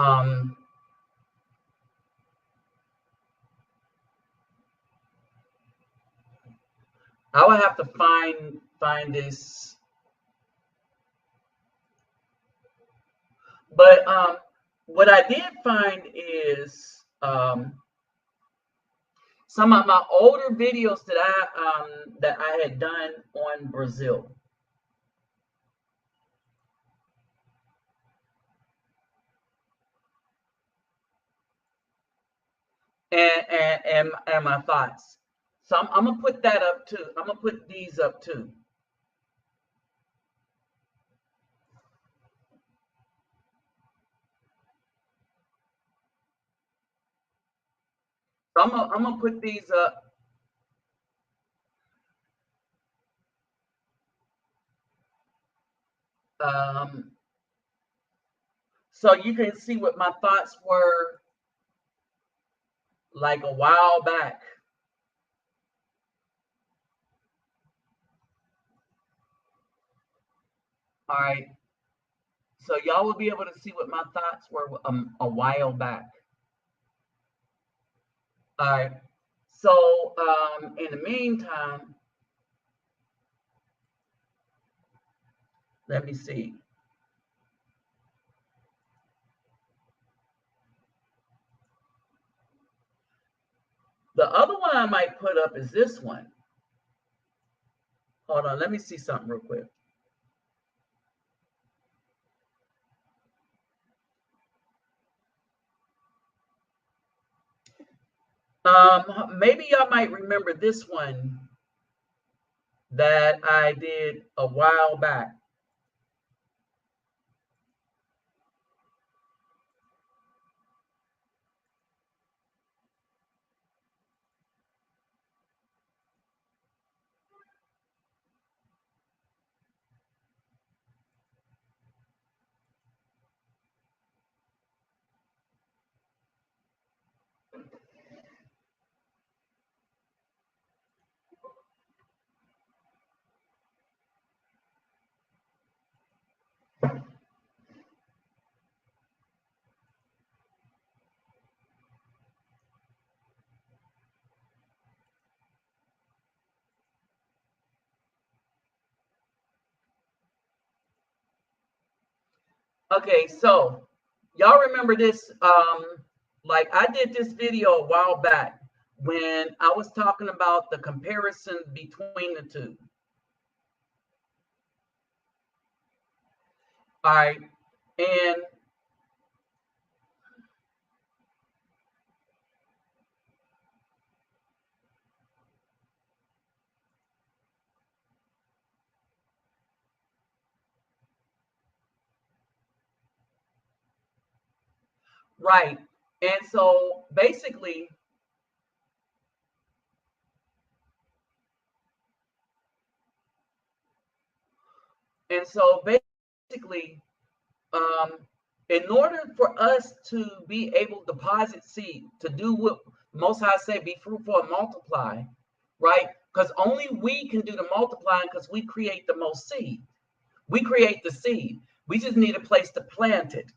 I will have to find this. But what I did find is some of my older videos that I had done on Brazil. And my thoughts. So I'm gonna put that up too. I'm gonna put these up too. So I'm gonna put these up. Um, so you can see what my thoughts were like a while back. All right. So y'all will be able to see what my thoughts were a while back. All right. So in the meantime, let me see. The other one I might put up is this one. Hold on, let me see something real quick. Maybe y'all might remember this one that I did a while back. Okay, so y'all remember this? Like I did this video a while back when I was talking about the comparison between the two. All right, and right, and so basically, and so basically, um, in order for us to be able to deposit seed, to do what Most High say, be fruitful and multiply, right? Because only we can do the multiplying because we create the most seed. We create the seed. We just need a place to plant it.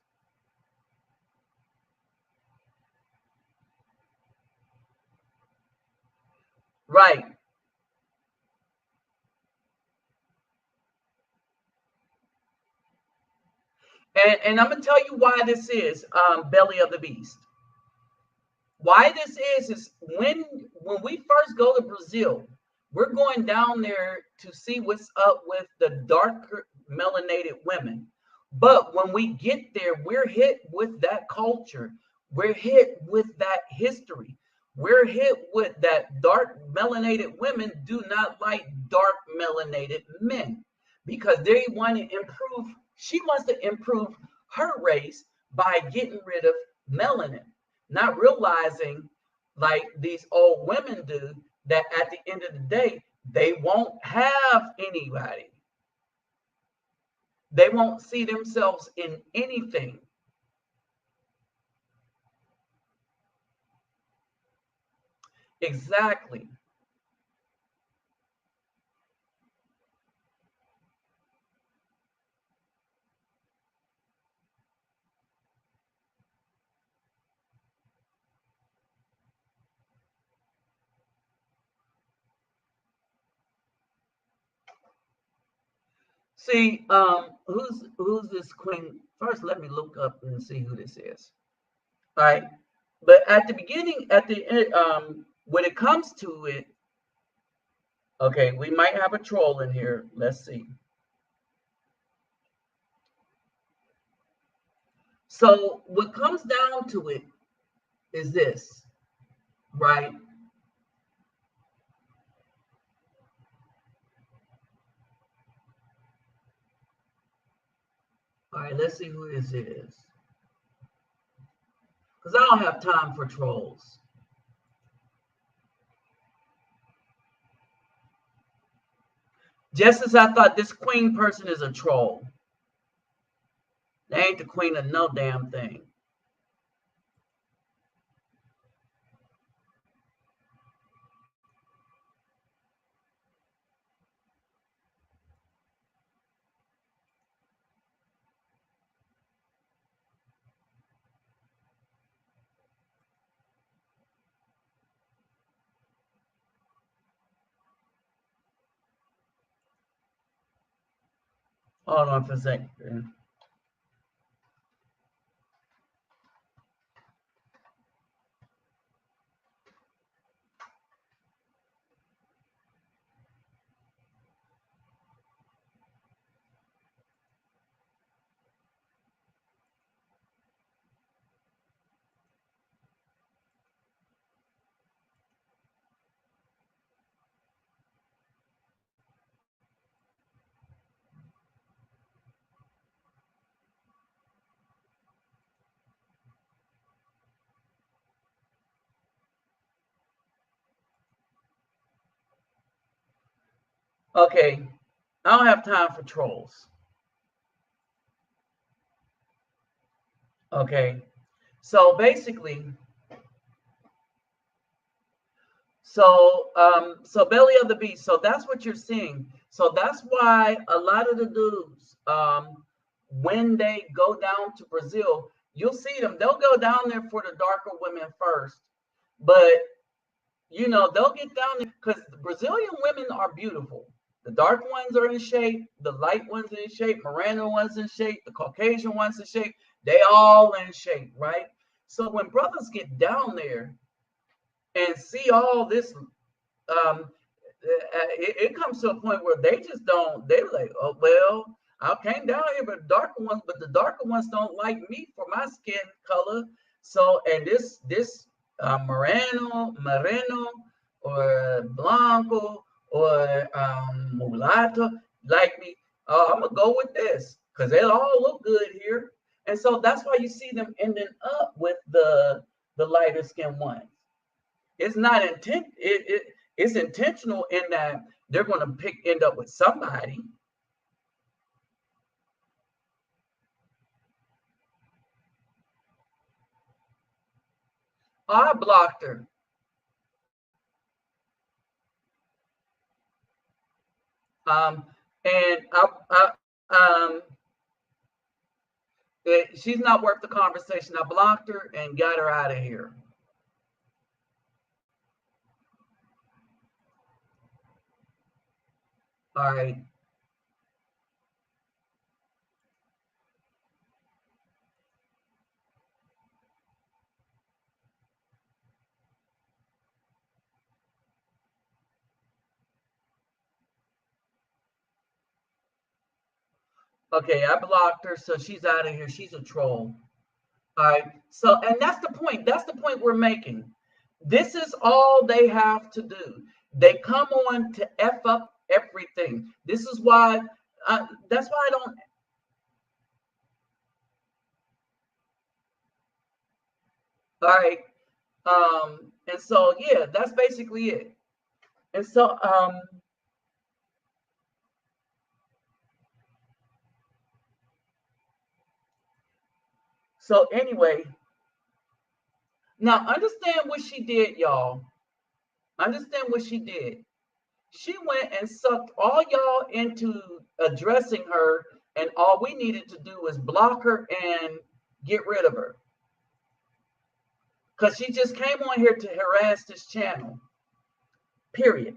Right. And I'm gonna tell you why this is belly of the beast. Why this is when we first go to Brazil, we're going down there to see what's up with the darker melanated women. But when we get there, we're hit with that culture. We're hit with that history. We're hit with that dark melanated women do not like dark melanated men because they want to improve. She wants to improve her race by getting rid of melanin, not realizing, like these old women do, that at the end of the day, they won't have anybody. They won't see themselves in anything. Exactly. See, who's this queen? First, let me look up and see who this is. All right. But at the beginning, at the end, when it comes to it, okay, we might have a troll in here. Let's see. So what comes down to it is this, right? All right, let's see who this is. Because I don't have time for trolls. Just as I thought this queen person is a troll. They ain't the queen of no damn thing. Hold on for a second. Okay, I don't have time for trolls. Okay, so basically, so belly of the beast. So that's what you're seeing. So that's why a lot of the dudes, when they go down to Brazil, you'll see them. They'll go down there for the darker women first, but they'll get down there because Brazilian women are beautiful. The dark ones are in shape. The light ones are in shape. Miranda ones in shape. The Caucasian ones in shape. They all in shape, right? So when brothers get down there and see all this, it comes to a point where they just don't. They're like, oh well, I came down here, but the darker ones don't like me for my skin color. So and this Moreno, or Blanco, or mulatto like me. I'm gonna go with this because they all look good here, and so that's why you see them ending up with the lighter skin ones. It's not it's intentional in that they're going to end up with somebody. I blocked her. Um, and she's not worth the conversation. I blocked her and got her out of here. All right. Okay, I blocked her, so she's out of here. She's a troll. All right. So, and that's the point. That's the point we're making. This is all they have to do. They come on to F up everything. This is why, that's why I don't. All right. And so, yeah, that's basically it. And so anyway, now understand what she did, y'all. Understand what she did. She went and sucked all y'all into addressing her, and all we needed to do was block her and get rid of her. Because she just came on here to harass this channel. Period.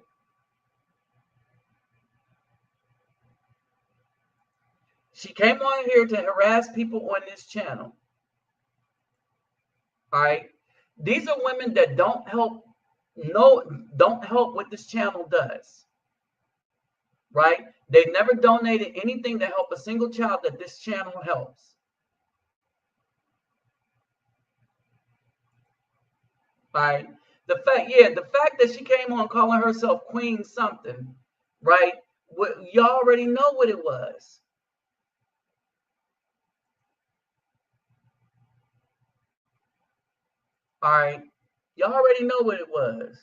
She came on here to harass people on this channel. All right. These are women that don't help, no, don't help what this channel does. Right? They never donated anything to help a single child that this channel helps. Right? The fact that she came on calling herself Queen something, right? You already know what it was. All right. You already know what it was.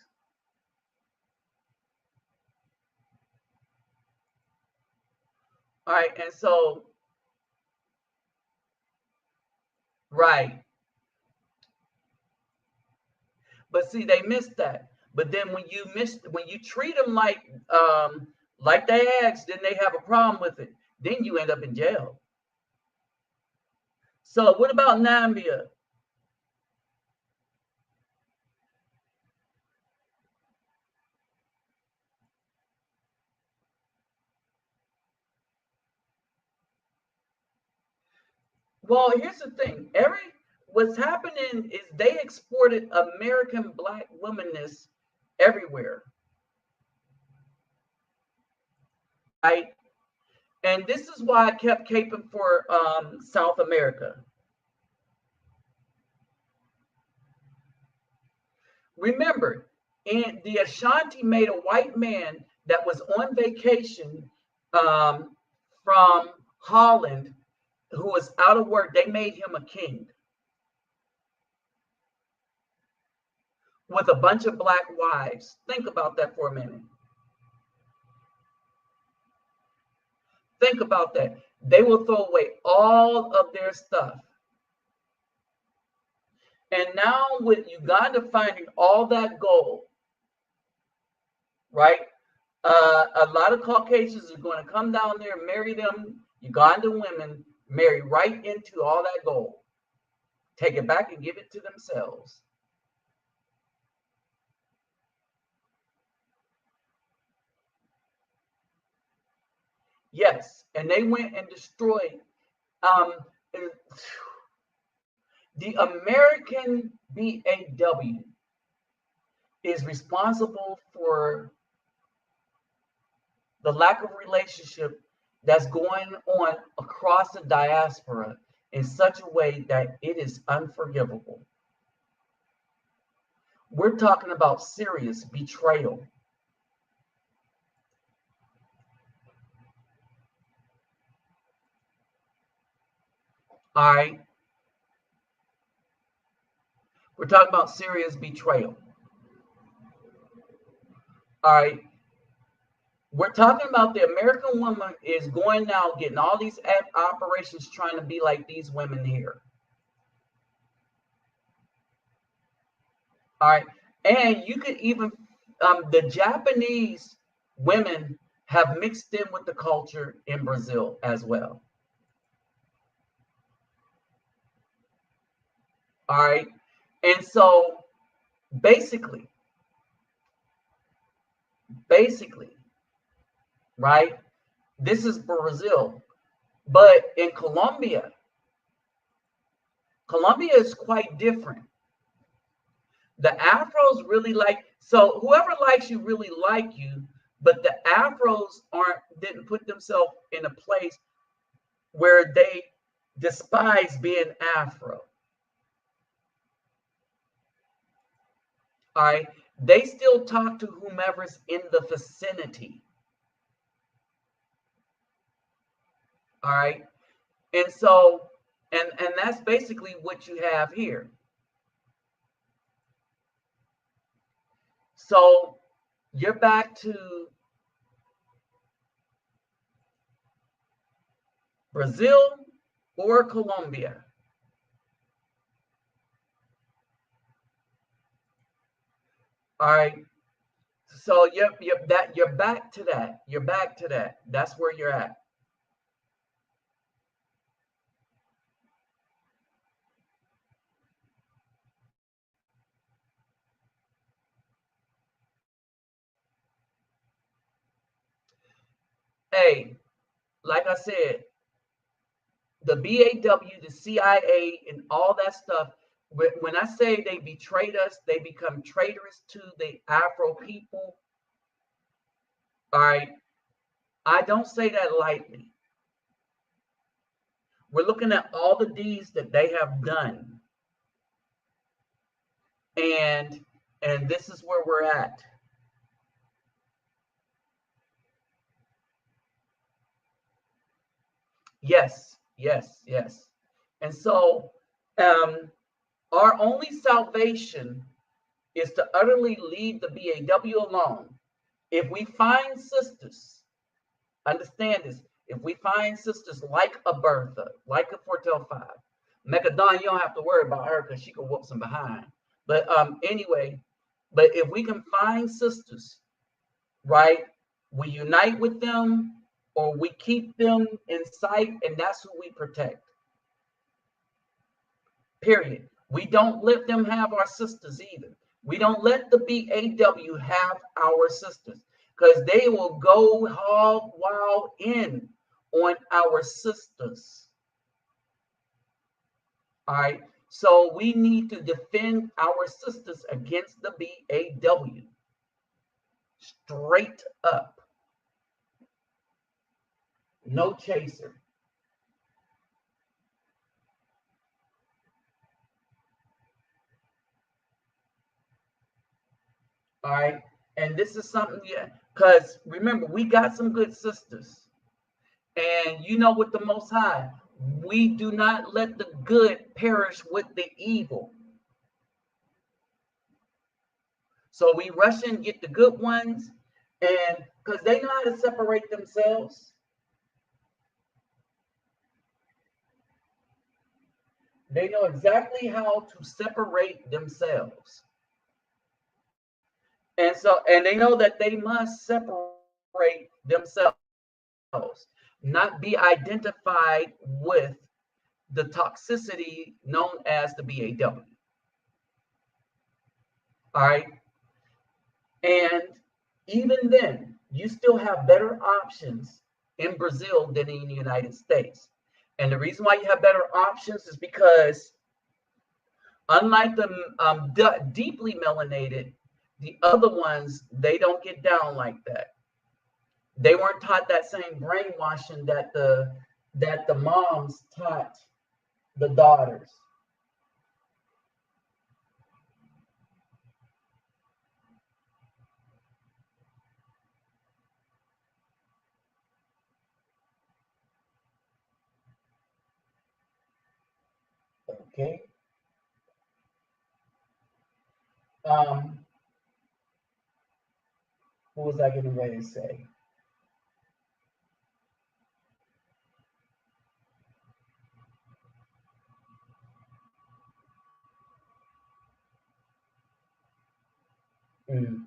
All right. And so, right. But see, they missed that. But then when you treat them like they asked, then they have a problem with it. Then you end up in jail. So what about Nambia? Well, here's the thing. What's happening is they exported American black womanness everywhere. Right? And this is why I kept caping for South America. Remember, and the Ashanti made a white man that was on vacation from Holland, who was out of work. They made him a king with a bunch of black wives. Think about that for a minute. Think about that. They will throw away all of their stuff. And now with Uganda finding all that gold, right? A lot of Caucasians are going to come down there, marry them Ugandan women, marry right into all that gold, take it back and give it to themselves. Yes, and they went and destroyed. Um, the American BAW is responsible for the lack of relationship that's going on across the diaspora in such a way that it is unforgivable. We're talking about serious betrayal. All right. We're talking about serious betrayal. All right. We're talking about the American woman is going now getting all these operations trying to be like these women here. All right. And you could even, the Japanese women have mixed in with the culture in Brazil as well. All right. And so basically, right, this is Brazil. But in Colombia is quite different. The Afros really like, so whoever likes you really like you, but the Afros didn't put themselves in a place where they despise being Afro. All right. They still talk to whomever's in the vicinity. All right. And so, and that's basically what you have here. So you're back to Brazil or Colombia. All right. So you're back to that. You're back to that. That's where you're at. Hey, like I said, the BAW, the CIA, and all that stuff. When I say they betrayed us, they become traitors to the Afro people. All right. I don't say that lightly. We're looking at all the deeds that they have done. And this is where we're at. Yes, yes, yes. And so our only salvation is to utterly leave the BAW alone. If we find sisters, understand this, if we find sisters like a Bertha, like a Fortel 5, Mecadon, you don't have to worry about her because she can whoop some behind. But anyway, but if we can find sisters, right, we unite with them or we keep them in sight, and that's who we protect. Period. We don't let them have our sisters either. We don't let the BAW have our sisters because they will go hog wild in on our sisters. All right. So we need to defend our sisters against the BAW. Straight up. No chaser. All right. And this is something, yeah, because remember, we got some good sisters. And you know, with the Most High, we do not let the good perish with the evil. So we rush and get the good ones, and because they know how to separate themselves. They know exactly how to separate themselves. And so, and they know that they must separate themselves, not be identified with the toxicity known as the BAW. All right. And even then, you still have better options in Brazil than in the United States. And the reason why you have better options is because, unlike the deeply melanated, the other ones, they don't get down like that. They weren't taught that same brainwashing that the moms taught the daughters. Okay. Um, what was I getting ready to say? Mm.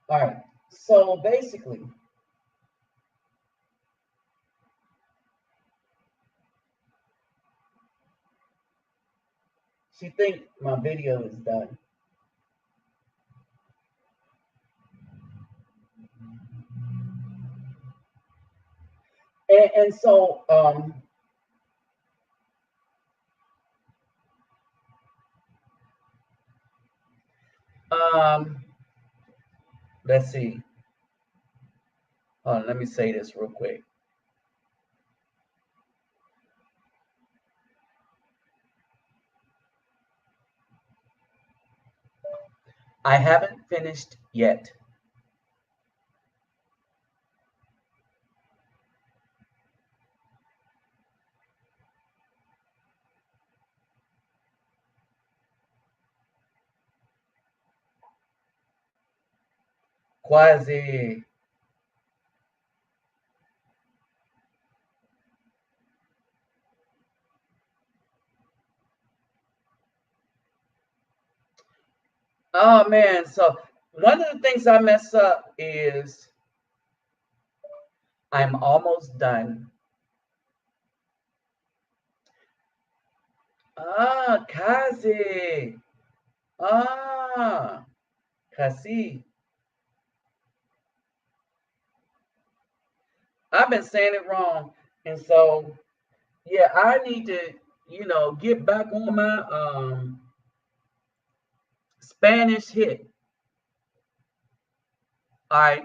All right. So basically, she think my video is done. And so um let's see. Let me say this real quick. I haven't finished yet. Quasi. Oh man, so one of the things I mess up is I'm almost done. Kazi. Ah, Kasi. I've been saying it wrong. And so, yeah, I need to, get back on my Spanish hit. All right.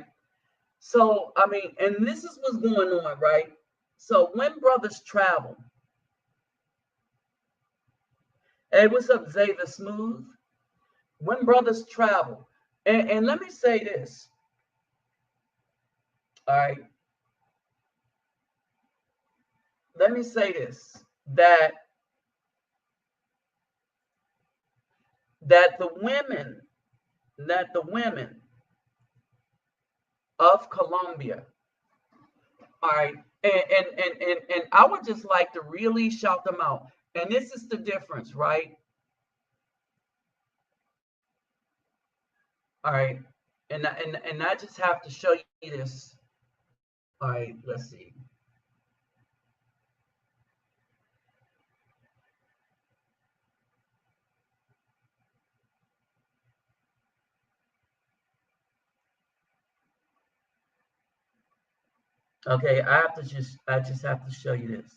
So, I mean, and this is what's going on, right? So, when brothers travel, hey, what's up, Zay the Smooth? When brothers travel, and let me say this, all right? Let me say this that that the women, that the women of Colombia, all right, and I would just like to really shout them out. And this is the difference, right? All right, and I just have to show you this. All right, let's see. Okay, I just have to show you this.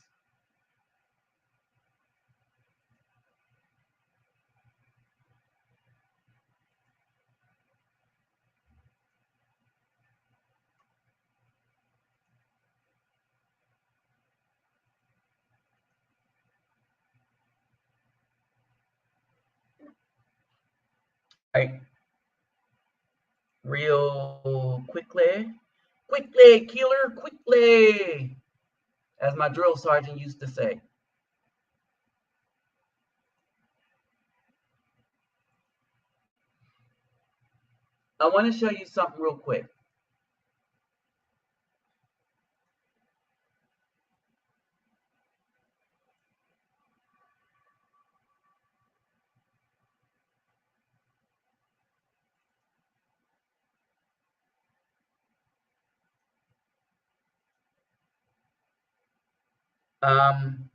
All right, real quickly, killer, quickly, as my drill sergeant used to say. I want to show you something real quick. Um,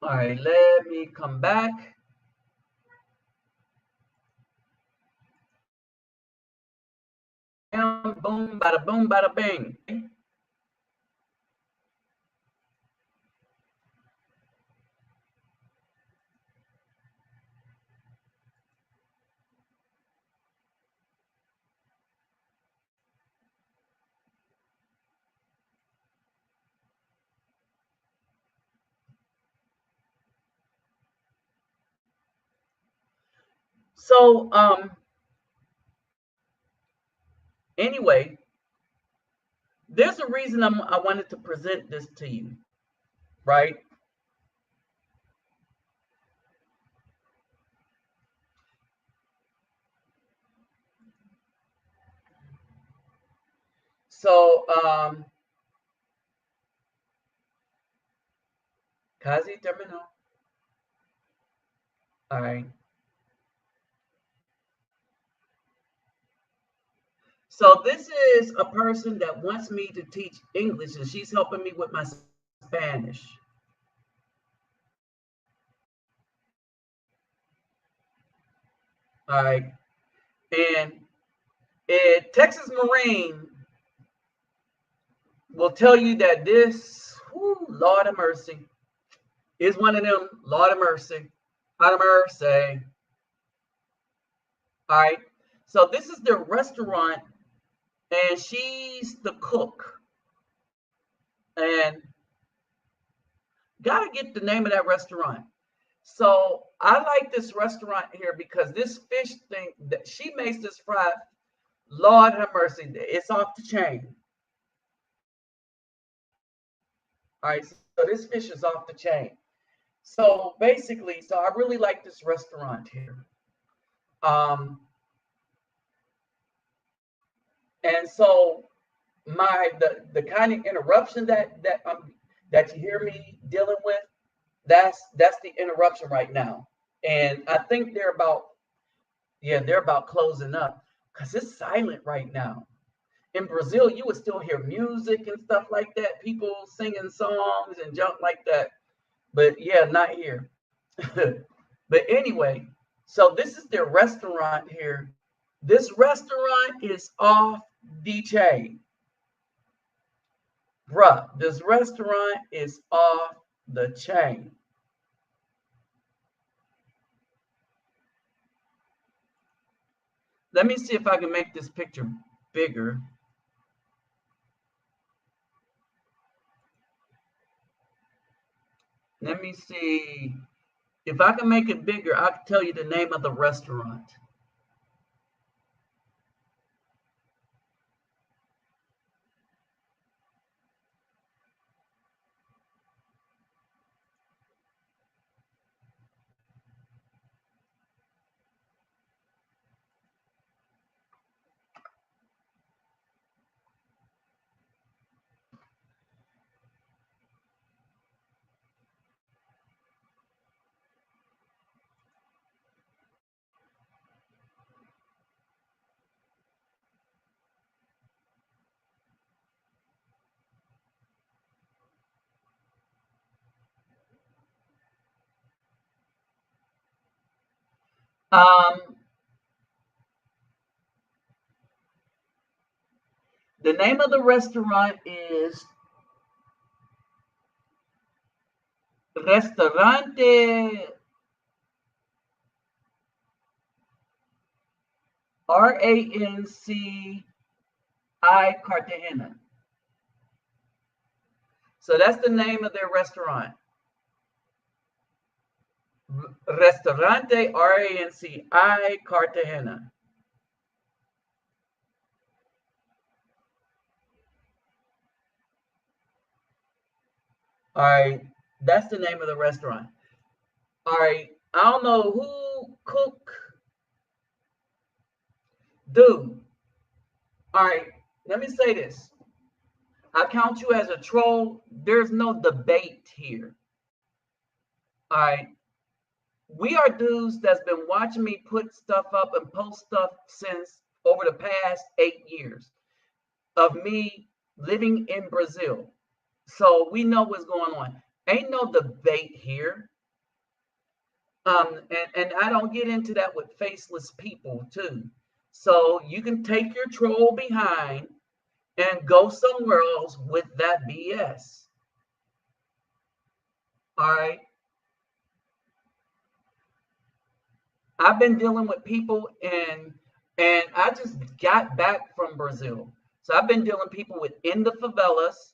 All right, let me come back. Boom, bada boom, bada bing. So, anyway, there's a reason I wanted to present this to you, right? So, casi terminó. All right. So this is a person that wants me to teach English, and she's helping me with my Spanish. All right. And Texas Marine will tell you that this, whoo, Lord of mercy, is one of them, Lord of mercy, Lord of mercy. All right. So this is the restaurant, and she's the cook. And gotta get the name of that restaurant. So I like this restaurant here because this fish thing that she makes this fried, Lord have mercy, it's off the chain. All right, so this fish is off the chain. So basically, so I really like this restaurant here. Um, and so the kind of interruption that you hear me dealing with, that's the interruption right now. And I think they're about closing up because it's silent right now. In Brazil, you would still hear music and stuff like that, people singing songs and junk like that. But yeah, not here. But anyway, so this is their restaurant here. This restaurant is off the chain. Bruh, this restaurant is off the chain. Let me see if I can make this picture bigger. Let me see. If I can make it bigger, I can tell you the name of the restaurant. Um, the name of the restaurant is Restaurante RANCI Cartagena. So that's the name of their restaurant. Restaurante RANCI Cartagena. All right, that's the name of the restaurant. All right, I don't know who cook. Dude, all right, let me say this. I count you as a troll. There's no debate here. All right. We are dudes that's been watching me put stuff up and post stuff since over the past 8 years of me living in Brazil. So we know what's going on. Ain't no debate here. And I don't get into that with faceless people too. So you can take your troll behind and go somewhere else with that BS. All right. I've been dealing with people and I just got back from Brazil. So I've been dealing with people within the favelas.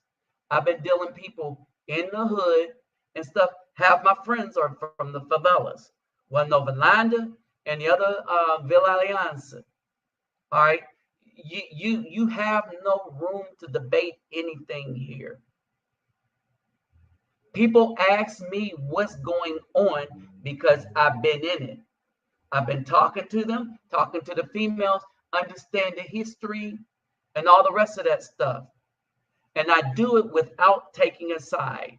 I've been dealing with people in the hood and stuff. Half my friends are from the favelas. One Nova Landa and the other Villa Alianza. All right. You have no room to debate anything here. People ask me what's going on because I've been in it. I've been talking to them, talking to the females, understand the history and all the rest of that stuff. And I do it without taking a side.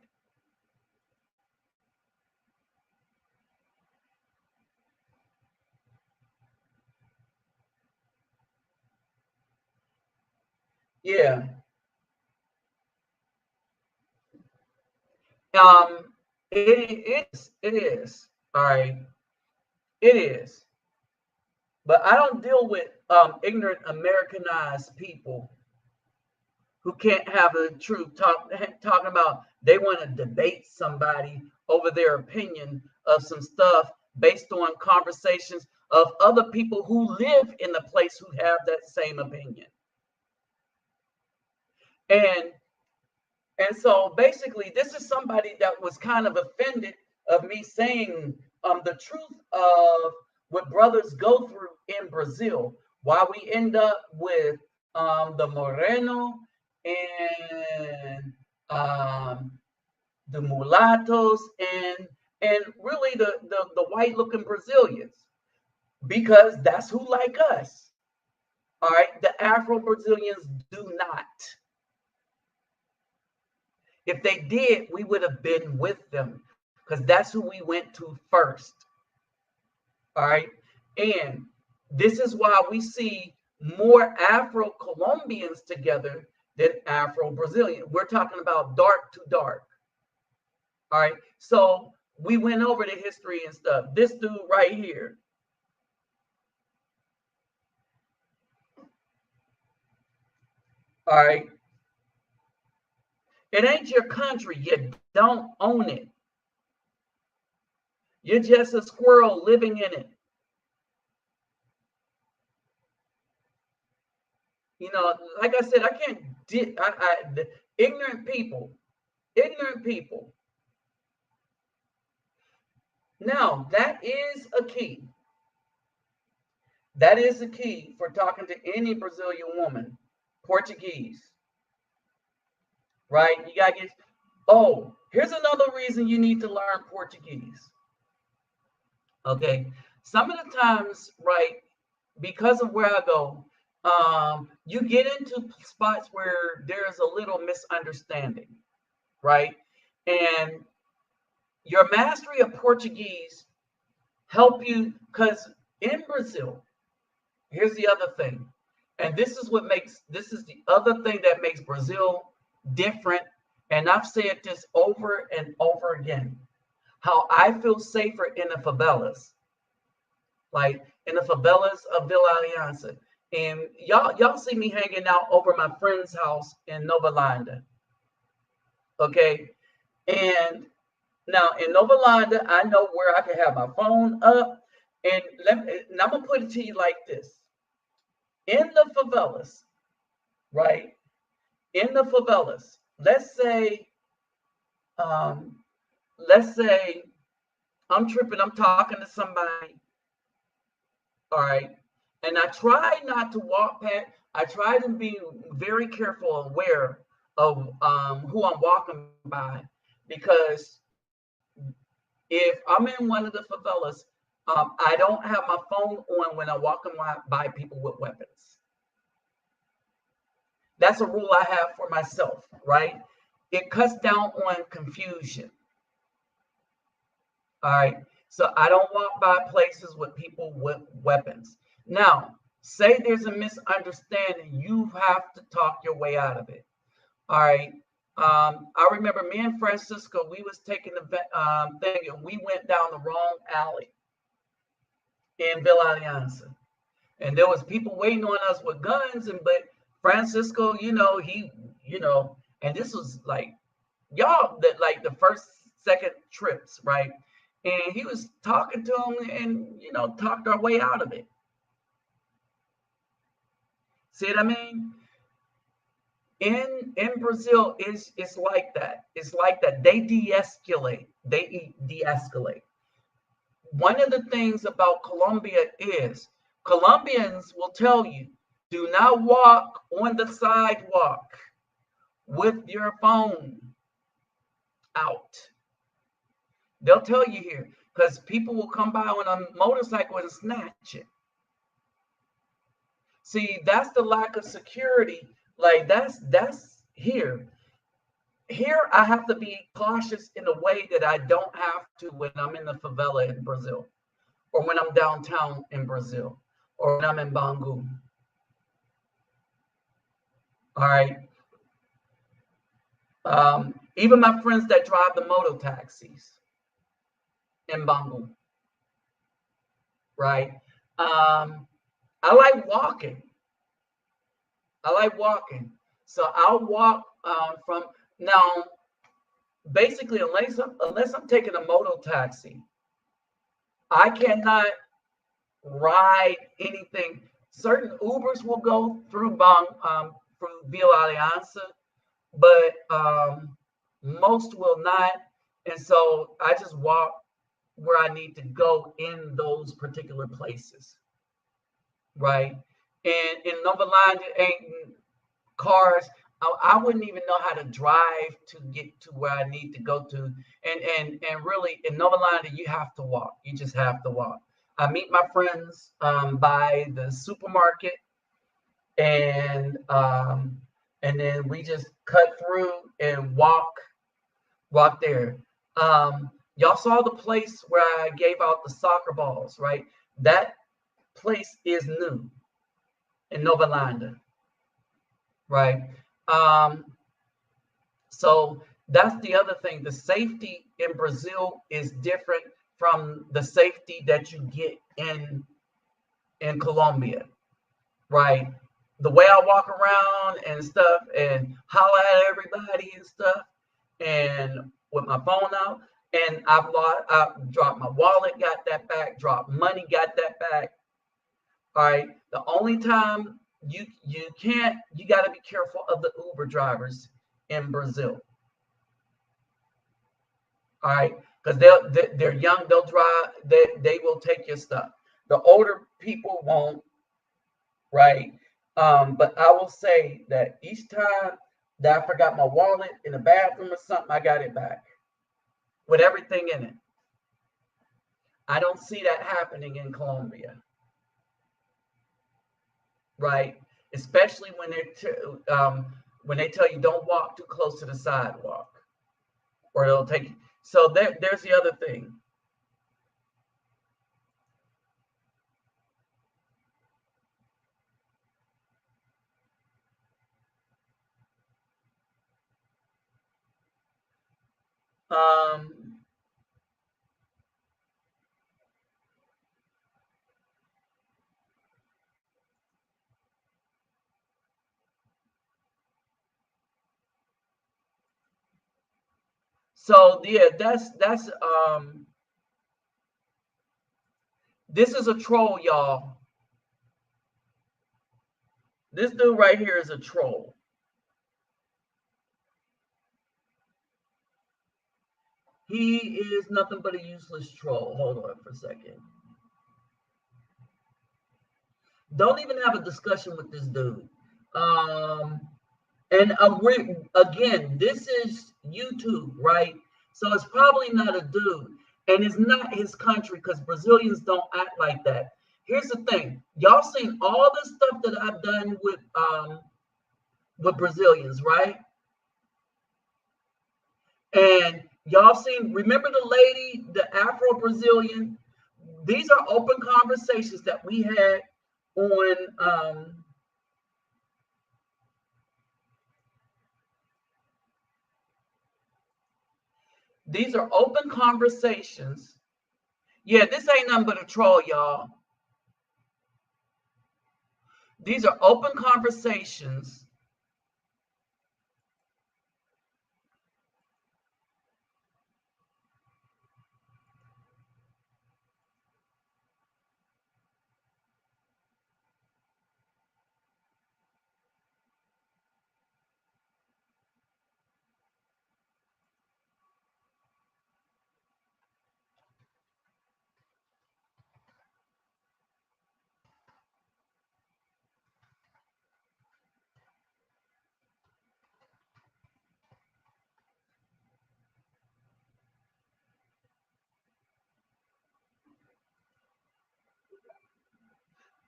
Yeah. Um, it is. All right. It is. But I don't deal with ignorant Americanized people who can't have the truth. Talking about they want to debate somebody over their opinion of some stuff based on conversations of other people who live in the place who have that same opinion. And and so basically, this is somebody that was kind of offended of me saying the truth of what brothers go through in Brazil. Why we end up with the Moreno and the mulattoes and really the white looking Brazilians, because that's who like us. All right, the Afro Brazilians do not. If they did, we would have been with them because that's who we went to first. All right. And this is why we see more Afro Colombians together than Afro Brazilian. We're talking about dark to dark. All right. So we went over the history and stuff. This dude right here. All right. It ain't your country. You don't own it. You're just a squirrel living in it. You know, like I said, I can't. The ignorant people, ignorant people. Now that is a key. That is the key for talking to any Brazilian woman. Portuguese, right? You gotta get. Oh, here's another reason you need to learn Portuguese. Okay, some of the times, right, because of where I go, you get into spots where there's a little misunderstanding, right? And your mastery of Portuguese help you, because in Brazil, here's the other thing, and this is the other thing that makes Brazil different. And I've said this over and over again. How I feel safer in the favelas, like in the favelas of Villa Aliança. And y'all see me hanging out over my friend's house in Nova Landa. Okay. And now in Nova Landa, I know where I can have my phone up. And I'm gonna put it to you like this. In the favelas, right? In the favelas, um, let's say I'm tripping, I'm talking to somebody, all right, and I try not to walk past, I try to be very careful and aware of who I'm walking by, because if I'm in one of the favelas, I don't have my phone on when I'm walking by people with weapons. That's a rule I have for myself, right? It cuts down on confusion. All right. So I don't walk by places with people with weapons. Now, say there's a misunderstanding, you have to talk your way out of it. All right. I remember me and Francisco, we was taking the thing, and we went down the wrong alley in Villa Alianza. And there was people waiting on us with guns, but Francisco, and this was like y'all that like the first, second trips, right? And he was talking to him and talked our way out of it. See what I mean? In Brazil, it's like that. It's like that. They de-escalate. They de-escalate. One of the things about Colombia is Colombians will tell you, do not walk on the sidewalk with your phone out. They'll tell you here because people will come by on a motorcycle and snatch it. See, that's the lack of security. Like that's here. Here, I have to be cautious in a way that I don't have to when I'm in the favela in Brazil, or when I'm downtown in Brazil, or when I'm in Bangu. All right. Even my friends that drive the moto taxis in Bangu, right? I like walking. So I'll walk from now. Basically, unless I'm taking a moto taxi, I cannot ride anything. Certain Ubers will go through Villa Alianza, but most will not. And so I just walk where I need to go in those particular places, right? And in Nova Line, it ain't cars. I wouldn't even know how to drive to get to where I need to go to. And really, in Nova Line, you have to walk. You just have to walk. I meet my friends by the supermarket, and then we just cut through and walk there. Y'all saw the place where I gave out the soccer balls, right? That place is new in Nova Landa, right? So that's the other thing. The safety in Brazil is different from the safety that you get in Colombia, right? The way I walk around and stuff and holler at everybody and stuff, and with my phone out, and I dropped my wallet, got that back, dropped money, got that back. All right. The only time you got to be careful of the Uber drivers in Brazil. All right, because they're young, they'll drive, they will take your stuff. The older people won't, right? But I will say that each time that I forgot my wallet in the bathroom or something, I got it back with everything in it. I don't see that happening in Colombia, right? Especially when they tell you don't walk too close to the sidewalk, or they'll take you. So there's the other thing. So yeah, that's this is a troll, y'all. This dude right here is a troll. He is nothing but a useless troll. Hold on for a second. Don't even have a discussion with this dude. And again, this is YouTube, right? So it's probably not a dude, and it's not his country, because Brazilians don't act like that. Here's the thing: y'all seen all the stuff that I've done with Brazilians, right? And y'all seen, remember the lady, the Afro Brazilian? These are open conversations that we had on These are open conversations. Yeah, this ain't nothing but a troll, y'all. These are open conversations.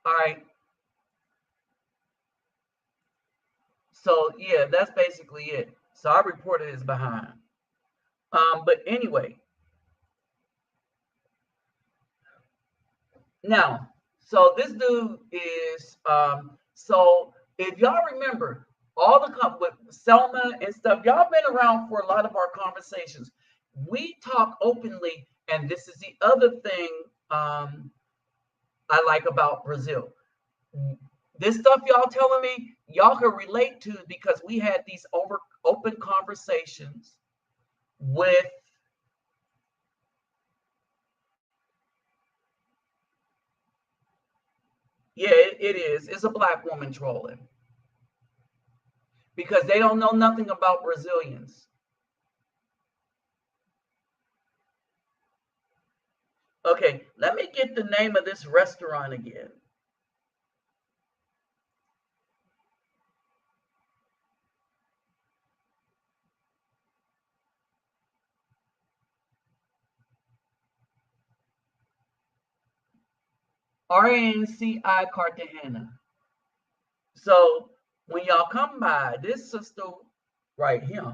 All right. So yeah, that's basically it. So I reported his behind. But anyway, now, so this dude is so if y'all remember all the with Selma and stuff, y'all been around for a lot of our conversations. We talk openly, and this is the other thing I like about Brazil. This stuff y'all telling me, y'all can relate to because we had these open conversations with. Yeah, it is. It's a black woman trolling because they don't know nothing about Brazilians. Okay, let me get the name of this restaurant again. RNCI Cartagena. So when y'all come by, this sister right here,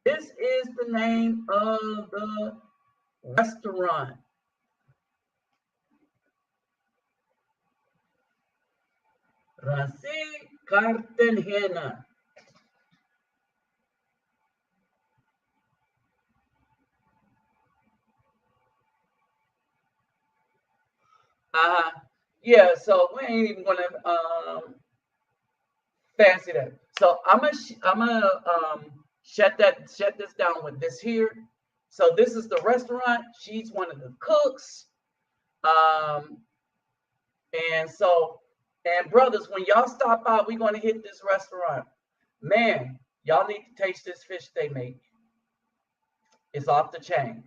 this is the name of the restaurant. Rasi Cartagena. Uh, yeah, so we ain't even gonna fancy that. So I'm gonna shut this down with this here. So this is the restaurant. She's one of the cooks. Um, and so and brothers, when y'all stop out, we're gonna hit this restaurant. Man, y'all need to taste this fish they make. It's off the chain.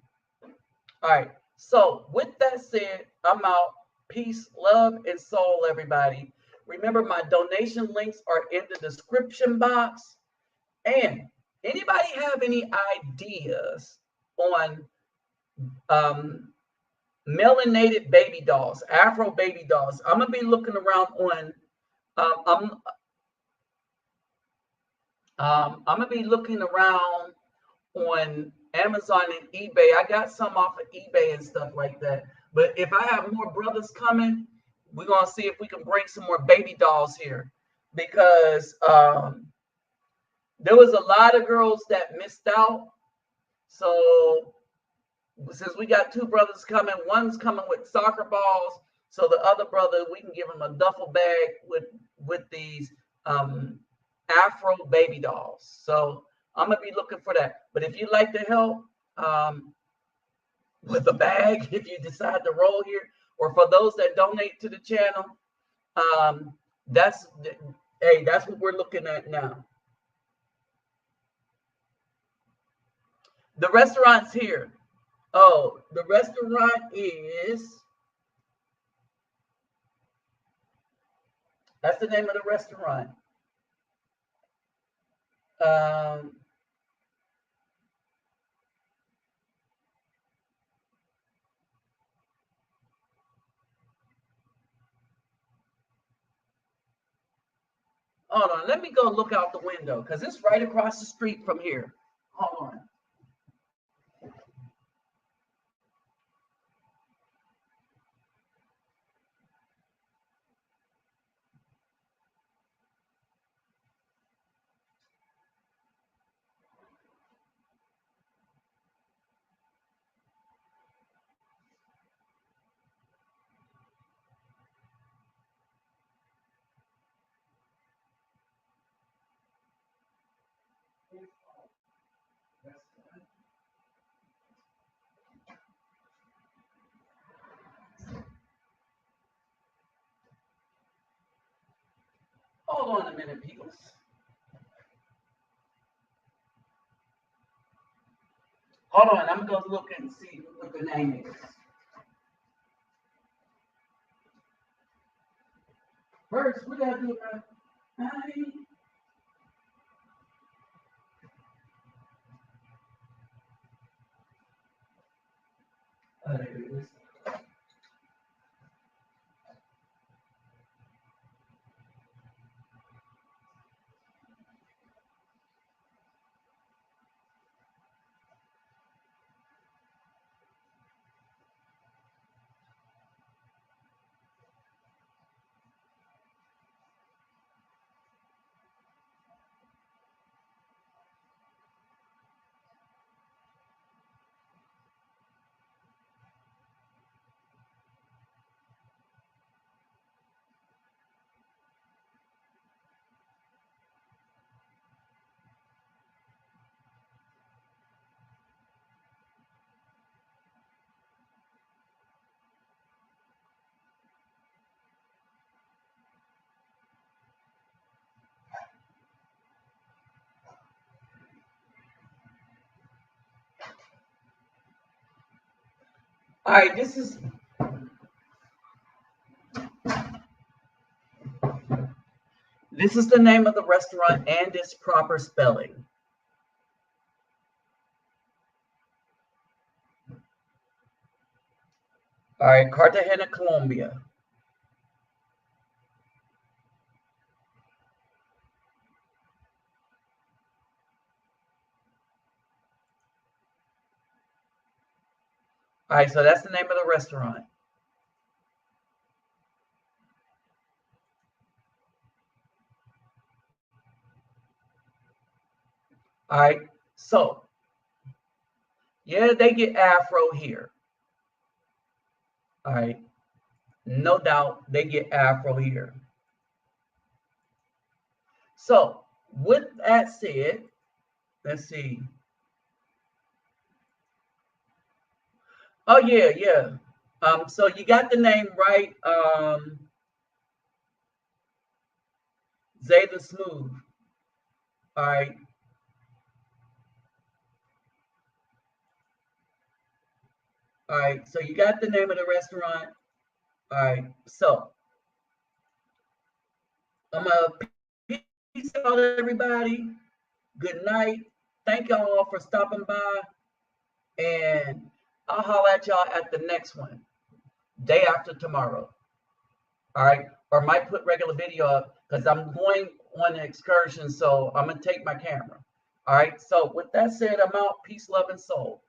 All right. So with that said, I'm out. Peace, love, and soul, everybody. Remember, my donation links are in the description box. And anybody have any ideas on melanated baby dolls, Afro baby dolls? I'm gonna be looking around on. Um, I'm gonna be looking around on Amazon and eBay. I got some off of eBay and stuff like that. But if I have more brothers coming, we're gonna see if we can bring some more baby dolls here because there was a lot of girls that missed out. So since we got two brothers coming, one's coming with soccer balls. So the other brother, we can give him a duffel bag with these Afro baby dolls. So I'm gonna be looking for that. But if you'd like to help with a bag, if you decide to roll here, or for those that donate to the channel, that's hey, that's what we're looking at now. The restaurant's here. Oh, the restaurant is. That's the name of the restaurant. Um, Hold on, let me go look out the window because it's right across the street from here. Hold on. Hold on a minute, people. Hold on, I'm gonna look and see what the name is. First, we gotta do it. There it is. All right, this is the name of the restaurant and its proper spelling. All right, Cartagena, Colombia. All right, so that's the name of the restaurant. All right, so yeah, they get Afro here. All right, no doubt they get Afro here. So with that said, let's see. Oh yeah, yeah. So you got the name right. Zay the Smooth. All right. All right. So you got the name of the restaurant. All right. So I'm gonna peace out, everybody. Good night. Thank y'all for stopping by, and I'll holler at y'all at the next one, day after tomorrow. All right. Or might put regular video up because I'm going on an excursion, so I'm gonna take my camera. All right. So with that said, I'm out. Peace, love, and soul.